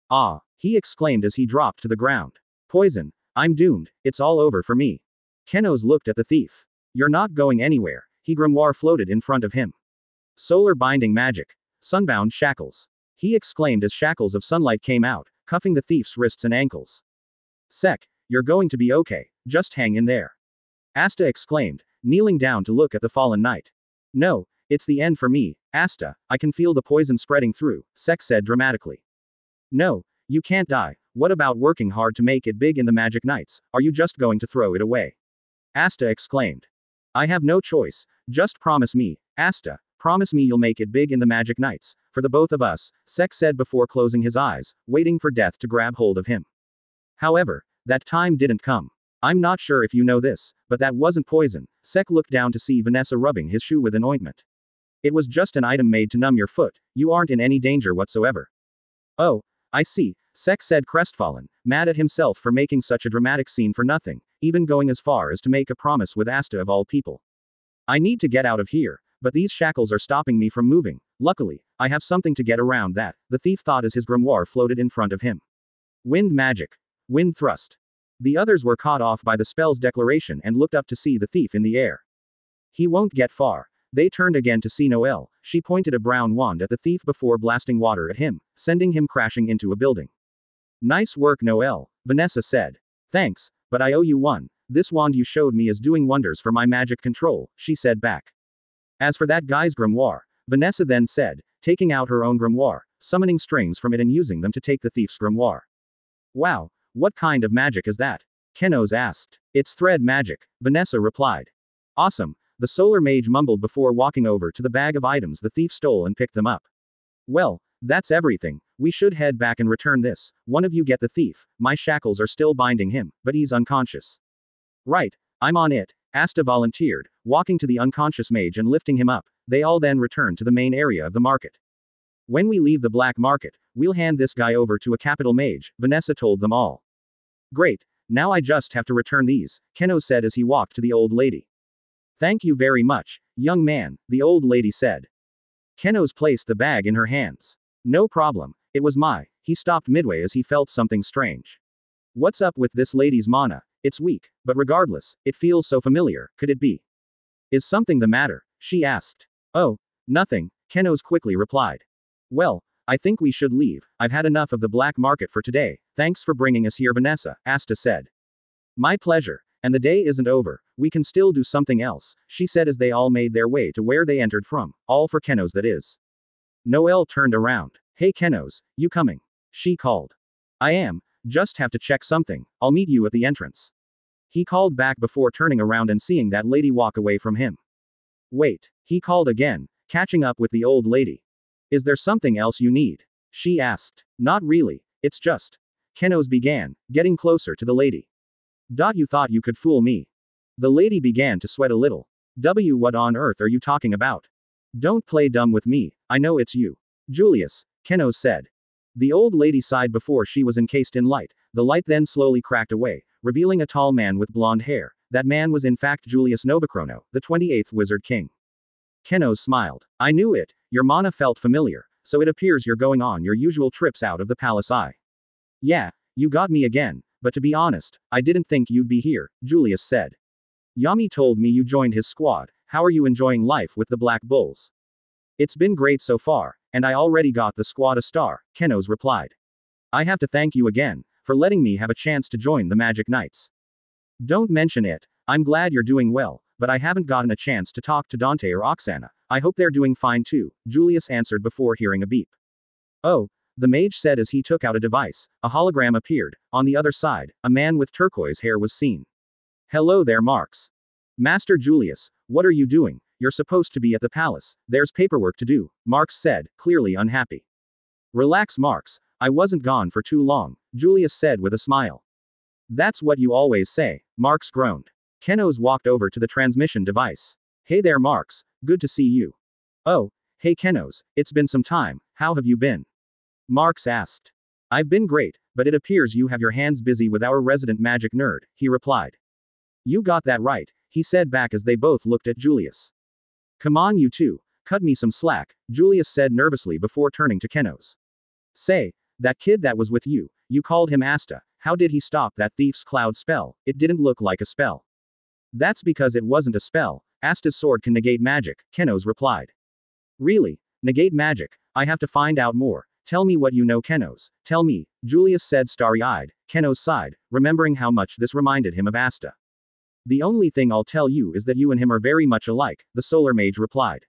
Ah, he exclaimed as he dropped to the ground. Poison. I'm doomed, it's all over for me. Keno's looked at the thief. You're not going anywhere, he grimoire floated in front of him. Solar binding magic. Sunbound shackles. He exclaimed as shackles of sunlight came out, cuffing the thief's wrists and ankles. Sek, you're going to be okay, just hang in there. Asta exclaimed, kneeling down to look at the fallen knight. No, it's the end for me, Asta, I can feel the poison spreading through, Sek said dramatically. No, you can't die. What about working hard to make it big in the Magic Nights? Are you just going to throw it away? Asta exclaimed. I have no choice, just promise me, Asta, promise me you'll make it big in the Magic Nights, for the both of us, Sek said before closing his eyes, waiting for death to grab hold of him. However, that time didn't come. I'm not sure if you know this, but that wasn't poison. Sek looked down to see Vanessa rubbing his shoe with an ointment. It was just an item made to numb your foot, you aren't in any danger whatsoever. Oh, I see, Sek said crestfallen, mad at himself for making such a dramatic scene for nothing, even going as far as to make a promise with Asta of all people. I need to get out of here, but these shackles are stopping me from moving. Luckily, I have something to get around that, the thief thought as his grimoire floated in front of him. Wind magic. Wind thrust. The others were caught off by the spell's declaration and looked up to see the thief in the air. He won't get far. They turned again to see Noelle. She pointed a brown wand at the thief before blasting water at him, sending him crashing into a building. Nice work, Noelle, Vanessa said. Thanks, but I owe you one. This wand you showed me is doing wonders for my magic control, she said back. As for that guy's grimoire, Vanessa then said, taking out her own grimoire, summoning strings from it and using them to take the thief's grimoire. Wow, what kind of magic is that? Keno's asked. It's thread magic, Vanessa replied. Awesome, the solar mage mumbled before walking over to the bag of items the thief stole and picked them up. Well, that's everything. We should head back and return this. One of you get the thief. My shackles are still binding him, but he's unconscious. Right, I'm on it, Asta volunteered, walking to the unconscious mage and lifting him up. They all then returned to the main area of the market. When we leave the black market, we'll hand this guy over to a capital mage, Vanessa told them all. Great, now I just have to return these, Keno said as he walked to the old lady. Thank you very much, young man, the old lady said. Keno's placed the bag in her hands. No problem, it was he stopped midway as he felt something strange. What's up with this lady's mana? It's weak, but regardless, it feels so familiar, could it be? Is something the matter? She asked. Oh, nothing, Keno's quickly replied. Well, I think we should leave, I've had enough of the black market for today, thanks for bringing us here Vanessa, Asta said. My pleasure, and the day isn't over, we can still do something else, she said as they all made their way to where they entered from, all for Keno's that is. Noelle turned around. Hey Keno's, you coming? She called. I am, just have to check something, I'll meet you at the entrance. He called back before turning around and seeing that lady walk away from him. Wait, he called again, catching up with the old lady. Is there something else you need? She asked. Not really, it's just. Keno's began, getting closer to the lady. You thought you could fool me. The lady began to sweat a little. What on earth are you talking about? Don't play dumb with me, I know it's you. Julius, Keno said. The old lady sighed before she was encased in light, the light then slowly cracked away, revealing a tall man with blonde hair. That man was in fact Julius Novachrono, the 28th Wizard King. Keno smiled. I knew it, your mana felt familiar, so it appears you're going on your usual trips out of the palace. Yeah, you got me again, but to be honest, I didn't think you'd be here, Julius said. Yami told me you joined his squad, how are you enjoying life with the Black Bulls? It's been great so far, and I already got the squad a star, Keno's replied. I have to thank you again, for letting me have a chance to join the Magic Knights. Don't mention it, I'm glad you're doing well, but I haven't gotten a chance to talk to Dante or Oksana, I hope they're doing fine too, Julius answered before hearing a beep. Oh, the mage said as he took out a device, a hologram appeared, on the other side, a man with turquoise hair was seen. Hello there Marx. Master Julius, what are you doing? You're supposed to be at the palace, there's paperwork to do, Marx said, clearly unhappy. Relax Marx, I wasn't gone for too long, Julius said with a smile. That's what you always say, Marx groaned. Keno's walked over to the transmission device. Hey there Marx, good to see you. Oh, hey Keno's, it's been some time, how have you been? Marx asked. I've been great, but it appears you have your hands busy with our resident magic nerd, he replied. You got that right, he said back as they both looked at Julius. Come on you two, cut me some slack, Julius said nervously before turning to Keno's. Say, that kid that was with you, you called him Asta, how did he stop that thief's cloud spell? It didn't look like a spell. That's because it wasn't a spell, Asta's sword can negate magic, Keno's replied. Really? Negate magic? I have to find out more, tell me what you know Keno's, tell me, Julius said starry-eyed, Keno's sighed, remembering how much this reminded him of Asta. The only thing I'll tell you is that you and him are very much alike, the solar mage replied.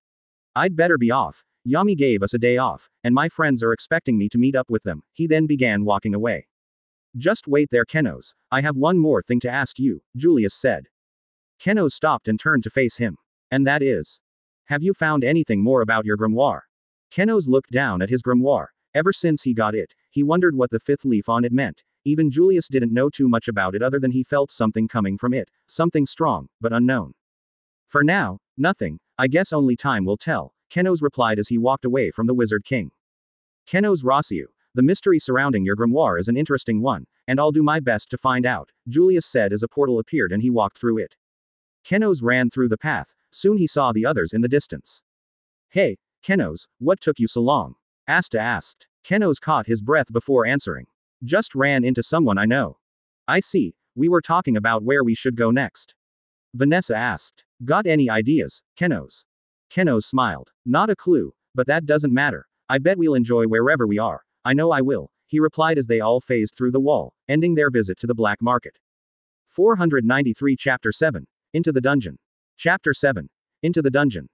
I'd better be off, Yami gave us a day off, and my friends are expecting me to meet up with them, he then began walking away. Just wait there Keno's, I have one more thing to ask you, Julius said. Keno stopped and turned to face him. And that is? Have you found anything more about your grimoire? Keno's looked down at his grimoire. Ever since he got it, he wondered what the fifth leaf on it meant. Even Julius didn't know too much about it other than he felt something coming from it, something strong, but unknown. For now, nothing, I guess only time will tell, Keno's replied as he walked away from the Wizard King. Keno's Rossiu, the mystery surrounding your grimoire is an interesting one, and I'll do my best to find out, Julius said as a portal appeared and he walked through it. Keno's ran through the path, soon he saw the others in the distance. Hey, Keno's, what took you so long? Asta asked. Keno's caught his breath before answering. Just ran into someone I know. I see, we were talking about where we should go next. Vanessa asked. Got any ideas, Keno's? Keno's smiled. Not a clue, but that doesn't matter. I bet we'll enjoy wherever we are. I know I will, he replied as they all phased through the wall, ending their visit to the black market. 493 Chapter 7. Into the Dungeon. Chapter 7. Into the Dungeon.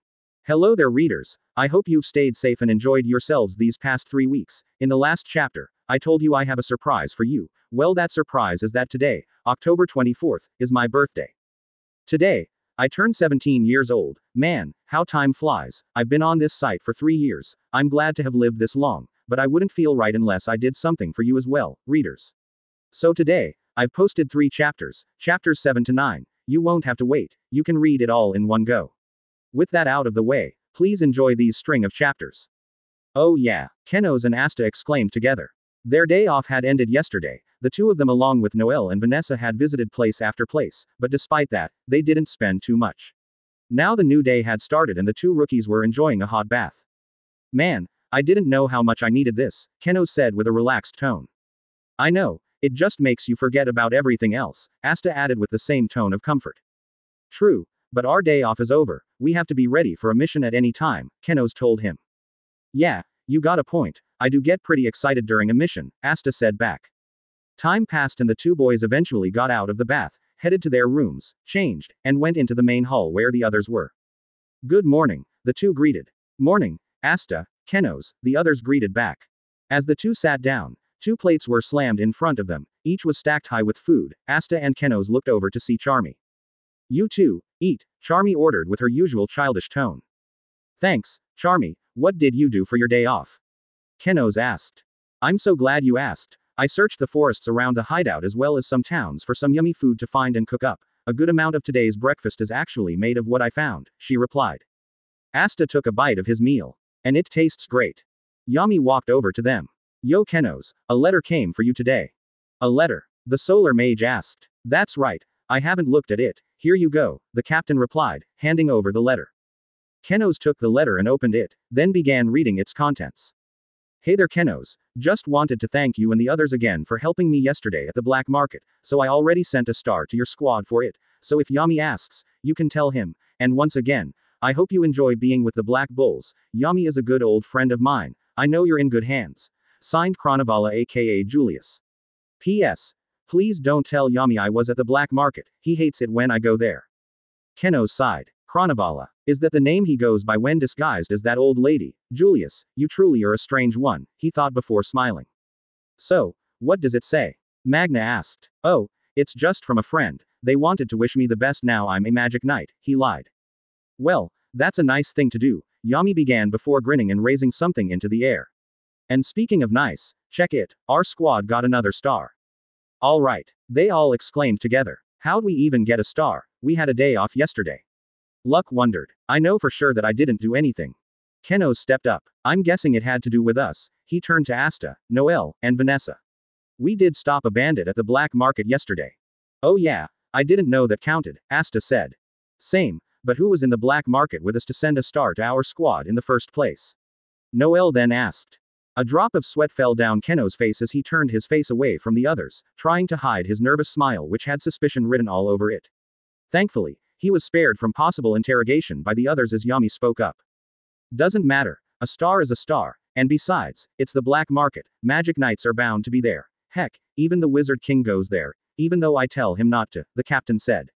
Hello there readers, I hope you've stayed safe and enjoyed yourselves these past 3 weeks. In the last chapter, I told you I have a surprise for you. Well, that surprise is that today, October 24th, is my birthday. Today, I turned 17 years old. Man, how time flies. I've been on this site for 3 years. I'm glad to have lived this long, but I wouldn't feel right unless I did something for you as well, readers. So today, I've posted 3 chapters, chapters 7 to 9. You won't have to wait, you can read it all in one go. With that out of the way, Please enjoy these string of chapters. Oh yeah, Kenos and Asta exclaimed together. Their day off had ended yesterday. The two of them along with Noelle and Vanessa had visited place after place, but despite that, they didn't spend too much. Now the new day had started and the two rookies were enjoying a hot bath. Man, I didn't know how much I needed this, Kenos said with a relaxed tone. I know, it just makes you forget about everything else, Asta added with the same tone of comfort. True, but our day off is over, we have to be ready for a mission at any time, Kenos told him. Yeah, you got a point, I do get pretty excited during a mission, Asta said back. Time passed and the two boys eventually got out of the bath, headed to their rooms, changed, and went into the main hall where the others were. Good morning, the two greeted. Morning, Asta, Kenos, the others greeted back. As the two sat down, two plates were slammed in front of them, each was stacked high with food. Asta and Kenos looked over to see Charmy. You too, eat, Charmy ordered with her usual childish tone. Thanks, Charmy, what did you do for your day off? Kenos asked. I'm so glad you asked. I searched the forests around the hideout as well as some towns for some yummy food to find and cook up. A good amount of today's breakfast is actually made of what I found, she replied. Asta took a bite of his meal. And it tastes great. Yami walked over to them. Yo Kenos, a letter came for you today. A letter? The solar mage asked. That's right, I haven't looked at it. Here you go, the captain replied, handing over the letter. Kenos took the letter and opened it, then began reading its contents. Hey there Kenos, just wanted to thank you and the others again for helping me yesterday at the black market, so I already sent a star to your squad for it, so if Yami asks, you can tell him, and once again, I hope you enjoy being with the Black Bulls. Yami is a good old friend of mine, I know you're in good hands. Signed Kranavala aka Julius. P.S. Please don't tell Yami I was at the black market, he hates it when I go there. Kenos sighed. Kranavala. Is that the name he goes by when disguised as that old lady? Julius, you truly are a strange one, he thought before smiling. So, what does it say? Magna asked. Oh, it's just from a friend, they wanted to wish me the best now I'm a magic knight, he lied. Well, that's a nice thing to do, Yami began before grinning and raising something into the air. And speaking of nice, check it, our squad got another star. Alright, they all exclaimed together. How'd we even get a star? We had a day off yesterday. Luck wondered. I know for sure that I didn't do anything. Kenos stepped up. I'm guessing it had to do with us. He turned to Asta, Noelle, and Vanessa. We did stop a bandit at the black market yesterday. Oh yeah, I didn't know that counted, Asta said. Same, but who was in the black market with us to send a star to our squad in the first place? Noelle then asked. A drop of sweat fell down Kenos' face as he turned his face away from the others, trying to hide his nervous smile which had suspicion written all over it. Thankfully, he was spared from possible interrogation by the others as Yami spoke up. Doesn't matter, a star is a star, and besides, it's the black market, magic knights are bound to be there. Heck, even the wizard king goes there, even though I tell him not to, the captain said.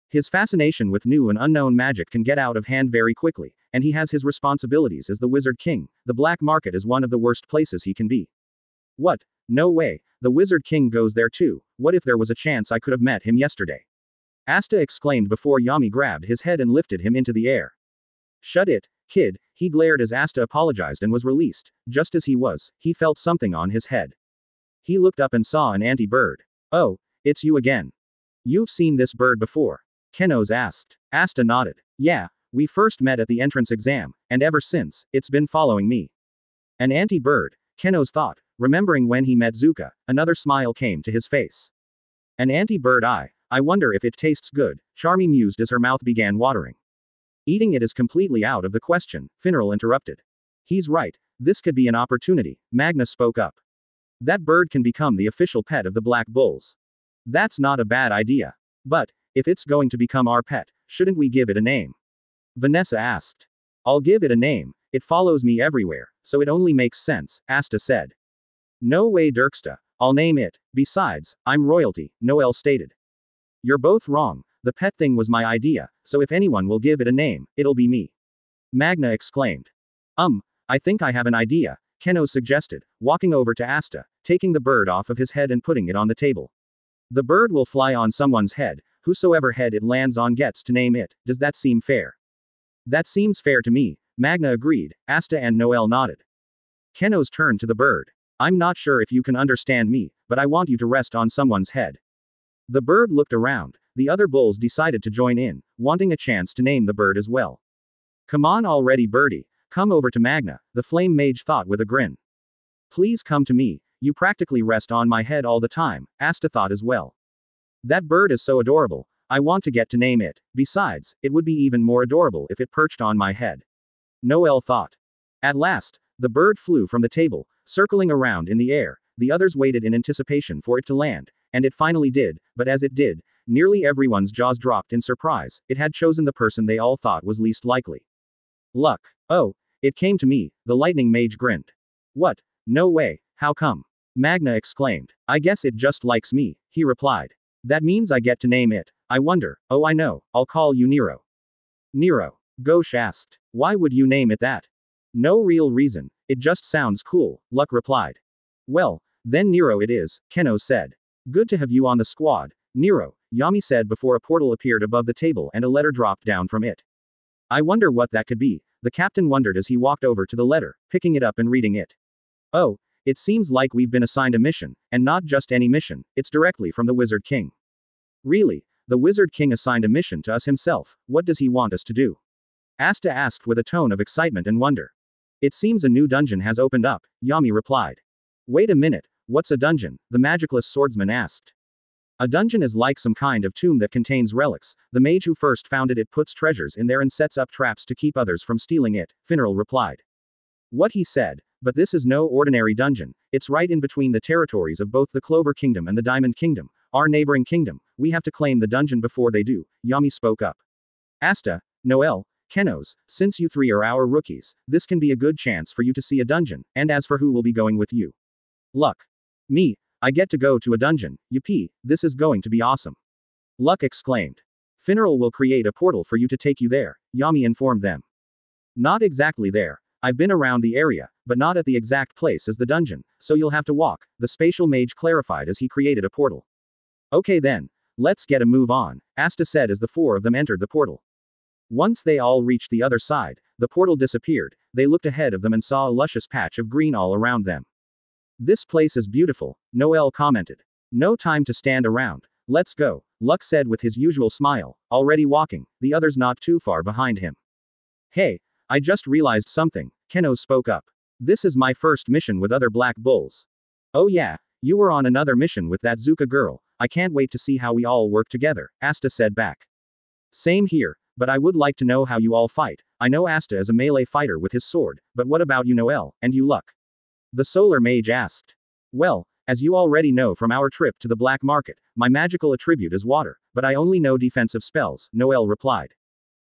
His fascination with new and unknown magic can get out of hand very quickly, and he has his responsibilities as the wizard king. The black market is one of the worst places he can be. What? No way, the wizard king goes there too. What if there was a chance I could have met him yesterday? Asta exclaimed before Yami grabbed his head and lifted him into the air. Shut it, kid, he glared as Asta apologized and was released. Just as he was, he felt something on his head. He looked up and saw an anti-bird. Oh, it's you again. You've seen this bird before? Kenos asked. Asta nodded. Yeah, we first met at the entrance exam, and ever since, it's been following me. An anti-bird, Kenos thought, remembering when he met Zuka, another smile came to his face. An anti-bird I wonder if it tastes good, Charmy mused as her mouth began watering. Eating it is completely out of the question, Finral interrupted. He's right, this could be an opportunity, Magna spoke up. That bird can become the official pet of the Black Bulls. That's not a bad idea. But, if it's going to become our pet, shouldn't we give it a name? Vanessa asked. I'll give it a name, it follows me everywhere, so it only makes sense, Asta said. No way Dirksta, I'll name it, besides, I'm royalty, Noelle stated. You're both wrong, the pet thing was my idea, so if anyone will give it a name, it'll be me. Magna exclaimed. I think I have an idea, Kenos suggested, walking over to Asta, taking the bird off of his head and putting it on the table. The bird will fly on someone's head, whosoever head it lands on gets to name it, does that seem fair? That seems fair to me, Magna agreed, Asta and Noelle nodded. Kenos turned to the bird. I'm not sure if you can understand me, but I want you to rest on someone's head. The bird looked around, the other bulls decided to join in, wanting a chance to name the bird as well. Come on already, Birdie. Come over to Magna, the flame mage thought with a grin. Please come to me, you practically rest on my head all the time, Asta thought as well. That bird is so adorable, I want to get to name it. Besides, it would be even more adorable if it perched on my head. Noelle thought. At last, the bird flew from the table, circling around in the air. The others waited in anticipation for it to land, and it finally did, but as it did, nearly everyone's jaws dropped in surprise. It had chosen the person they all thought was least likely. Luck. Oh, it came to me, the lightning mage grinned. What? No way, how come? Magna exclaimed. I guess it just likes me, he replied. That means I get to name it. I wonder. Oh, I know, I'll call you Nero. Nero. Ghosh asked. Why would you name it that? No real reason, it just sounds cool, Luck replied. Well, then Nero it is, Keno said. Good to have you on the squad, Nero, Yami said before a portal appeared above the table and a letter dropped down from it. I wonder what that could be, the captain wondered as he walked over to the letter, picking it up and reading it. Oh, it seems like we've been assigned a mission, and not just any mission, it's directly from the Wizard King. Really? The Wizard King assigned a mission to us himself, what does he want us to do? Asta asked with a tone of excitement and wonder. It seems a new dungeon has opened up, Yami replied. Wait a minute, what's a dungeon? The magicless swordsman asked. A dungeon is like some kind of tomb that contains relics. The mage who first founded it puts treasures in there and sets up traps to keep others from stealing it, Finneral replied. What he said, but this is no ordinary dungeon, it's right in between the territories of both the Clover Kingdom and the Diamond Kingdom, our neighboring kingdom. We have to claim the dungeon before they do, Yami spoke up. Asta, Noelle, Kenos, since you three are our rookies, this can be a good chance for you to see a dungeon, and as for who will be going with you. Luck. Me, I get to go to a dungeon, yippee, this is going to be awesome. Luck exclaimed. Finneral will create a portal for you to take you there, Yami informed them. Not exactly there. I've been around the area, but not at the exact place as the dungeon, so you'll have to walk, the spatial mage clarified as he created a portal. Okay then, let's get a move on, Asta said as the four of them entered the portal. Once they all reached the other side, the portal disappeared. They looked ahead of them and saw a luscious patch of green all around them. This place is beautiful, Noelle commented. No time to stand around. Let's go, Luck said with his usual smile, already walking, the others not too far behind him. Hey, I just realized something, Keno spoke up. This is my first mission with other Black Bulls. Oh yeah, you were on another mission with that Zuka girl. I can't wait to see how we all work together, Asta said back. Same here, but I would like to know how you all fight. I know Asta is a melee fighter with his sword, but what about you Noelle, and you Luck? The solar mage asked. Well, as you already know from our trip to the black market, my magical attribute is water, but I only know defensive spells, Noelle replied.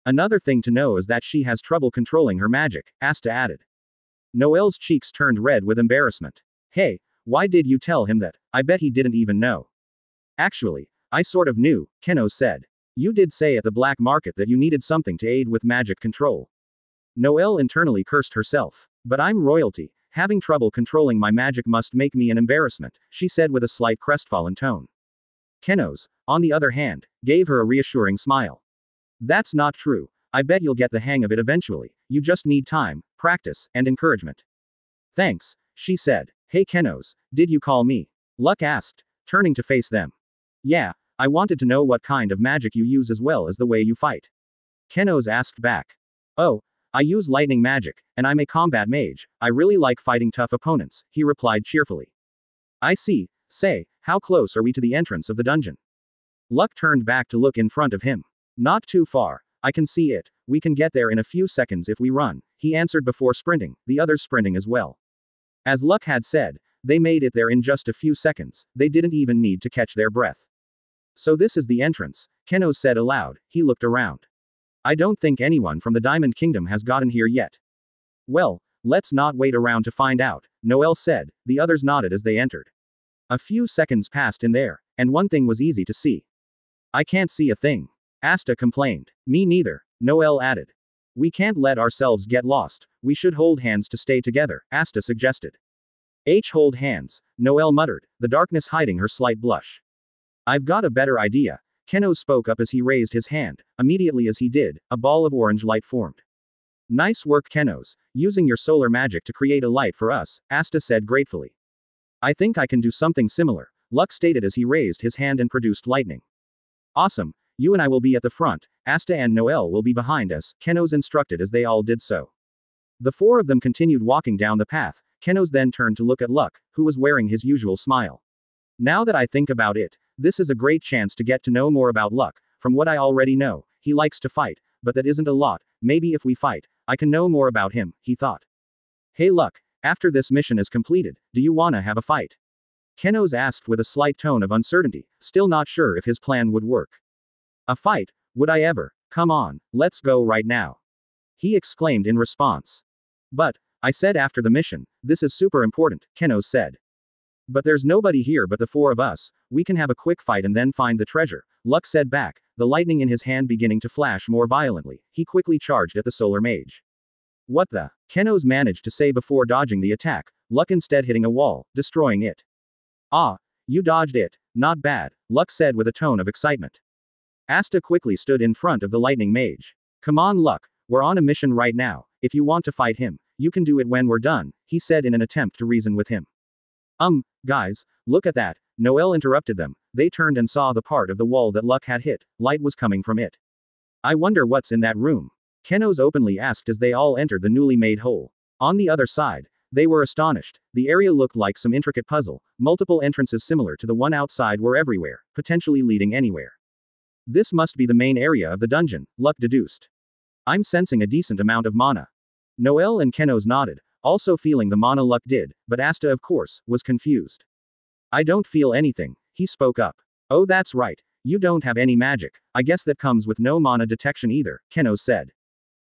Another thing to know is that she has trouble controlling her magic, Asta added. Noelle's cheeks turned red with embarrassment. Hey, why did you tell him that? I bet he didn't even know. Actually, I sort of knew, Keno said. You did say at the black market that you needed something to aid with magic control. Noelle internally cursed herself. But I'm royalty. Having trouble controlling my magic must make me an embarrassment, she said with a slight crestfallen tone. Kenos, on the other hand, gave her a reassuring smile. That's not true. I bet you'll get the hang of it eventually. You just need time, practice, and encouragement. Thanks, she said. Hey Kenos, did you call me? Luck asked, turning to face them. Yeah, I wanted to know what kind of magic you use as well as the way you fight. Kenos asked back. Oh, I use lightning magic, and I'm a combat mage. I really like fighting tough opponents, he replied cheerfully. I see. Say, how close are we to the entrance of the dungeon? Luck turned back to look in front of him. Not too far. I can see it. We can get there in a few seconds if we run, he answered before sprinting, the others sprinting as well. As Luck had said, they made it there in just a few seconds. They didn't even need to catch their breath. So this is the entrance, Keno said aloud. He looked around. I don't think anyone from the Diamond Kingdom has gotten here yet. Well, let's not wait around to find out, Noelle said. The others nodded as they entered. A few seconds passed in there, and one thing was easy to see. I can't see a thing. Asta complained. Me neither, Noelle added. We can't let ourselves get lost. We should hold hands to stay together, Asta suggested. Hold hands, Noelle muttered, the darkness hiding her slight blush. I've got a better idea. Keno spoke up as he raised his hand. Immediately as he did, a ball of orange light formed. Nice work Kenos, using your solar magic to create a light for us, Asta said gratefully. I think I can do something similar, Luck stated as he raised his hand and produced lightning. Awesome, you and I will be at the front, Asta and Noel will be behind us, Kenos instructed as they all did so. The four of them continued walking down the path. Kenos then turned to look at Luck, who was wearing his usual smile. Now that I think about it, this is a great chance to get to know more about Luck. From what I already know, he likes to fight, but that isn't a lot. Maybe if we fight, I can know more about him, he thought. Hey Luck, after this mission is completed, do you wanna have a fight? Kenos asked with a slight tone of uncertainty, still not sure if his plan would work. A fight? Would I ever? Come on, let's go right now. He exclaimed in response. But, I said after the mission, this is super important, Kenos said. But there's nobody here but the four of us, we can have a quick fight and then find the treasure, Luck said back, the lightning in his hand beginning to flash more violently. He quickly charged at the solar mage. What the? Kenos managed to say before dodging the attack, Luck instead hitting a wall, destroying it. Ah, you dodged it, not bad, Luck said with a tone of excitement. Asta quickly stood in front of the lightning mage. Come on Luck, we're on a mission right now, if you want to fight him, you can do it when we're done, he said in an attempt to reason with him. Guys, look at that, Noel interrupted them. They turned and saw the part of the wall that Luck had hit, light was coming from it. I wonder what's in that room. Kenos openly asked as they all entered the newly made hole. On the other side, they were astonished. The area looked like some intricate puzzle, multiple entrances similar to the one outside were everywhere, potentially leading anywhere. This must be the main area of the dungeon, Luck deduced. I'm sensing a decent amount of mana. Noel and Kenos nodded, also feeling the mana Luck did, but Asta of course, was confused. I don't feel anything, he spoke up. Oh that's right, you don't have any magic, I guess that comes with no mana detection either, Kenos said.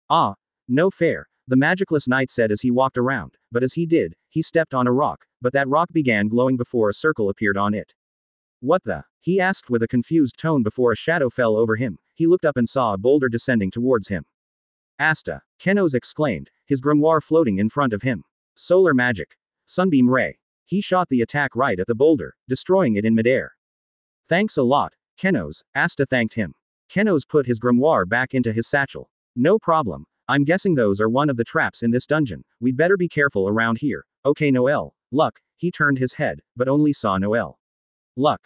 Ah, no fair, the magicless knight said as he walked around, but as he did, he stepped on a rock, but that rock began glowing before a circle appeared on it. What the? He asked with a confused tone before a shadow fell over him. He looked up and saw a boulder descending towards him. Asta, Kenos exclaimed, his grimoire floating in front of him. Solar magic. Sunbeam ray. He shot the attack right at the boulder, destroying it in midair. Thanks a lot, Kenos, Asta thanked him. Kenos put his grimoire back into his satchel. No problem, I'm guessing those are one of the traps in this dungeon, we'd better be careful around here. Okay Noel, Luck, he turned his head, but only saw Noel. Luck.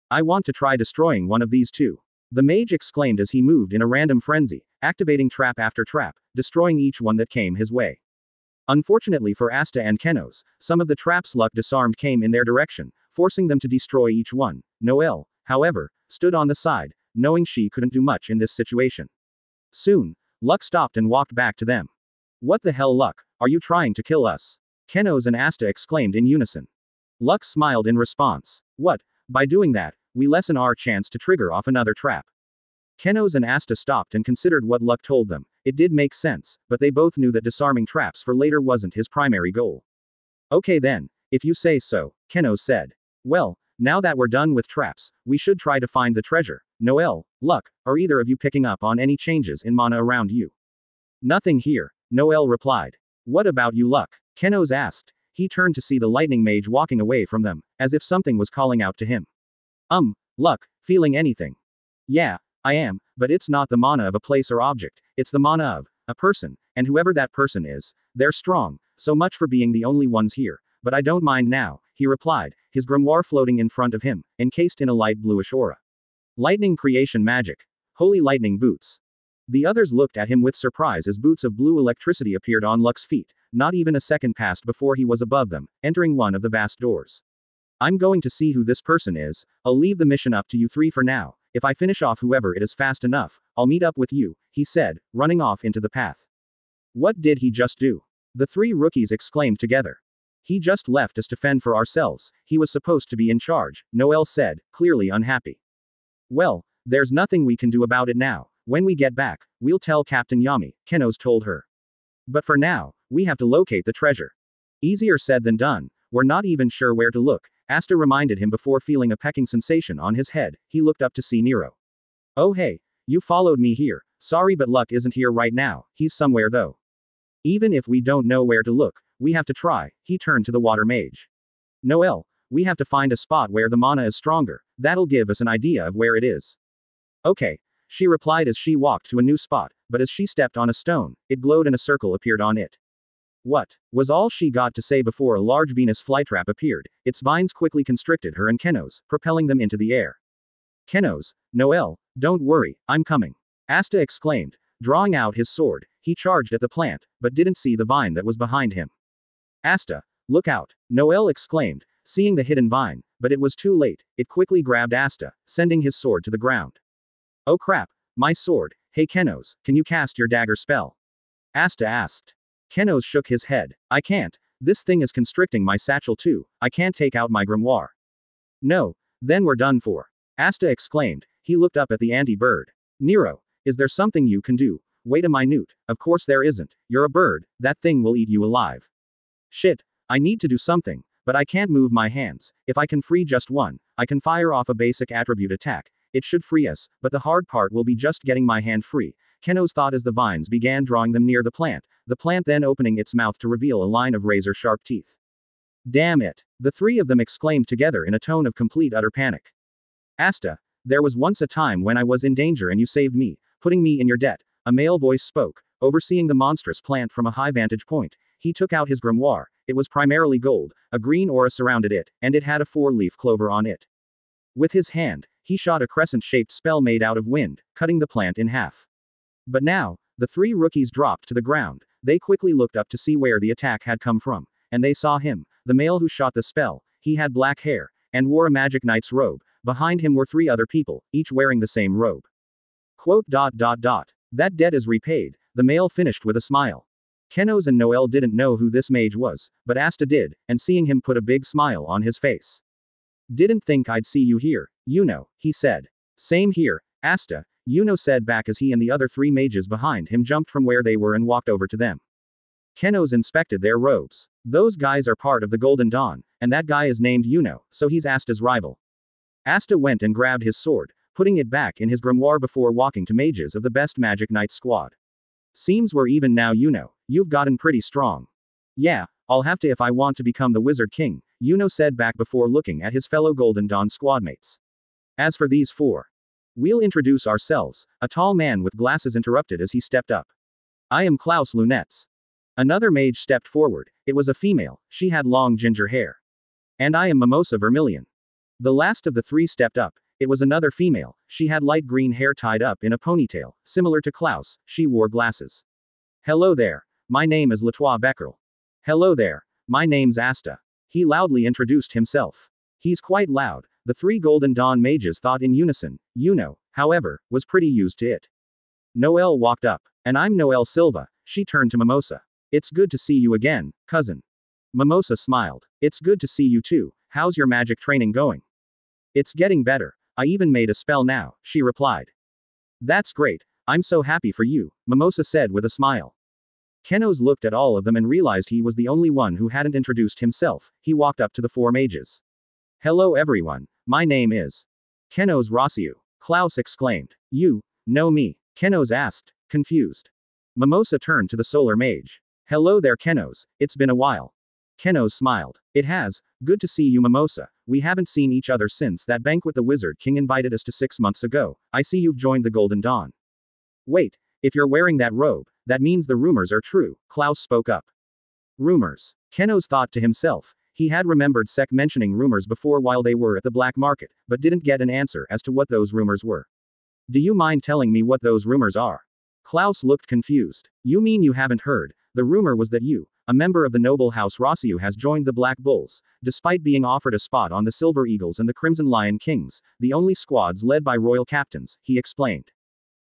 I want to try destroying one of these too. The mage exclaimed as he moved in a random frenzy, activating trap after trap, destroying each one that came his way. Unfortunately for Asta and Kenos, some of the traps Luck disarmed came in their direction, forcing them to destroy each one. Noel, however, stood on the side, knowing she couldn't do much in this situation. Soon, Luck stopped and walked back to them. What the hell Luck, are you trying to kill us? Kenos and Asta exclaimed in unison. Luck smiled in response. What? By doing that, we lessen our chance to trigger off another trap. Kenos and Asta stopped and considered what Luck told them. It did make sense, but they both knew that disarming traps for later wasn't his primary goal. Okay then, if you say so, Kenos said. Well, now that we're done with traps, we should try to find the treasure. Noel, Luck, are either of you picking up on any changes in mana around you? Nothing here, Noel replied. What about you Luck? Kenos asked. He turned to see the lightning mage walking away from them, as if something was calling out to him. Luck, feeling anything? Yeah, I am, but it's not the mana of a place or object, it's the mana of a person, and whoever that person is, they're strong, so much for being the only ones here, but I don't mind now, he replied, his grimoire floating in front of him, encased in a light bluish aura. Lightning creation magic. Holy lightning boots. The others looked at him with surprise as boots of blue electricity appeared on Luck's feet. Not even a second passed before he was above them, entering one of the vast doors. I'm going to see who this person is, I'll leave the mission up to you three for now, if I finish off whoever it is fast enough, I'll meet up with you, he said, running off into the path. What did he just do? The three rookies exclaimed together. He just left us to fend for ourselves, he was supposed to be in charge, Noel said, clearly unhappy. Well, there's nothing we can do about it now, when we get back, we'll tell Captain Yami, Kenos told her. But for now, we have to locate the treasure. Easier said than done, we're not even sure where to look, Asta reminded him before feeling a pecking sensation on his head. He looked up to see Nero. Oh hey, you followed me here, sorry but Luck isn't here right now, he's somewhere though. Even if we don't know where to look, we have to try, he turned to the water mage. Noel, we have to find a spot where the mana is stronger, that'll give us an idea of where it is. Okay, she replied as she walked to a new spot, but as she stepped on a stone, it glowed and a circle appeared on it. What? Was all she got to say before a large Venus flytrap appeared, its vines quickly constricted her and Kenos, propelling them into the air. Kenos, Noel, don't worry, I'm coming. Asta exclaimed. Drawing out his sword, he charged at the plant, but didn't see the vine that was behind him. Asta, look out, Noel exclaimed, seeing the hidden vine, but it was too late. It quickly grabbed Asta, sending his sword to the ground. Oh crap, my sword. Hey Kenos, can you cast your dagger spell? Asta asked. Kenos shook his head. I can't. This thing is constricting my satchel too. I can't take out my grimoire. No, then we're done for. Asta exclaimed. He looked up at the anti-bird. Nero, is there something you can do? Wait a minute. Of course there isn't. You're a bird. That thing will eat you alive. Shit. I need to do something, but I can't move my hands. If I can free just one, I can fire off a basic attribute attack. It should free us, but the hard part will be just getting my hand free. Kenos thought as the vines began drawing them near the plant then opening its mouth to reveal a line of razor-sharp teeth. Damn it! The three of them exclaimed together in a tone of complete utter panic. Asta, there was once a time when I was in danger and you saved me, putting me in your debt. A male voice spoke, overseeing the monstrous plant from a high vantage point. He took out his grimoire. It was primarily gold, a green aura surrounded it, and it had a 4-leaf clover on it. With his hand, he shot a crescent-shaped spell made out of wind, cutting the plant in half. But now, the three rookies dropped to the ground. They quickly looked up to see where the attack had come from, and they saw him, the male who shot the spell. He had black hair, and wore a magic knight's robe. Behind him were 3 other people, each wearing the same robe. Quote. That debt is repaid, the male finished with a smile. Kenos and Noel didn't know who this mage was, but Asta did, and seeing him put a big smile on his face. Didn't think I'd see you here, Yuno, he said. Same here, Asta, Yuno said back as he and the other 3 mages behind him jumped from where they were and walked over to them. Kenos inspected their robes. Those guys are part of the Golden Dawn, and that guy is named Yuno, so he's Asta's rival. Asta went and grabbed his sword, putting it back in his grimoire before walking to mages of the best Magic Knight squad. Seems we're even now, Yuno. You've gotten pretty strong. Yeah, I'll have to if I want to become the Wizard King, Yuno said back before looking at his fellow Golden Dawn squadmates. As for these 4, we'll introduce ourselves, a tall man with glasses interrupted as he stepped up. I am Klaus Lunettes. Another mage stepped forward. It was a female, she had long ginger hair. And I am Mimosa Vermilion. The last of the 3 stepped up. It was another female, she had light green hair tied up in a ponytail, similar to Klaus, she wore glasses. Hello there, my name is Latois Beckerl. Hello there, my name's Asta. He loudly introduced himself. He's quite loud, the 3 Golden Dawn mages thought in unison. Yuno, however, was pretty used to it. Noel walked up. And I'm Noel Silva, she turned to Mimosa. It's good to see you again, cousin. Mimosa smiled. It's good to see you too, how's your magic training going? It's getting better. I even made a spell now, she replied. That's great, I'm so happy for you, Mimosa said with a smile. Kenos looked at all of them and realized he was the only one who hadn't introduced himself. He walked up to the 4 mages. Hello everyone, my name is Kenos Rossiu. Klaus exclaimed. You know me? Kenos asked, confused. Mimosa turned to the solar mage. Hello there Kenos, it's been a while. Kenos smiled. It has, good to see you Mimosa, we haven't seen each other since that banquet the Wizard King invited us to 6 months ago. I see you've joined the Golden Dawn. Wait, if you're wearing that robe, that means the rumors are true, Klaus spoke up. Rumors. Kenos thought to himself. He had remembered Sek mentioning rumors before while they were at the black market, but didn't get an answer as to what those rumors were. Do you mind telling me what those rumors are? Klaus looked confused. You mean you haven't heard? The rumor was that you, a member of the noble house Rossiu, has joined the Black Bulls, despite being offered a spot on the Silver Eagles and the Crimson Lion Kings, the only squads led by royal captains, he explained.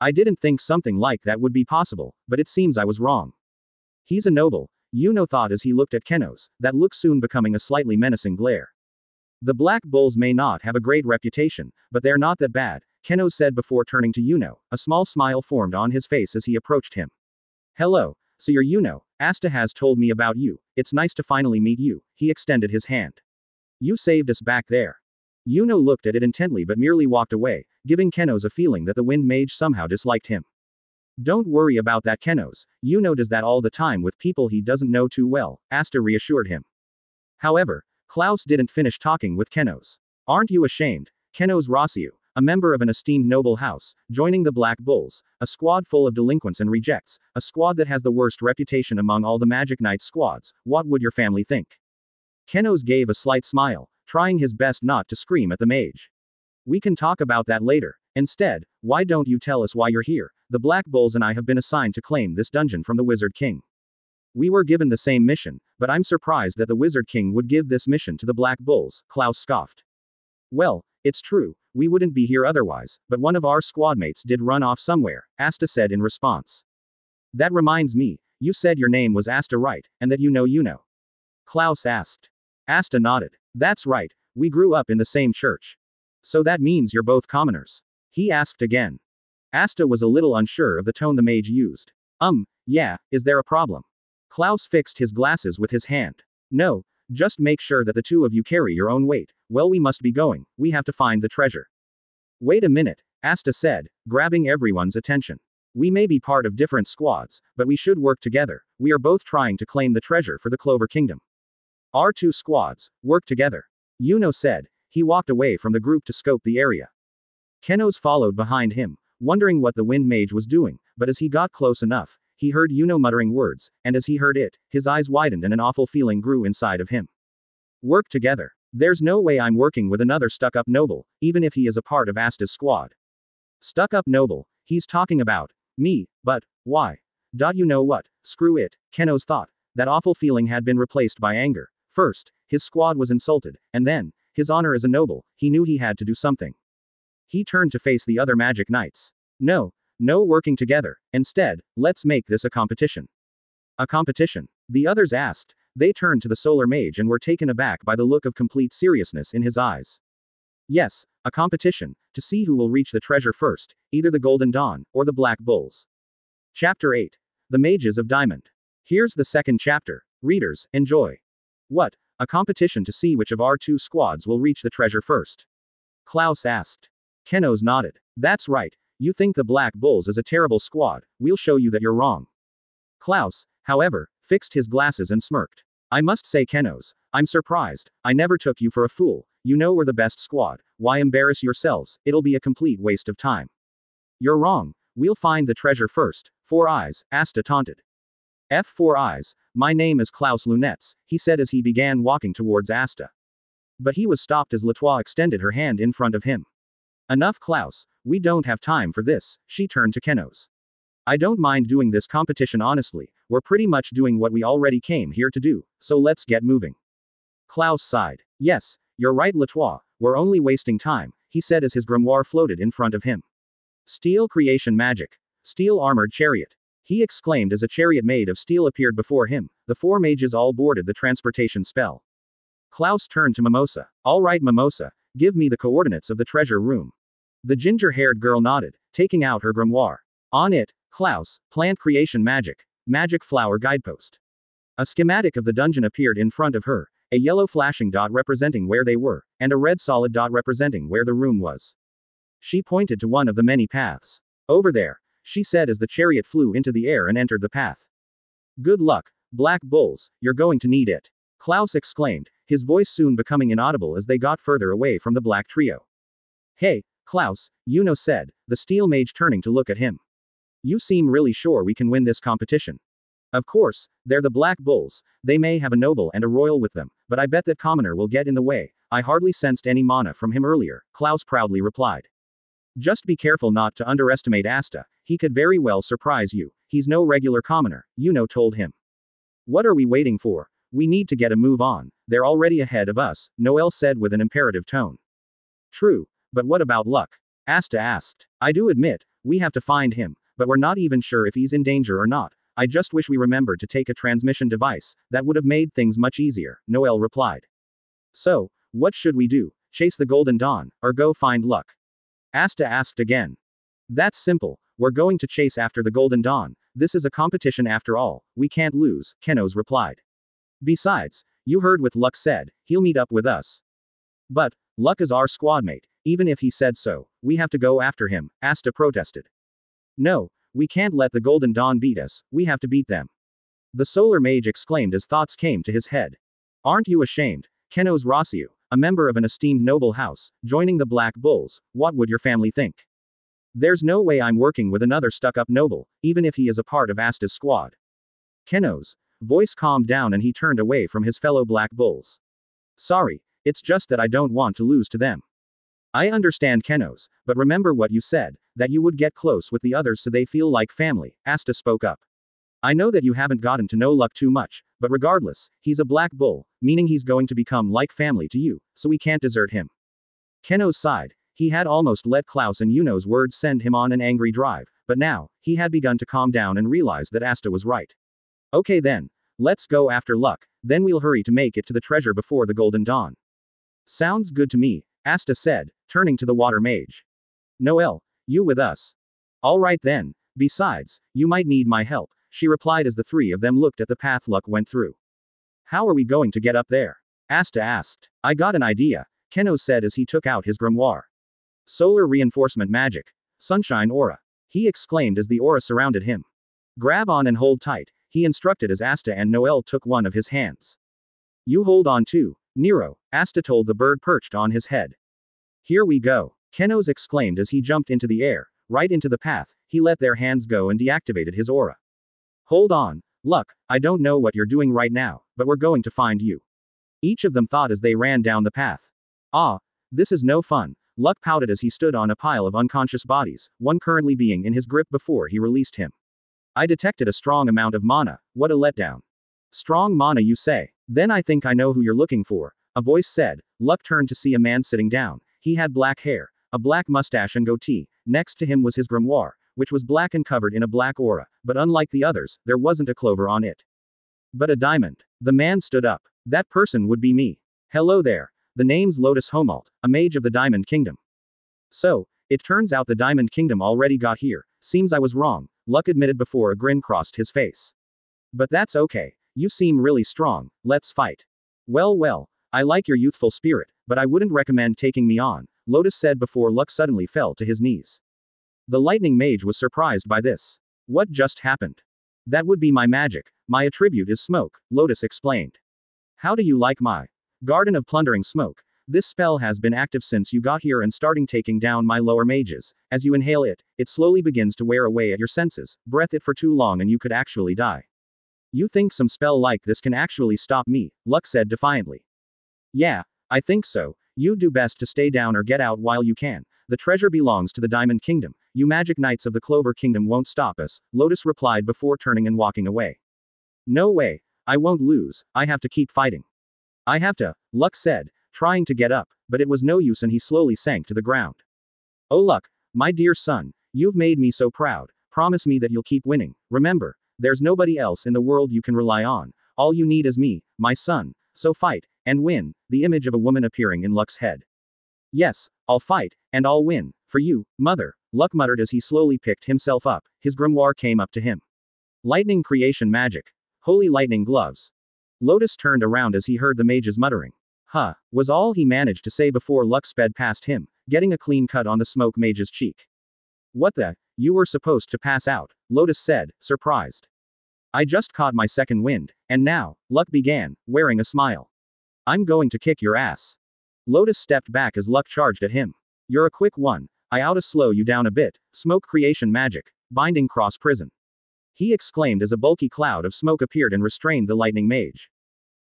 I didn't think something like that would be possible, but it seems I was wrong. He's a noble, Yuno thought as he looked at Kenos, that look soon becoming a slightly menacing glare. The Black Bulls may not have a great reputation, but they're not that bad, Kenos said before turning to Yuno. A small smile formed on his face as he approached him. Hello, so you're Yuno, Asta has told me about you, it's nice to finally meet you, he extended his hand. You saved us back there. Yuno looked at it intently but merely walked away, giving Kenos a feeling that the Wind Mage somehow disliked him. Don't worry about that Kenos, Yuno does that all the time with people he doesn't know too well, Asta reassured him. However, Klaus didn't finish talking with Kenos. Aren't you ashamed, Kenos Rossiu, a member of an esteemed noble house, joining the Black Bulls, a squad full of delinquents and rejects, a squad that has the worst reputation among all the Magic Knight squads, what would your family think? Kenos gave a slight smile, trying his best not to scream at the mage. We can talk about that later, Instead, why don't you tell us why you're here? The Black Bulls and I have been assigned to claim this dungeon from the Wizard King. We were given the same mission, but I'm surprised that the Wizard King would give this mission to the Black Bulls, Klaus scoffed. Well, it's true, we wouldn't be here otherwise, but one of our squadmates did run off somewhere, Asta said in response. That reminds me, you said your name was Asta, right, and that you know. Klaus asked. Asta nodded. That's right, we grew up in the same church. So that means you're both commoners? He asked again. Asta was a little unsure of the tone the mage used. Yeah, is there a problem? Klaus fixed his glasses with his hand. No, just make sure that the two of you carry your own weight. Well, we must be going, we have to find the treasure. Wait a minute, Asta said, grabbing everyone's attention. We may be part of different squads, but we should work together. We are both trying to claim the treasure for the Clover Kingdom. Our two squads, work together. Yuno said. He walked away from the group to scope the area. Kenos followed behind him, wondering what the wind mage was doing, but as he got close enough, he heard Yuno muttering words, and as he heard it, his eyes widened and an awful feeling grew inside of him. Work together. There's no way I'm working with another stuck-up noble, even if he is a part of Asta's squad. Stuck-up noble, he's talking about me, but why? You know what? Screw it, Kenos thought. That awful feeling had been replaced by anger. First, his squad was insulted, and then, his honor as a noble, he knew he had to do something. He turned to face the other magic knights. No working together. Instead, let's make this a competition. A competition? The others asked. They turned to the solar mage and were taken aback by the look of complete seriousness in his eyes. Yes, a competition, to see who will reach the treasure first, either the Golden Dawn, or the Black Bulls. Chapter 8. The Mages of Diamond. Here's the second chapter. Readers, enjoy. What? A competition to see which of our two squads will reach the treasure first? Klaus asked. Kenos nodded. That's right. You think the Black Bulls is a terrible squad, we'll show you that you're wrong. Klaus, however, fixed his glasses and smirked. I must say, Kenos, I'm surprised. I never took you for a fool. You know we're the best squad. Why embarrass yourselves? It'll be a complete waste of time. You're wrong. We'll find the treasure first. 4 Eyes, Asta taunted. F4 Eyes, my name is Klaus Lunettes, he said as he began walking towards Asta. But he was stopped as Latois extended her hand in front of him. Enough, Klaus, we don't have time for this, she turned to Kenos. I don't mind doing this competition honestly, we're pretty much doing what we already came here to do, so let's get moving. Klaus sighed. Yes, you're right, Latois, we're only wasting time, he said as his grimoire floated in front of him. Steel creation magic. Steel armored chariot. He exclaimed as a chariot made of steel appeared before him. The 4 mages all boarded the transportation spell. Klaus turned to Mimosa. All right, Mimosa, give me the coordinates of the treasure room. The ginger-haired girl nodded, taking out her grimoire. On it, Klaus, plant creation magic. Magic flower guidepost. A schematic of the dungeon appeared in front of her, a yellow flashing dot representing where they were, and a red solid dot representing where the room was. She pointed to one of the many paths. Over there, she said as the chariot flew into the air and entered the path. Good luck, Black Bulls, you're going to need it. Klaus exclaimed, his voice soon becoming inaudible as they got further away from the black trio. Hey, Klaus, Yuno said, the steel mage turning to look at him. You seem really sure we can win this competition. Of course, they're the Black Bulls, they may have a noble and a royal with them, but I bet that commoner will get in the way. I hardly sensed any mana from him earlier, Klaus proudly replied. Just be careful not to underestimate Asta, he could very well surprise you, he's no regular commoner, Yuno told him. What are we waiting for? We need to get a move on, they're already ahead of us, Noel said with an imperative tone. True, but what about Luck? Asta asked. I do admit, we have to find him, but we're not even sure if he's in danger or not. I just wish we remembered to take a transmission device, that would have made things much easier, Noel replied. So, what should we do? Chase the Golden Dawn, or go find Luck? Asta asked again. That's simple, we're going to chase after the Golden Dawn, this is a competition after all, we can't lose, Kenos replied. Besides, you heard what Luck said, he'll meet up with us. But, Luck is our squadmate, even if he said so, we have to go after him, Asta protested. No, we can't let the Golden Dawn beat us, we have to beat them. The solar mage exclaimed as thoughts came to his head. Aren't you ashamed? Kenos Rossiu, a member of an esteemed noble house, joining the Black Bulls, what would your family think? There's no way I'm working with another stuck-up noble, even if he is a part of Asta's squad. Kenos' voice calmed down and he turned away from his fellow Black Bulls. Sorry, it's just that I don't want to lose to them. I understand Kenos, but remember what you said, that you would get close with the others so they feel like family, Asta spoke up. I know that you haven't gotten to know Luck too much, but regardless, he's a black bull, meaning he's going to become like family to you, so we can't desert him. Kenos sighed. He had almost let Klaus and Yuno's words send him on an angry drive, but now, he had begun to calm down and realized that Asta was right. Okay then. Let's go after Luck, then we'll hurry to make it to the treasure before the golden dawn. Sounds good to me, Asta said, turning to the water mage. Noel, you with us? All right then. Besides, you might need my help, she replied as the three of them looked at the path Luck went through. How are we going to get up there? Asta asked. I got an idea, Kenos said as he took out his grimoire. Solar reinforcement magic. Sunshine aura. He exclaimed as the aura surrounded him. Grab on and hold tight, he instructed as Asta and Noel took one of his hands. You hold on too, Nero, Asta told the bird perched on his head. Here we go, Kenos exclaimed as he jumped into the air, right into the path. He let their hands go and deactivated his aura. Hold on, Luck, I don't know what you're doing right now, but we're going to find you. Each of them thought as they ran down the path. Ah, this is no fun, Luck pouted as he stood on a pile of unconscious bodies, one currently being in his grip before he released him. I detected a strong amount of mana, what a letdown. Strong mana you say? Then I think I know who you're looking for, a voice said. Luck turned to see a man sitting down. He had black hair, a black mustache and goatee. Next to him was his grimoire, which was black and covered in a black aura, but unlike the others, there wasn't a clover on it. But a diamond. The man stood up. That person would be me. Hello there. The name's Lotus Homalt, a mage of the Diamond Kingdom. So, it turns out the Diamond Kingdom already got here. Seems I was wrong, Luck admitted before a grin crossed his face. But that's okay. You seem really strong, let's fight. Well, I like your youthful spirit, but I wouldn't recommend taking me on, Lotus said before Luck suddenly fell to his knees. The lightning mage was surprised by this. What just happened? That would be my magic. My attribute is smoke, Lotus explained. How do you like my Garden of Plundering Smoke? This spell has been active since you got here and starting taking down my lower mages. As you inhale it, it slowly begins to wear away at your senses. Breath it for too long and you could actually die. You think some spell like this can actually stop me? Luck said defiantly. Yeah, I think so. You do best to stay down or get out while you can. The treasure belongs to the Diamond Kingdom. You magic knights of the Clover Kingdom won't stop us, Lotus replied before turning and walking away. No way. I won't lose. I have to keep fighting. I have to, Luck said, trying to get up, but it was no use and he slowly sank to the ground. Oh Luck, my dear son, you've made me so proud. Promise me that you'll keep winning. Remember, there's nobody else in the world you can rely on. All you need is me, my son. So fight, and win. The image of a woman appearing in Luck's head. Yes, I'll fight, and I'll win. For you, mother, Luck muttered as he slowly picked himself up. His grimoire came up to him. Lightning creation magic. Holy lightning gloves. Lotus turned around as he heard the mage's muttering. Huh, was all he managed to say before Luck sped past him, getting a clean cut on the smoke mage's cheek. What the? You were supposed to pass out, Lotus said, surprised. I just caught my second wind, and now, Luck began, wearing a smile. I'm going to kick your ass. Lotus stepped back as Luck charged at him. You're a quick one. I oughta slow you down a bit. Smoke creation magic. Binding cross prison. He exclaimed as a bulky cloud of smoke appeared and restrained the lightning mage.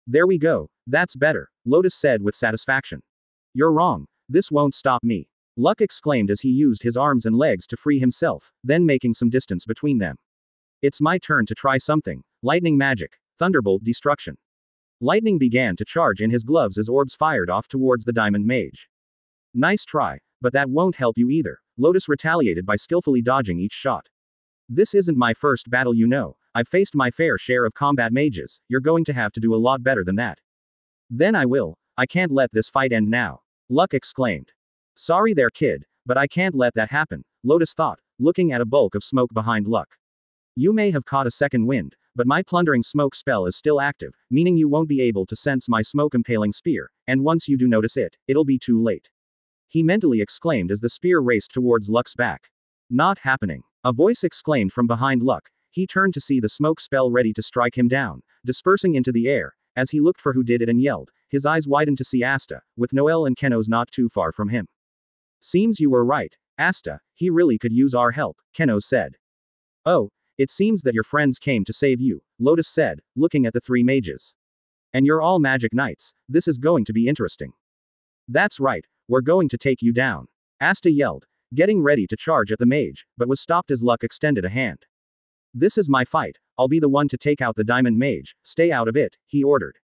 There we go. That's better, Lotus said with satisfaction. You're wrong. This won't stop me. Luck exclaimed as he used his arms and legs to free himself, then making some distance between them. It's my turn to try something. Lightning magic. Thunderbolt destruction. Lightning began to charge in his gloves as orbs fired off towards the diamond mage. Nice try, but that won't help you either, Lotus retaliated by skillfully dodging each shot. This isn't my first battle, you know. I've faced my fair share of combat mages. You're going to have to do a lot better than that. Then I will. I can't let this fight end now, Luck exclaimed. Sorry there, kid, but I can't let that happen, Lotus thought, looking at a bulk of smoke behind Luck. You may have caught a second wind, but my plundering smoke spell is still active, meaning you won't be able to sense my smoke impaling spear, and once you do notice it, it'll be too late. He mentally exclaimed as the spear raced towards Luck's back. Not happening. A voice exclaimed from behind Luck. He turned to see the smoke spell ready to strike him down, dispersing into the air. As he looked for who did it and yelled, his eyes widened to see Asta, with Noel and Kenos not too far from him. Seems you were right, Asta, he really could use our help, Kenos said. Oh, it seems that your friends came to save you, Lotus said, looking at the three mages. And you're all magic knights, this is going to be interesting. That's right, we're going to take you down. Asta yelled, getting ready to charge at the mage, but was stopped as Luck extended a hand. This is my fight, I'll be the one to take out the diamond mage, stay out of it, he ordered.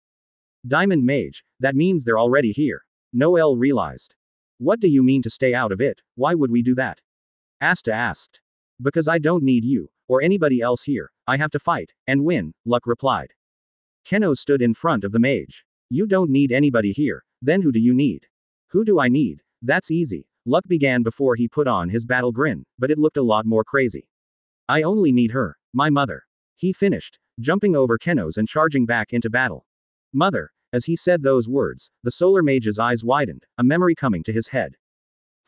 Diamond mage, that means they're already here. Noel realized. What do you mean to stay out of it, why would we do that? Asta asked. Because I don't need you, or anybody else here, I have to fight, and win, Luck replied. Keno stood in front of the mage. You don't need anybody here, then who do you need? Who do I need? That's easy, Luck began before he put on his battle grin, but it looked a lot more crazy. I only need her, my mother. He finished, jumping over Keno's and charging back into battle. Mother, as he said those words, the solar mage's eyes widened, a memory coming to his head.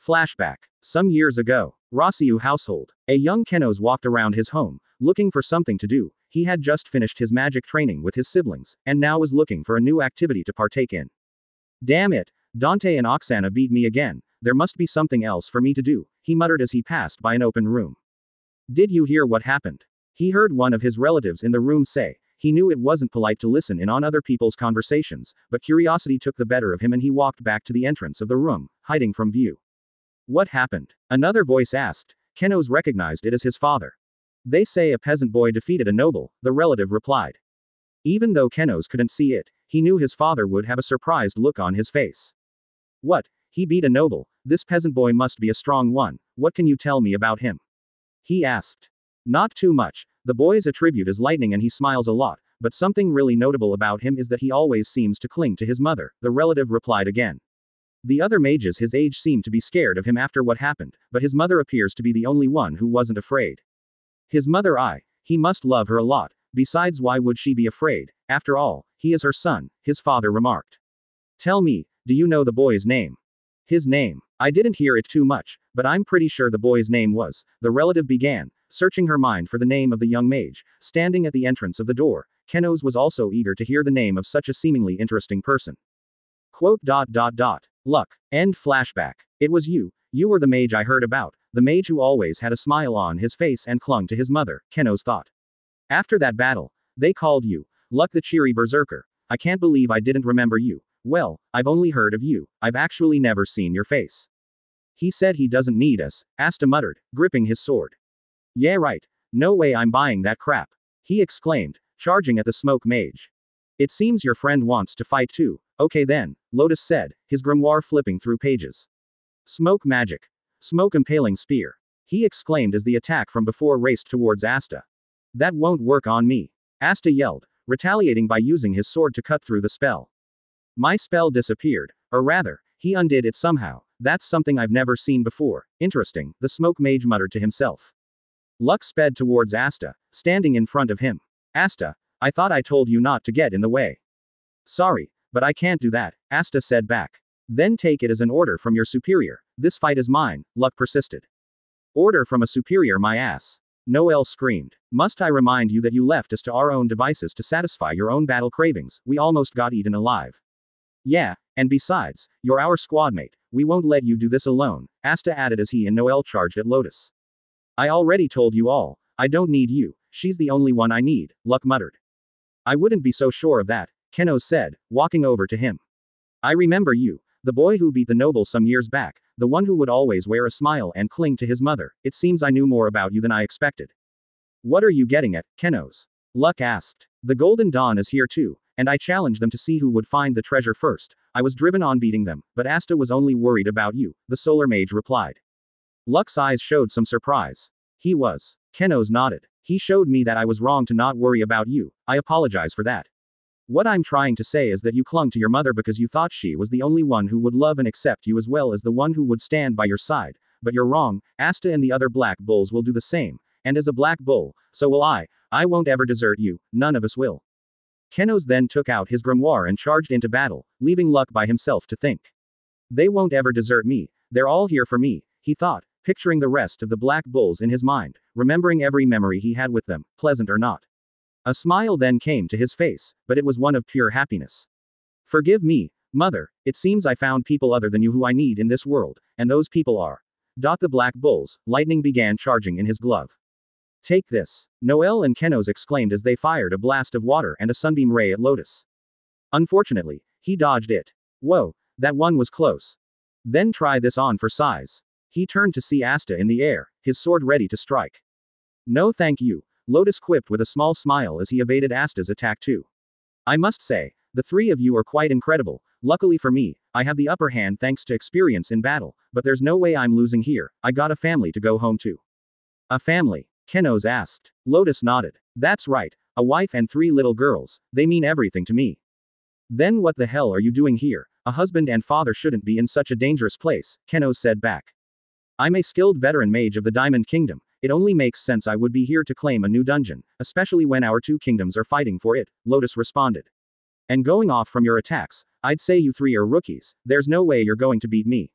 Flashback. Some years ago, Rossiu household. A young Kenos walked around his home, looking for something to do. He had just finished his magic training with his siblings, and now was looking for a new activity to partake in. Damn it, Dante and Oksana beat me again, there must be something else for me to do, he muttered as he passed by an open room. Did you hear what happened? He heard one of his relatives in the room say. He knew it wasn't polite to listen in on other people's conversations, but curiosity took the better of him and he walked back to the entrance of the room, hiding from view. What happened? Another voice asked. Kenos recognized it as his father. They say a peasant boy defeated a noble, the relative replied. Even though Kenos couldn't see it, he knew his father would have a surprised look on his face. What? He beat a noble? This peasant boy must be a strong one, what can you tell me about him? He asked. Not too much, the boy's attribute is lightning and he smiles a lot, but something really notable about him is that he always seems to cling to his mother, the relative replied again. The other mages his age seem to be scared of him after what happened, but his mother appears to be the only one who wasn't afraid. His mother he must love her a lot, besides why would she be afraid, after all, he is her son, his father remarked. Tell me, do you know the boy's name? His name. I didn't hear it too much, but I'm pretty sure the boy's name was, the relative began, searching her mind for the name of the young mage, standing at the entrance of the door. Kenos was also eager to hear the name of such a seemingly interesting person. Quote. Luck. End flashback. It was you were the mage I heard about, the mage who always had a smile on his face and clung to his mother, Kenos thought. After that battle, they called you, Luck the cheery berserker. I can't believe I didn't remember you. Well, I've only heard of you, I've actually never seen your face. He said he doesn't need us, Asta muttered, gripping his sword. Yeah right, no way I'm buying that crap. He exclaimed, charging at the smoke mage. It seems your friend wants to fight too, okay then, Lotus said, his grimoire flipping through pages. Smoke magic. Smoke impaling spear. He exclaimed as the attack from before raced towards Asta. That won't work on me. Asta yelled, retaliating by using his sword to cut through the spell. My spell disappeared, or rather, he undid it somehow, that's something I've never seen before, interesting, the smoke mage muttered to himself. Luck sped towards Asta, standing in front of him. Asta, I thought I told you not to get in the way. Sorry, but I can't do that, Asta said back. Then take it as an order from your superior, this fight is mine, Luck persisted. Order from a superior my ass. Noel screamed. Must I remind you that you left us to our own devices to satisfy your own battle cravings, we almost got eaten alive. Yeah, and besides, you're our squadmate, we won't let you do this alone, Asta added as he and Noel charged at Lotus. I already told you all, I don't need you, she's the only one I need, Luck muttered. I wouldn't be so sure of that, Kenos said, walking over to him. I remember you, the boy who beat the noble some years back, the one who would always wear a smile and cling to his mother, it seems I knew more about you than I expected. What are you getting at, Kenos? Luck asked. The Golden Dawn is here too, and I challenged them to see who would find the treasure first. I was driven on beating them, but Asta was only worried about you, the solar mage replied. Luck's eyes showed some surprise. He was. Kenos nodded. He showed me that I was wrong to not worry about you, I apologize for that. What I'm trying to say is that you clung to your mother because you thought she was the only one who would love and accept you as well as the one who would stand by your side, but you're wrong, Asta and the other black bulls will do the same, and as a black bull, so will I won't ever desert you, none of us will. Kenos then took out his grimoire and charged into battle, leaving Luck by himself to think. They won't ever desert me, they're all here for me, he thought, picturing the rest of the black bulls in his mind, remembering every memory he had with them, pleasant or not. A smile then came to his face, but it was one of pure happiness. Forgive me, mother, it seems I found people other than you who I need in this world, and those people are. The black bulls, lightning began charging in his glove. Take this. Noel and Kenos exclaimed as they fired a blast of water and a sunbeam ray at Lotus. Unfortunately, he dodged it. Whoa, that one was close. Then try this on for size. He turned to see Asta in the air, his sword ready to strike. No thank you, Lotus quipped with a small smile as he evaded Asta's attack too. I must say, the three of you are quite incredible. Luckily for me, I have the upper hand thanks to experience in battle, but there's no way I'm losing here. I got a family to go home to. A family? Kenos asked. Lotus nodded. That's right, a wife and 3 little girls, they mean everything to me. Then what the hell are you doing here? A husband and father shouldn't be in such a dangerous place, Kenos said back. I'm a skilled veteran mage of the Diamond Kingdom. It only makes sense I would be here to claim a new dungeon, especially when our 2 kingdoms are fighting for it, Lotus responded. And going off from your attacks, I'd say you 3 are rookies. There's no way you're going to beat me.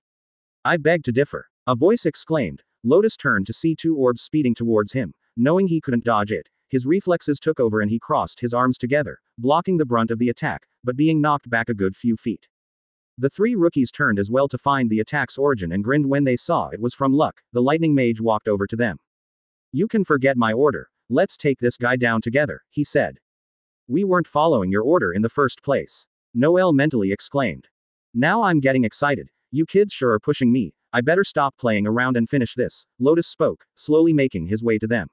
I beg to differ. A voice exclaimed. Lotus turned to see 2 orbs speeding towards him. Knowing he couldn't dodge it, his reflexes took over and he crossed his arms together, blocking the brunt of the attack, but being knocked back a good few feet. The 3 rookies turned as well to find the attack's origin and grinned when they saw it was from Luck. The lightning mage walked over to them. You can forget my order. Let's take this guy down together, he said. We weren't following your order in the first place. Noel mentally exclaimed. Now I'm getting excited. You kids sure are pushing me. I better stop playing around and finish this, Lotus spoke, slowly making his way to them.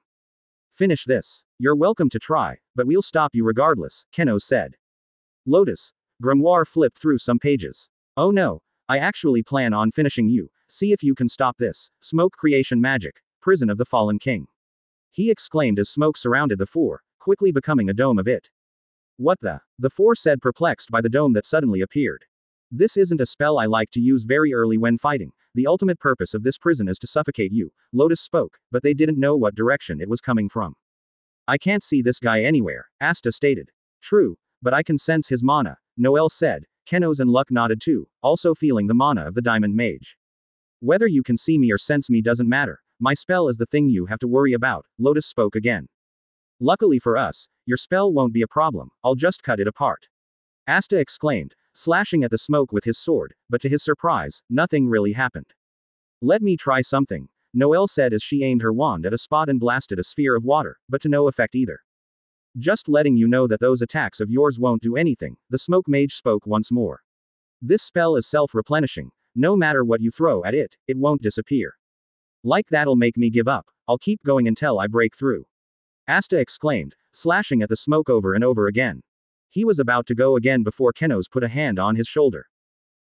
Finish this. You're welcome to try, but we'll stop you regardless, Kenos said. Lotus. Grimoire flipped through some pages. Oh no, I actually plan on finishing you. See if you can stop this. Smoke creation magic. Prison of the Fallen King. He exclaimed as smoke surrounded the 4, quickly becoming a dome of it. What the? The 4 said, perplexed by the dome that suddenly appeared. This isn't a spell I like to use very early when fighting. The ultimate purpose of this prison is to suffocate you, Lotus spoke, but they didn't know what direction it was coming from. I can't see this guy anywhere, Asta stated. True, but I can sense his mana, Noel said. Kenos and Luck nodded too, also feeling the mana of the Diamond Mage. Whether you can see me or sense me doesn't matter. My spell is the thing you have to worry about, Lotus spoke again. Luckily for us, your spell won't be a problem, I'll just cut it apart. Asta exclaimed, slashing at the smoke with his sword, but to his surprise, nothing really happened. Let me try something, Noel said as she aimed her wand at a spot and blasted a sphere of water, but to no effect either. Just letting you know that those attacks of yours won't do anything, the smoke mage spoke once more. This spell is self-replenishing. No matter what you throw at it, it won't disappear. Like that'll make me give up. I'll keep going until I break through. Asta exclaimed, slashing at the smoke over and over again. He was about to go again before Kenos put a hand on his shoulder.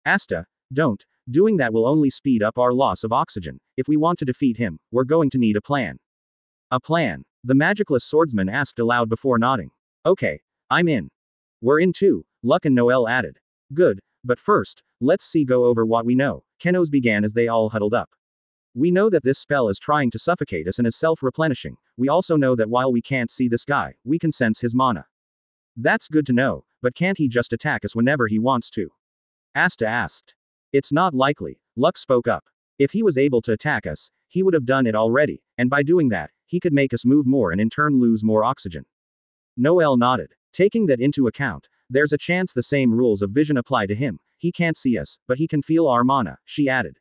Asta, don't. Doing that will only speed up our loss of oxygen. If we want to defeat him, we're going to need a plan. A plan? The magicless swordsman asked aloud before nodding. Okay, I'm in. We're in too, Luck and Noel added. Good, but first, let's go over what we know, Kenos began as they all huddled up. We know that this spell is trying to suffocate us and is self-replenishing. We also know that while we can't see this guy, we can sense his mana. That's good to know, but can't he just attack us whenever he wants to? Asta asked. It's not likely, Luck spoke up. If he was able to attack us, he would have done it already, and by doing that, he could make us move more and in turn lose more oxygen. Noel nodded. Taking that into account, there's a chance the same rules of vision apply to him. He can't see us, but he can feel our mana, she added.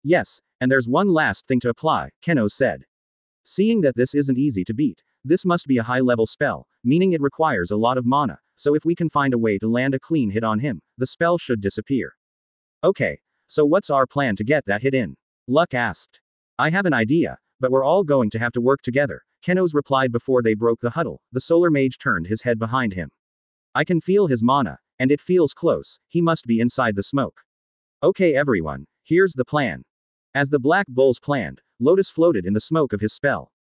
Yes, and there's one last thing to apply, Kenos said. Seeing that this isn't easy to beat, this must be a high-level spell, meaning it requires a lot of mana, so if we can find a way to land a clean hit on him, the spell should disappear. Okay, so what's our plan to get that hit in? Luck asked. I have an idea, but we're all going to have to work together, Kenos replied before they broke the huddle. The solar mage turned his head behind him. I can feel his mana, and it feels close. He must be inside the smoke. Okay everyone, here's the plan. As the Black Bulls planned, Lotus floated in the smoke of his spell.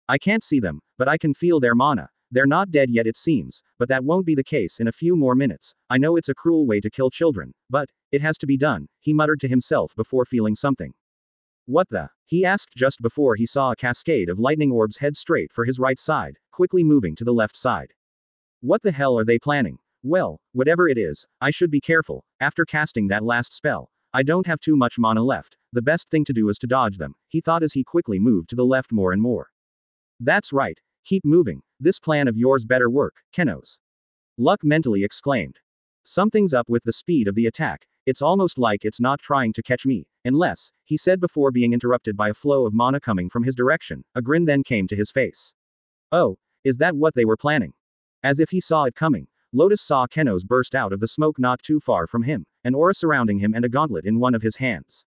I can't see them, but I can feel their mana. They're not dead yet it seems, but that won't be the case in a few more minutes. I know it's a cruel way to kill children, but it has to be done, he muttered to himself before feeling something. What the? He asked just before he saw a cascade of lightning orbs head straight for his right side, quickly moving to the left side. What the hell are they planning? Well, whatever it is, I should be careful. After casting that last spell, I don't have too much mana left. The best thing to do is to dodge them, he thought as he quickly moved to the left more and more. That's right. Keep moving. This plan of yours better work, Kenos. Luck mentally exclaimed. Something's up with the speed of the attack. It's almost like it's not trying to catch me, unless, he said before being interrupted by a flow of mana coming from his direction. A grin then came to his face. Oh, is that what they were planning? As if he saw it coming, Lotus saw Kenos burst out of the smoke not too far from him, an aura surrounding him and a gauntlet in one of his hands.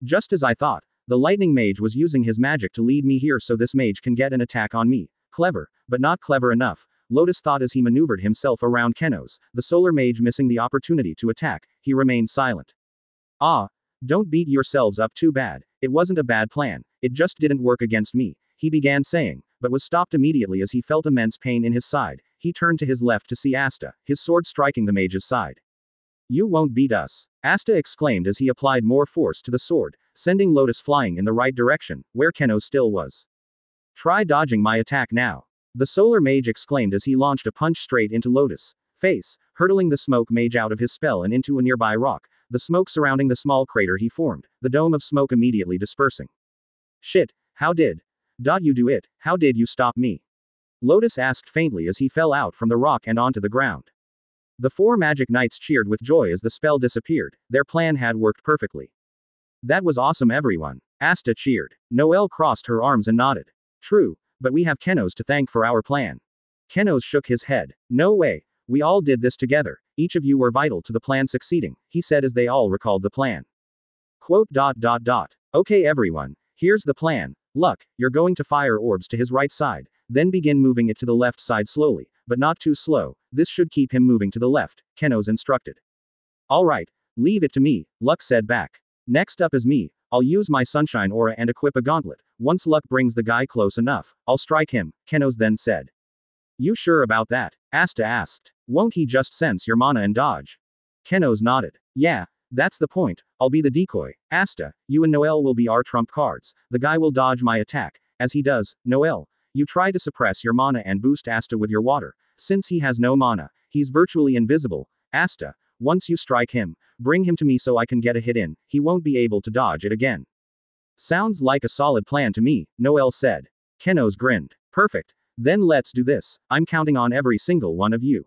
Just as I thought, the lightning mage was using his magic to lead me here so this mage can get an attack on me. Clever, but not clever enough, Lotus thought as he maneuvered himself around Kenos, the solar mage missing the opportunity to attack, he remained silent. Ah, don't beat yourselves up too bad, it wasn't a bad plan, it just didn't work against me, he began saying, but was stopped immediately as he felt immense pain in his side. He turned to his left to see Asta, his sword striking the mage's side. You won't beat us, Asta exclaimed as he applied more force to the sword, sending Lotus flying in the right direction, where Kenos still was. Try dodging my attack now. The solar mage exclaimed as he launched a punch straight into Lotus' face, hurtling the smoke mage out of his spell and into a nearby rock, the smoke surrounding the small crater he formed, the dome of smoke immediately dispersing. Shit, how did you do it? How did you stop me? Lotus asked faintly as he fell out from the rock and onto the ground. The four magic knights cheered with joy as the spell disappeared, their plan had worked perfectly. That was awesome everyone. Asta cheered. Noelle crossed her arms and nodded. True, but we have Kenos to thank for our plan. Kenos shook his head. No way, we all did this together, each of you were vital to the plan succeeding, he said as they all recalled the plan. Quote. Okay everyone, here's the plan. Luck, you're going to fire orbs to his right side, then begin moving it to the left side slowly, but not too slow, this should keep him moving to the left, Kenos instructed. Alright, leave it to me, Luck said back. Next up is me, I'll use my sunshine aura and equip a gauntlet, once Luck brings the guy close enough, I'll strike him, Kenos then said. You sure about that? Asta asked. Won't he just sense your mana and dodge? Kenos nodded. Yeah, that's the point, I'll be the decoy. Asta, you and Noelle will be our trump cards, the guy will dodge my attack, as he does, Noelle, you try to suppress your mana and boost Asta with your water, since he has no mana, he's virtually invisible. Asta, once you strike him, bring him to me so I can get a hit in, he won't be able to dodge it again. Sounds like a solid plan to me, Noelle said. Kenos grinned. Perfect, then let's do this, I'm counting on every single one of you.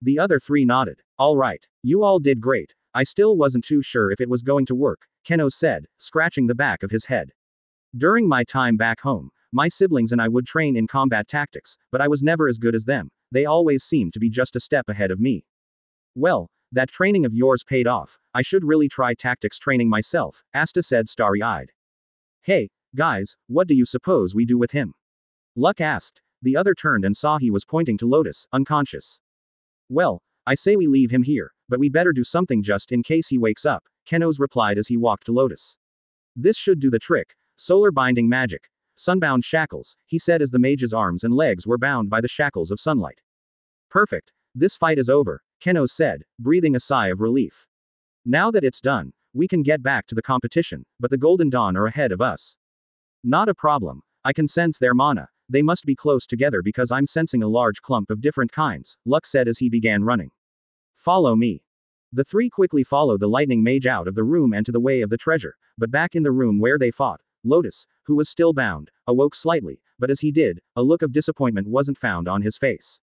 The other three nodded. Alright, you all did great, I still wasn't too sure if it was going to work, Kenos said, scratching the back of his head. During my time back home, my siblings and I would train in combat tactics, but I was never as good as them, they always seemed to be just a step ahead of me. Well, that training of yours paid off, I should really try tactics training myself, Asta said starry-eyed. Hey, guys, what do you suppose we do with him? Luck asked. The other turned and saw he was pointing to Lotus, unconscious. Well, I say we leave him here, but we better do something just in case he wakes up, Kenos replied as he walked to Lotus. This should do the trick, solar binding magic. Sunbound shackles, he said as the mage's arms and legs were bound by the shackles of sunlight. Perfect, this fight is over, Kenos said, breathing a sigh of relief. Now that it's done, we can get back to the competition, but the Golden Dawn are ahead of us. Not a problem, I can sense their mana, they must be close together because I'm sensing a large clump of different kinds, Luck said as he began running. Follow me. The three quickly followed the lightning mage out of the room and to the way of the treasure, but back in the room where they fought, Lotus, who was still bound, awoke slightly, but as he did, a look of disappointment wasn't found on his face.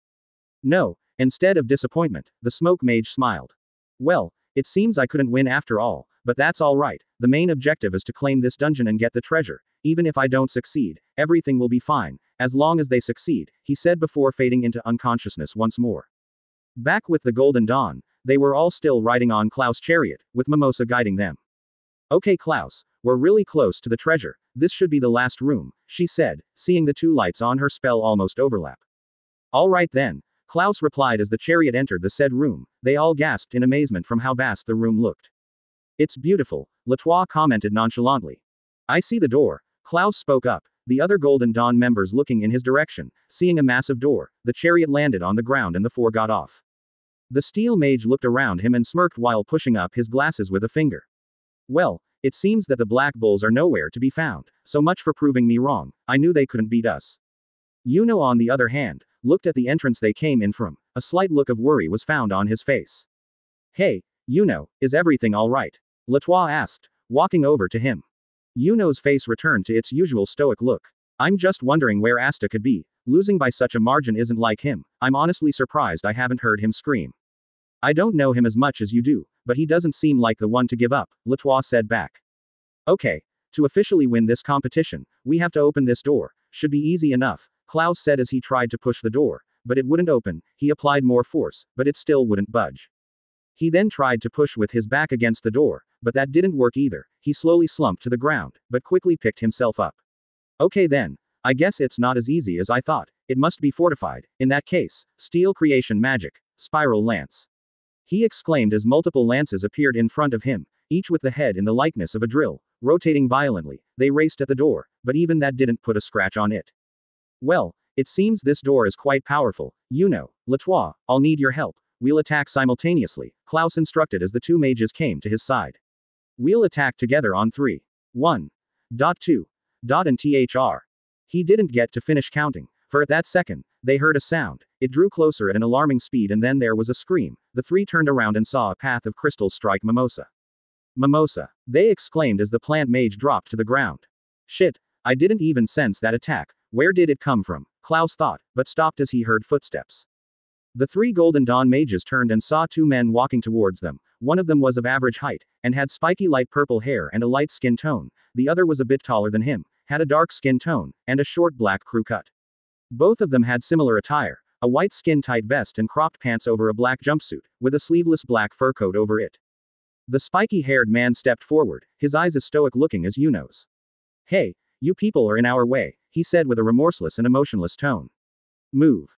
No, instead of disappointment, the smoke mage smiled. Well, it seems I couldn't win after all, but that's alright, the main objective is to claim this dungeon and get the treasure, even if I don't succeed, everything will be fine, as long as they succeed, he said before fading into unconsciousness once more. Back with the Golden Dawn, they were all still riding on Klaus' chariot, with Mimosa guiding them. Okay Klaus, we're really close to the treasure, this should be the last room, she said, seeing the two lights on her spell almost overlap. Alright then, Klaus replied as the chariot entered the said room, they all gasped in amazement from how vast the room looked. It's beautiful, Latois commented nonchalantly. I see the door, Klaus spoke up, the other Golden Dawn members looking in his direction, seeing a massive door, the chariot landed on the ground and the four got off. The steel mage looked around him and smirked while pushing up his glasses with a finger. Well, it seems that the Black Bulls are nowhere to be found, so much for proving me wrong, I knew they couldn't beat us. Yuno on the other hand, looked at the entrance they came in from, a slight look of worry was found on his face. Hey, Yuno, is everything alright? Latois asked, walking over to him. Yuno's face returned to its usual stoic look. I'm just wondering where Asta could be, losing by such a margin isn't like him, I'm honestly surprised I haven't heard him scream. I don't know him as much as you do, but he doesn't seem like the one to give up, Latois said back. Okay, to officially win this competition, we have to open this door, should be easy enough, Klaus said as he tried to push the door, but it wouldn't open, he applied more force, but it still wouldn't budge. He then tried to push with his back against the door, but that didn't work either. He slowly slumped to the ground, but quickly picked himself up. Okay then. I guess it's not as easy as I thought. It must be fortified. In that case, steel creation magic. Spiral lance. He exclaimed as multiple lances appeared in front of him, each with the head in the likeness of a drill. Rotating violently, they raced at the door, but even that didn't put a scratch on it. Well, it seems this door is quite powerful. You know, Latois, I'll need your help. We'll attack simultaneously, Klaus instructed as the two mages came to his side. We'll attack together on 3. 1. 2. And thr. He didn't get to finish counting, for at that second, they heard a sound. It drew closer at an alarming speed and then there was a scream. The three turned around and saw a path of crystals strike Mimosa. Mimosa! They exclaimed as the plant mage dropped to the ground. Shit, I didn't even sense that attack. Where did it come from? Klaus thought, but stopped as he heard footsteps. The three Golden Dawn mages turned and saw two men walking towards them. One of them was of average height, and had spiky light purple hair and a light skin tone. The other was a bit taller than him, had a dark skin tone, and a short black crew cut. Both of them had similar attire, a white skin-tight vest and cropped pants over a black jumpsuit, with a sleeveless black fur coat over it. The spiky-haired man stepped forward, his eyes as stoic-looking as Yuno's. Hey, you people are in our way, he said with a remorseless and emotionless tone. Move.